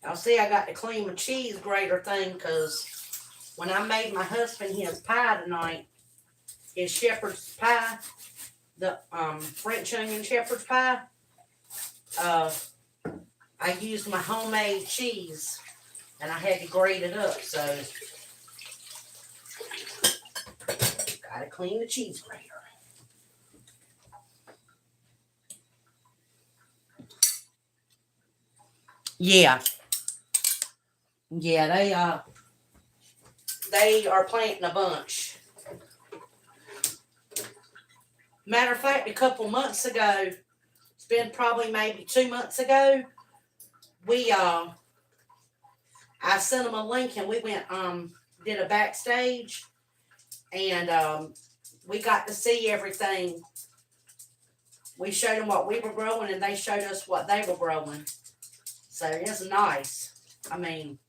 I'll see I got to clean my cheese grater thing because when I made my husband his pie tonight, his shepherd's pie, the French onion shepherd's pie, I used my homemade cheese and I had to grate it up, so gotta clean the cheese grater. Yeah. Yeah, they are planting a bunch. Matter of fact, a couple months ago, it's been probably maybe 2 months ago, I sent them a link and we went did a backstage and we got to see everything. We showed them what we were growing and they showed us what they were growing. So it's nice. I mean,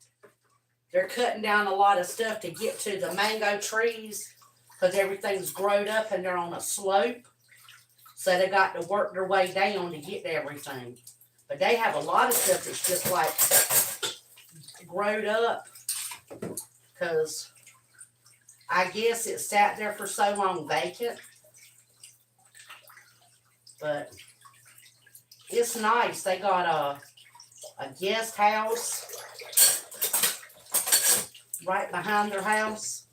they're cutting down a lot of stuff to get to the mango trees because everything's growed up and they're on a slope. So they got to work their way down to get to everything. But they have a lot of stuff that's just like growed up because I guess it sat there for so long vacant. But it's nice. They got a guest house right behind their house.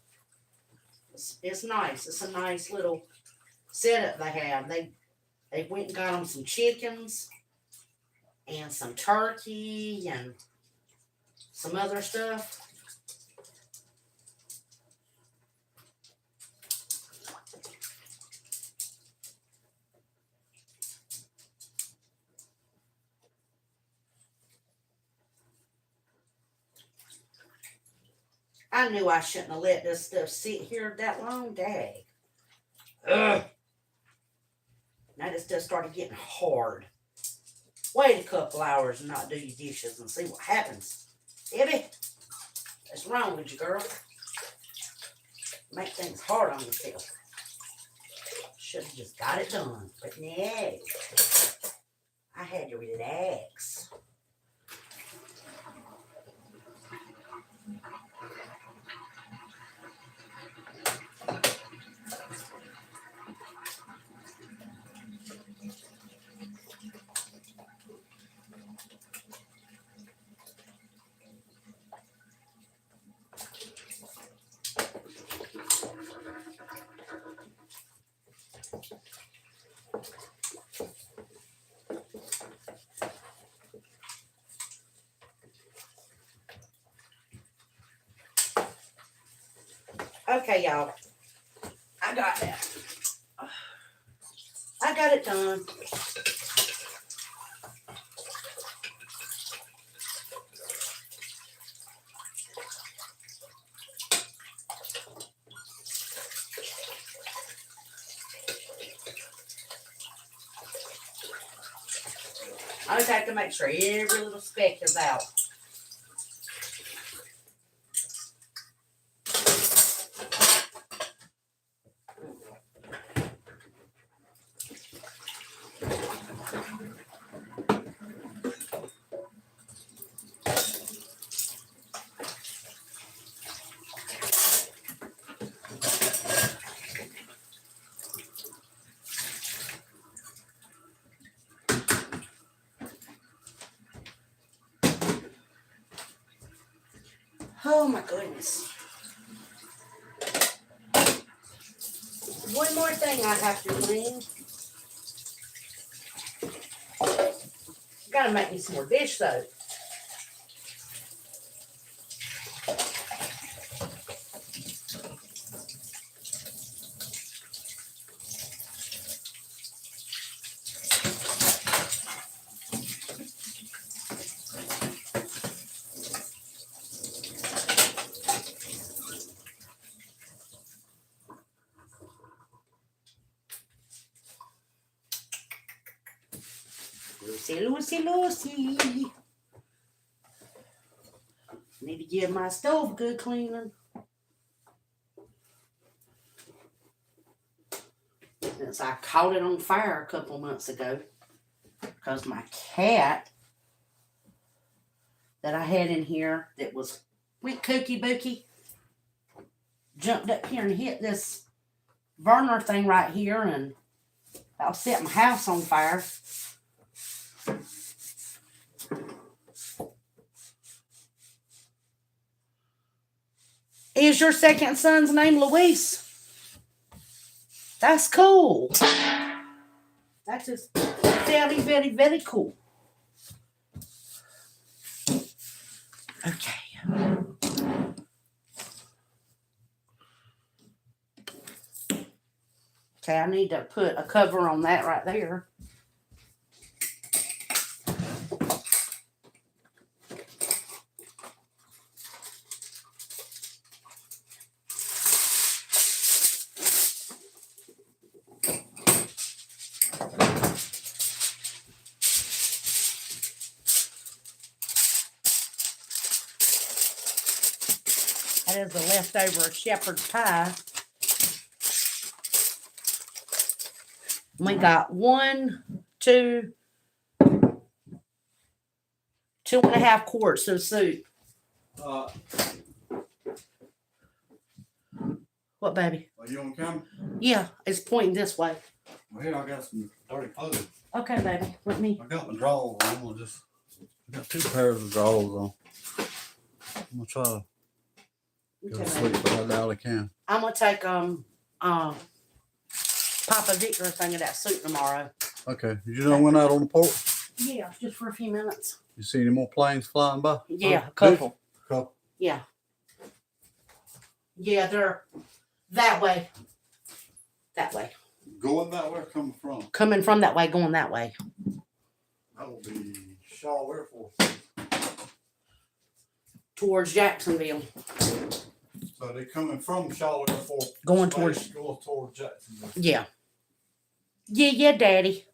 It's nice. It's a nice little setup they have. They went and got them some chickens and some turkey and some other stuff. I knew I shouldn't have let this stuff sit here that long. Dag. Ugh. Now this stuff started getting hard. Wait a couple hours and not do your dishes and see what happens. Debbie, what's wrong with you, girl? Make things hard on yourself. Should have just got it done. But no. I had to relax. Okay, y'all. I got that. I got it done. I just have to make sure every little speck is out. Oh my goodness. One more thing I have to clean. Gotta make me some more dish soap. Lucy. Need to give my stove a good cleaning. Since I caught it on fire a couple months ago. Because my cat that I had in here that went kooky booky. Jumped up here and hit this burner thing right here and about set my house on fire. Is your second son's name Luis? That's cool. That is very, very, very cool. Okay. Okay, I need to put a cover on that right there. That is a leftover shepherd's pie. We got 2.5 quarts of soup. What, baby? Are you on camera? Yeah, it's pointing this way. Well, here I got some dirty clothes. Okay, baby. Let me. I got my drawers on. I got 2 pairs of drawers on. I'm gonna try to go to sleep, but I doubt I can. I'm gonna take Papa Victor a thing of that soup tomorrow. Okay. Did you know I went out on the porch? Yeah, just for a few minutes. You see any more planes flying by? Yeah, a couple. Couple. Yeah. Yeah, they're that way. That way. Going that way or coming from? Coming from that way, going that way. That will be Shaw Air Force. Towards Jacksonville. So they're coming from Shaw Air Force. Going towards Jacksonville. Yeah. Yeah, Daddy.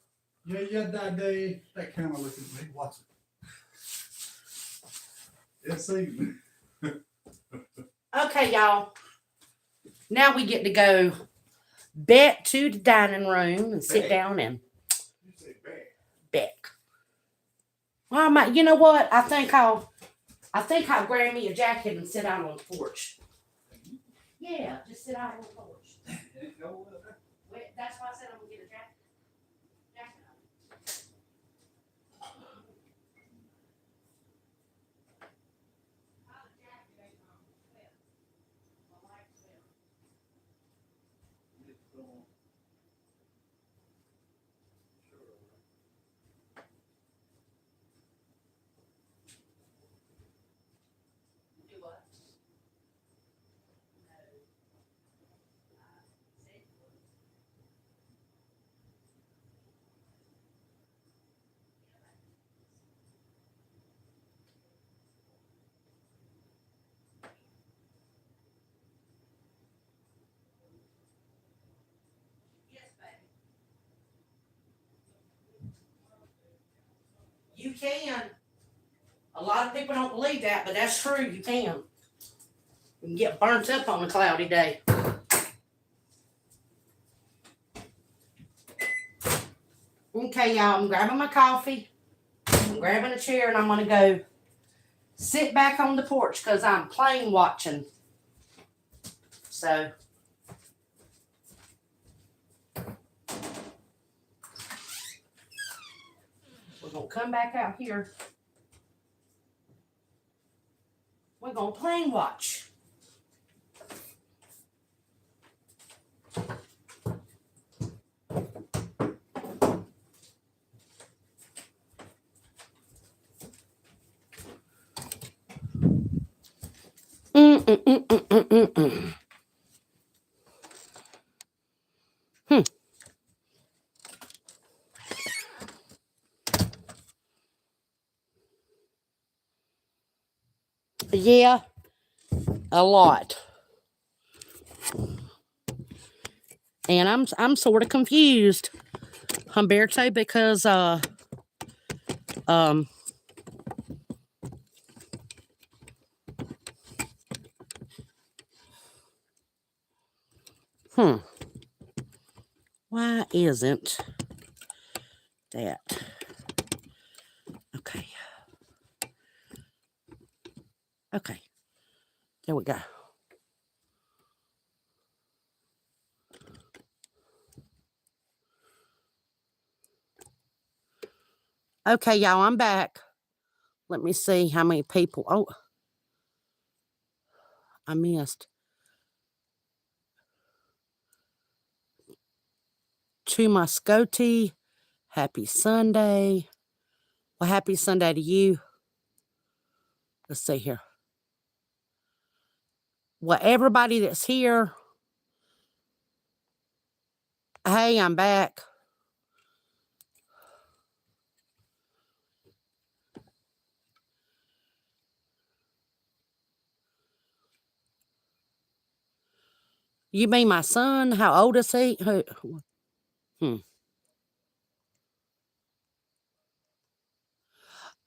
Yeah, Daddy. That camera looking at me. Watch it. It's evening. Okay, y'all. Now we get to go back to the dining room and sit down and You say back. Well, you know what? I think I'll grab me a jacket and sit out on the porch. Yeah, just sit out on the porch. Wait, that's why I said I'm gonna get a jacket. Do what? Yes, baby. You can. A lot of people don't believe that, but that's true. You can. You can get burnt up on a cloudy day. Okay, y'all, I'm grabbing my coffee. I'm grabbing a chair, and I'm going to go sit back on the porch because I'm plane watching. So, we're going to come back out here. We're going to plane watch. Yeah, a lot. And I'm sort of confused, Humberto, because why isn't that? Okay. Okay. There we go. Okay, y'all, I'm back. Let me see how many people. Oh, I missed. 2 Muscoti. Happy Sunday. Well, happy Sunday to you. Let's see here. Well, everybody that's here, hey, I'm back. You mean my son? How old is he?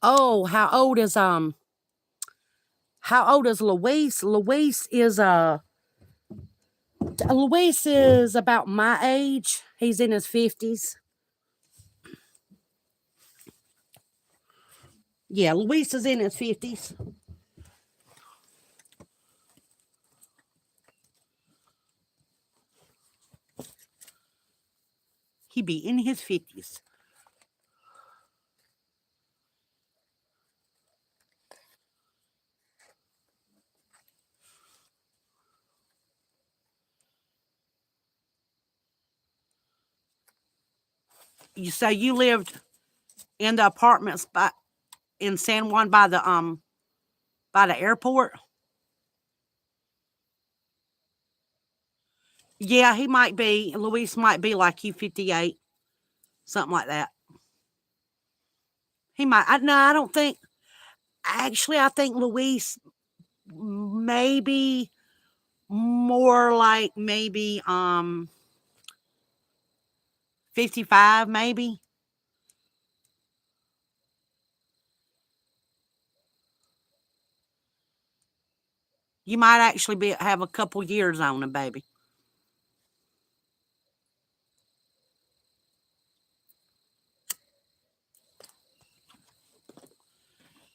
Oh, how old is Luis? Luis is about my age. He's in his 50s. Yeah, Luis is in his 50s. He be in his 50s. So you lived in the apartments in San Juan by the airport? Yeah, he might be. Luis might be like you, 58, something like that. He might. No, I don't think. Actually, I think Luis maybe more like maybe 55, maybe. You might actually have a couple years on him, baby.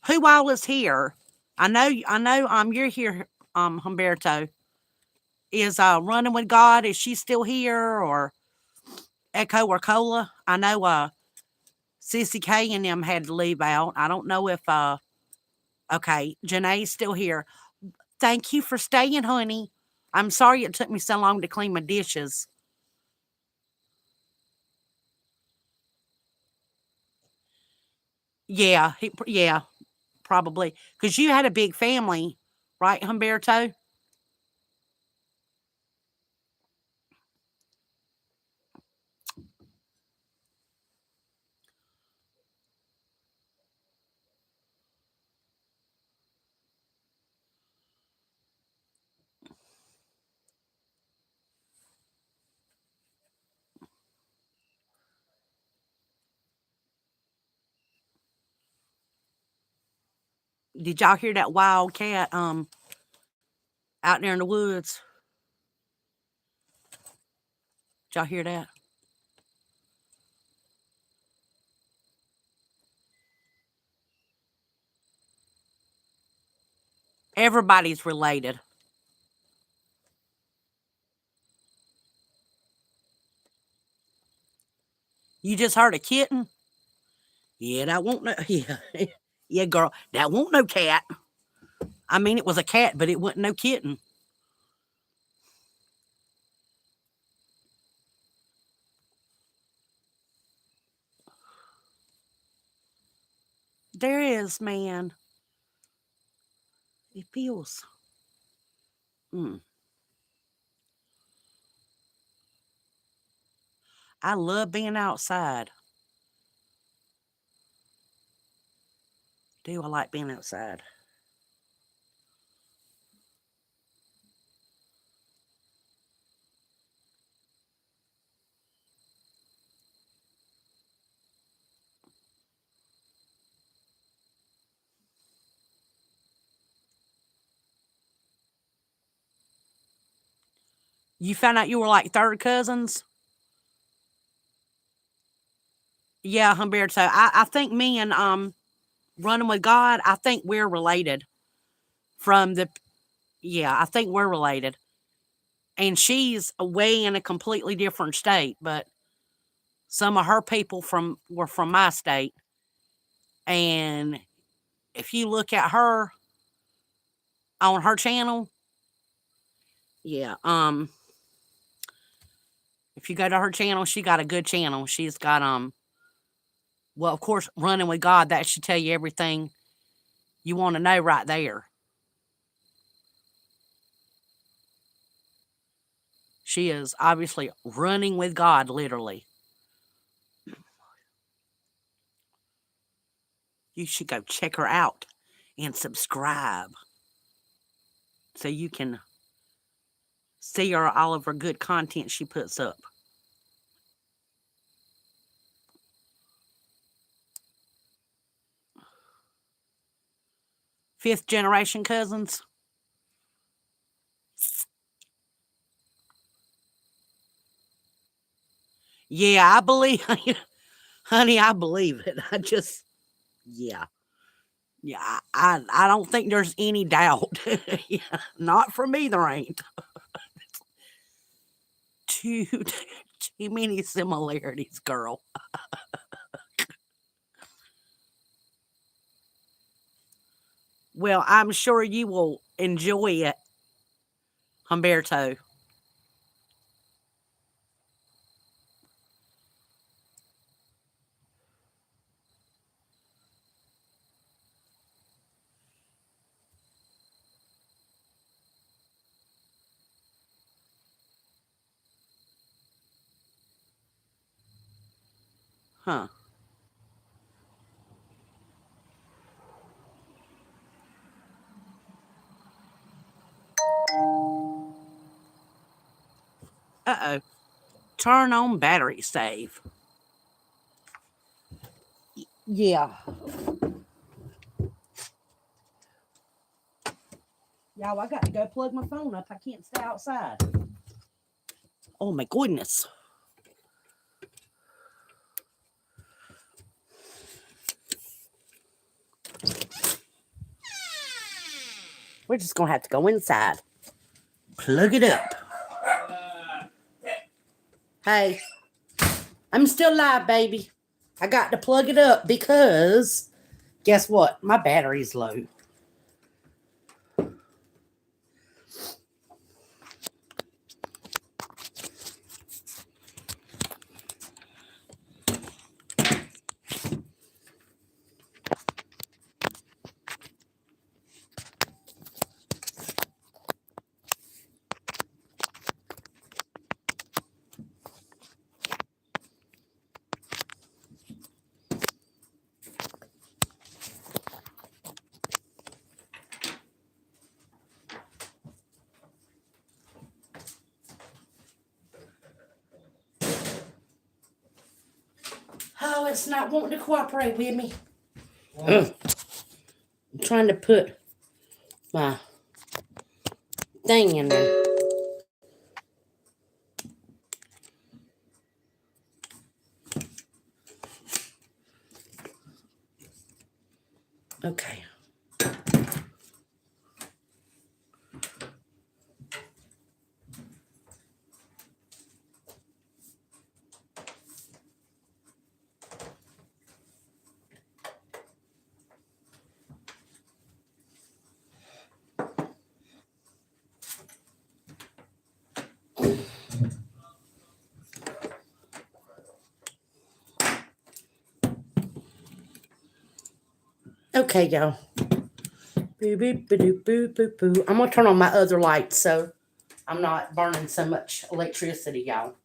Who all is here? I know you're here, Humberto. Is Running with God, is she still here, or Echo or Cola? I know Sissy K and them had to leave out. I don't know if okay, Janae's still here. Thank you for staying, honey. I'm sorry it took me so long to clean my dishes. Yeah, yeah, probably. Because you had a big family, right, Humberto? Did y'all hear that wild cat out there in the woods? Did y'all hear that? Everybody's related. You just heard a kitten? Yeah, that won't no yeah. Yeah, girl, that won't no cat. I mean, it was a cat, but it wasn't no kitten. There is, man. It feels. Mm. I love being outside. Do I like being outside? You found out you were like third cousins? Yeah, Humberto. I think me and Running with God, I think we're related from the, yeah, I think we're related. And she's away in a completely different state, but some of her people were from my state. And if you look at her on her channel, yeah, if you go to her channel, she got a good channel. She's got well, of course, Running with God, that should tell you everything you want to know right there. She is obviously running with God, literally. You should go check her out and subscribe so you can see her all of her good content she puts up. Fifth generation cousins. Yeah, I believe, honey, I believe it. I just, yeah. Yeah, I don't think there's any doubt. Yeah, not for me, there ain't. Too many similarities, girl. Well, I'm sure you will enjoy it, Humberto. Huh. Uh-oh. Turn on battery save. Yeah. Y'all, I got to go plug my phone up. I can't stay outside. Oh, my goodness. We're just going to have to go inside. Plug it up. Hey, I'm still live, baby. I got to plug it up because guess what? My battery's low. Oh, it's not wanting to cooperate with me. I'm trying to put my thing in there. Okay. Okay, y'all. Boo, boo, boo, boo, boo, boo, boo. I'm going to turn on my other light so I'm not burning so much electricity, y'all.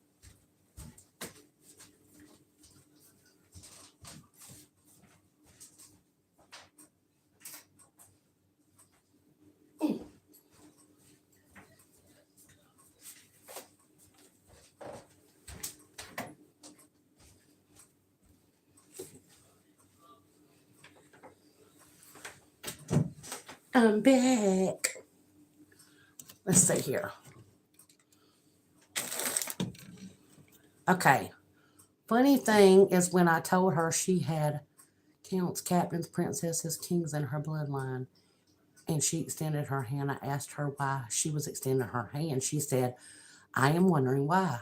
I'm back. Let's see here. Okay. Funny thing is when I told her she had counts, captains, princesses, kings in her bloodline. And she extended her hand. I asked her why she was extending her hand. She said, I am wondering why.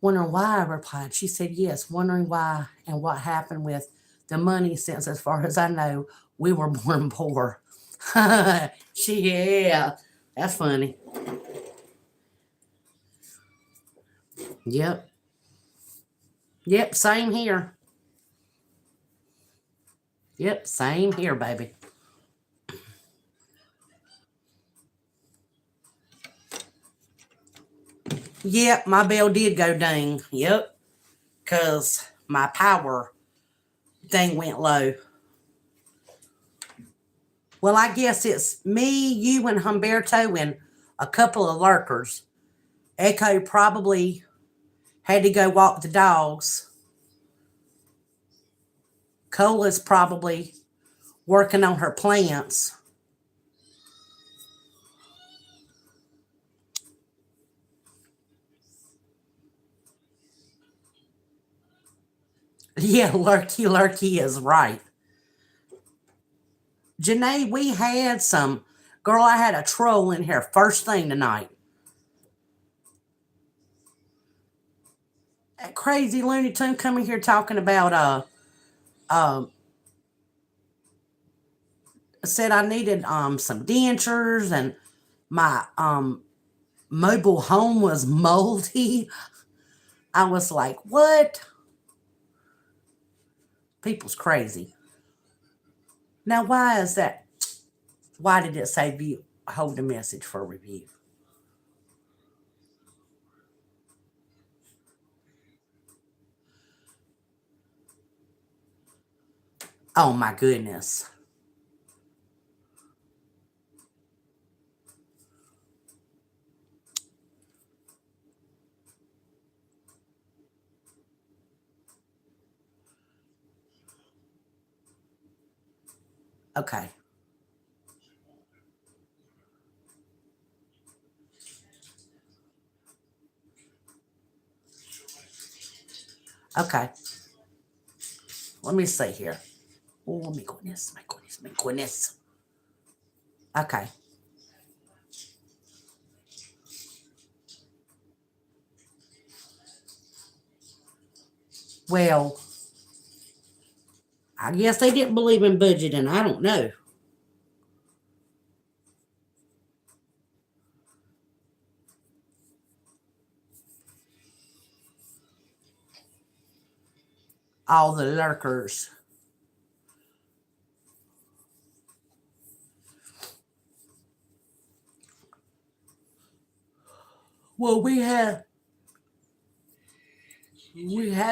Wondering why, I replied. She said, yes, wondering why and what happened with the money since, as far as I know, we were born poor. Yeah, that's funny. Yep. Yep, same here. Yep, same here, baby. Yep, my bell did go ding. Yep, because my power thing went low. Well, I guess it's me, you, and Humberto, and a couple of lurkers. Echo probably had to go walk the dogs. Cola's probably working on her plants. Yeah, Lurky is right. Janae, we had some. Girl, I had a troll in here first thing tonight. That crazy Looney Tune coming here talking about said I needed some dentures and my mobile home was moldy. I was like, what? People's crazy. Now, why is that? Why did it say view? Hold the message for review. Oh my goodness. Okay. Okay. Let me see here. Oh, my goodness, my goodness, my goodness. Okay. Well, I guess they didn't believe in budgeting. I don't know. All the lurkers. Well, we had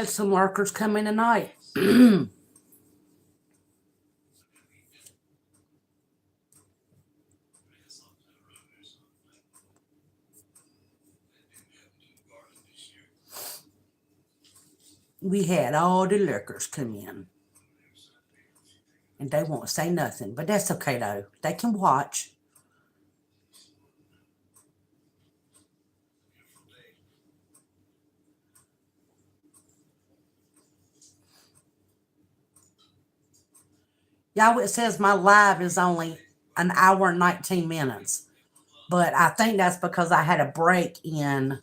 some lurkers come in tonight. We had all the lurkers come in. And they won't say nothing. But that's okay though. They can watch. Y'all, it says my live is only an hour and 19 minutes. But I think that's because I had a break in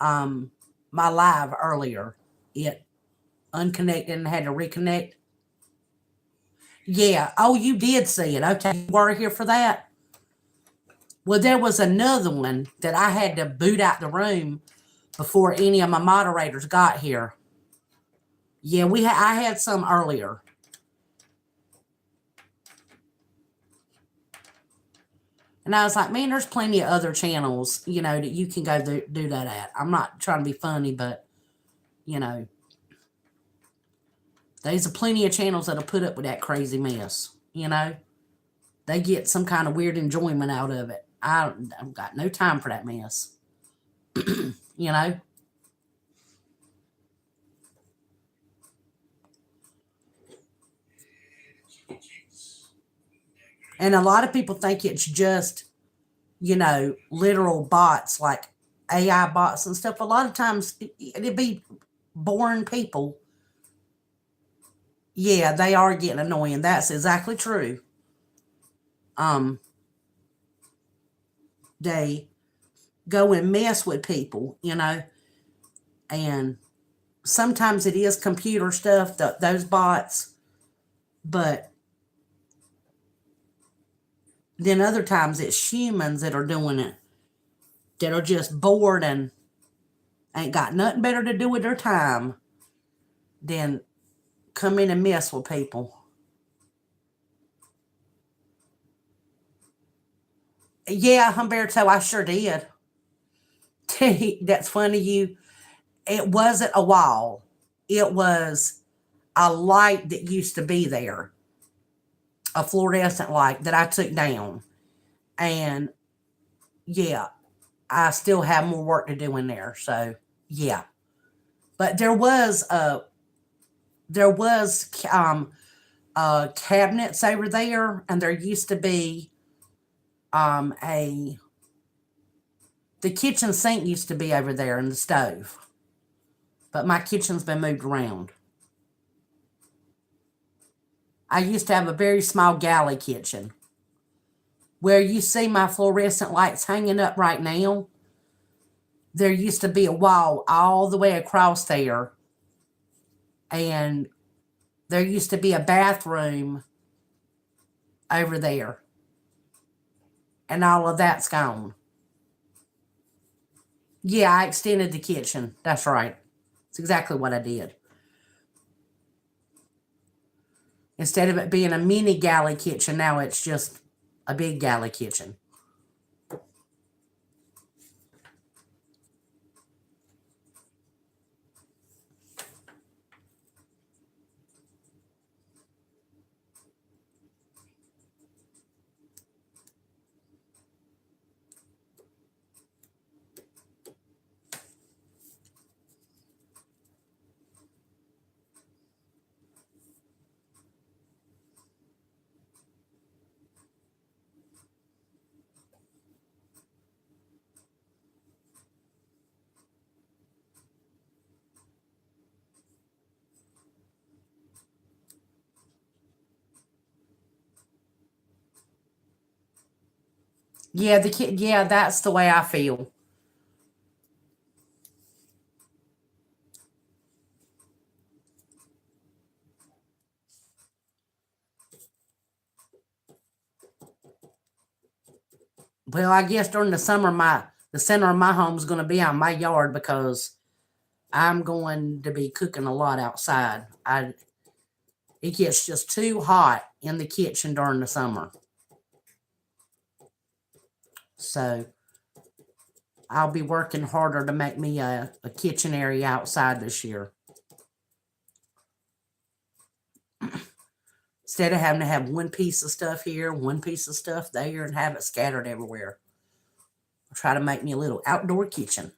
um my live earlier. It unconnected and had to reconnect. Yeah. Oh, you did see it. Okay. You were here for that? Well, there was another one that I had to boot out the room before any of my moderators got here. Yeah, I had some earlier. And I was like, man, there's plenty of other channels, that you can go do that at. I'm not trying to be funny, but, there's plenty of channels that'll put up with that crazy mess, They get some kind of weird enjoyment out of it. I've got no time for that mess, you know? And a lot of people think it's just, literal bots like AI bots and stuff. A lot of times it'd be boring people. Yeah, they are getting annoying. That's exactly true. they go and mess with people, you know, and sometimes it is computer stuff, those bots, but then other times it's humans that are doing it, that are just bored and ain't got nothing better to do with their time than come in and mess with people. Yeah, Humberto, I sure did. That's funny. It wasn't a wall. It was a light that used to be there, a fluorescent light that I took down. And yeah, I still have more work to do in there. So yeah, but there was cabinets over there, and there used to be a the kitchen sink used to be over there and the stove, but my kitchen's been moved around. I used to have a very small galley kitchen. Where you see my fluorescent lights hanging up right now, there used to be a wall all the way across there, and there used to be a bathroom over there, and all of that's gone. Yeah, I extended the kitchen. That's right. That's exactly what I did. Instead of it being a mini galley kitchen, now it's just a big galley kitchen. Yeah, yeah, that's the way I feel. Well, I guess during the summer, the center of my home is going to be on my yard because I'm going to be cooking a lot outside. It gets just too hot in the kitchen during the summer, so I'll be working harder to make me a kitchen area outside this year instead of having to have one piece of stuff here, one piece of stuff there, and have it scattered everywhere. I'll try to make me a little outdoor kitchen.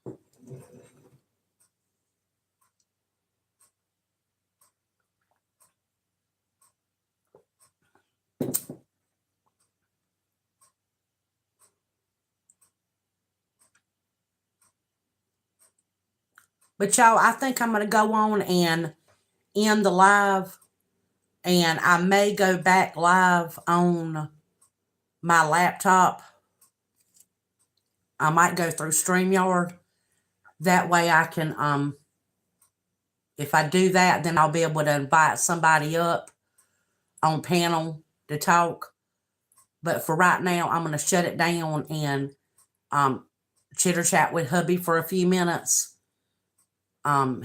But y'all, I think I'm going to go on and end the live, and I may go back live on my laptop. I might go through StreamYard. That way I can, if I do that, then I'll be able to invite somebody up on panel to talk. But for right now, I'm going to shut it down and chitter chat with hubby for a few minutes.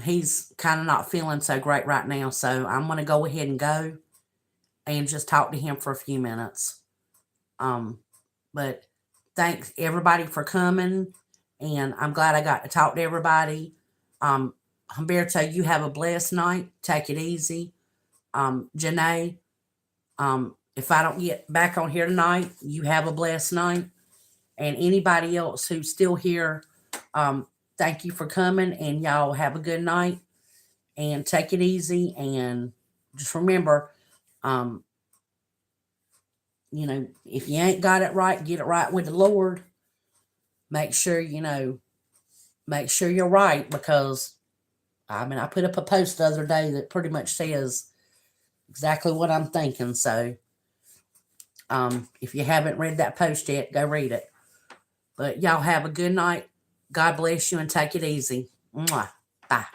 He's kind of not feeling so great right now, so I'm going to go ahead and go and just talk to him for a few minutes. But thanks everybody for coming, and I'm glad I got to talk to everybody. Humberto, you have a blessed night. Take it easy. Janae, if I don't get back on here tonight, you have a blessed night. And anybody else who's still here, thank you for coming, and y'all have a good night and take it easy. And just remember, if you ain't got it right, get it right with the Lord. Make sure, make sure you're right, because I put up a post the other day that pretty much says exactly what I'm thinking. So If you haven't read that post yet, go read it. But y'all have a good night. God bless you and take it easy. Mwah. Bye.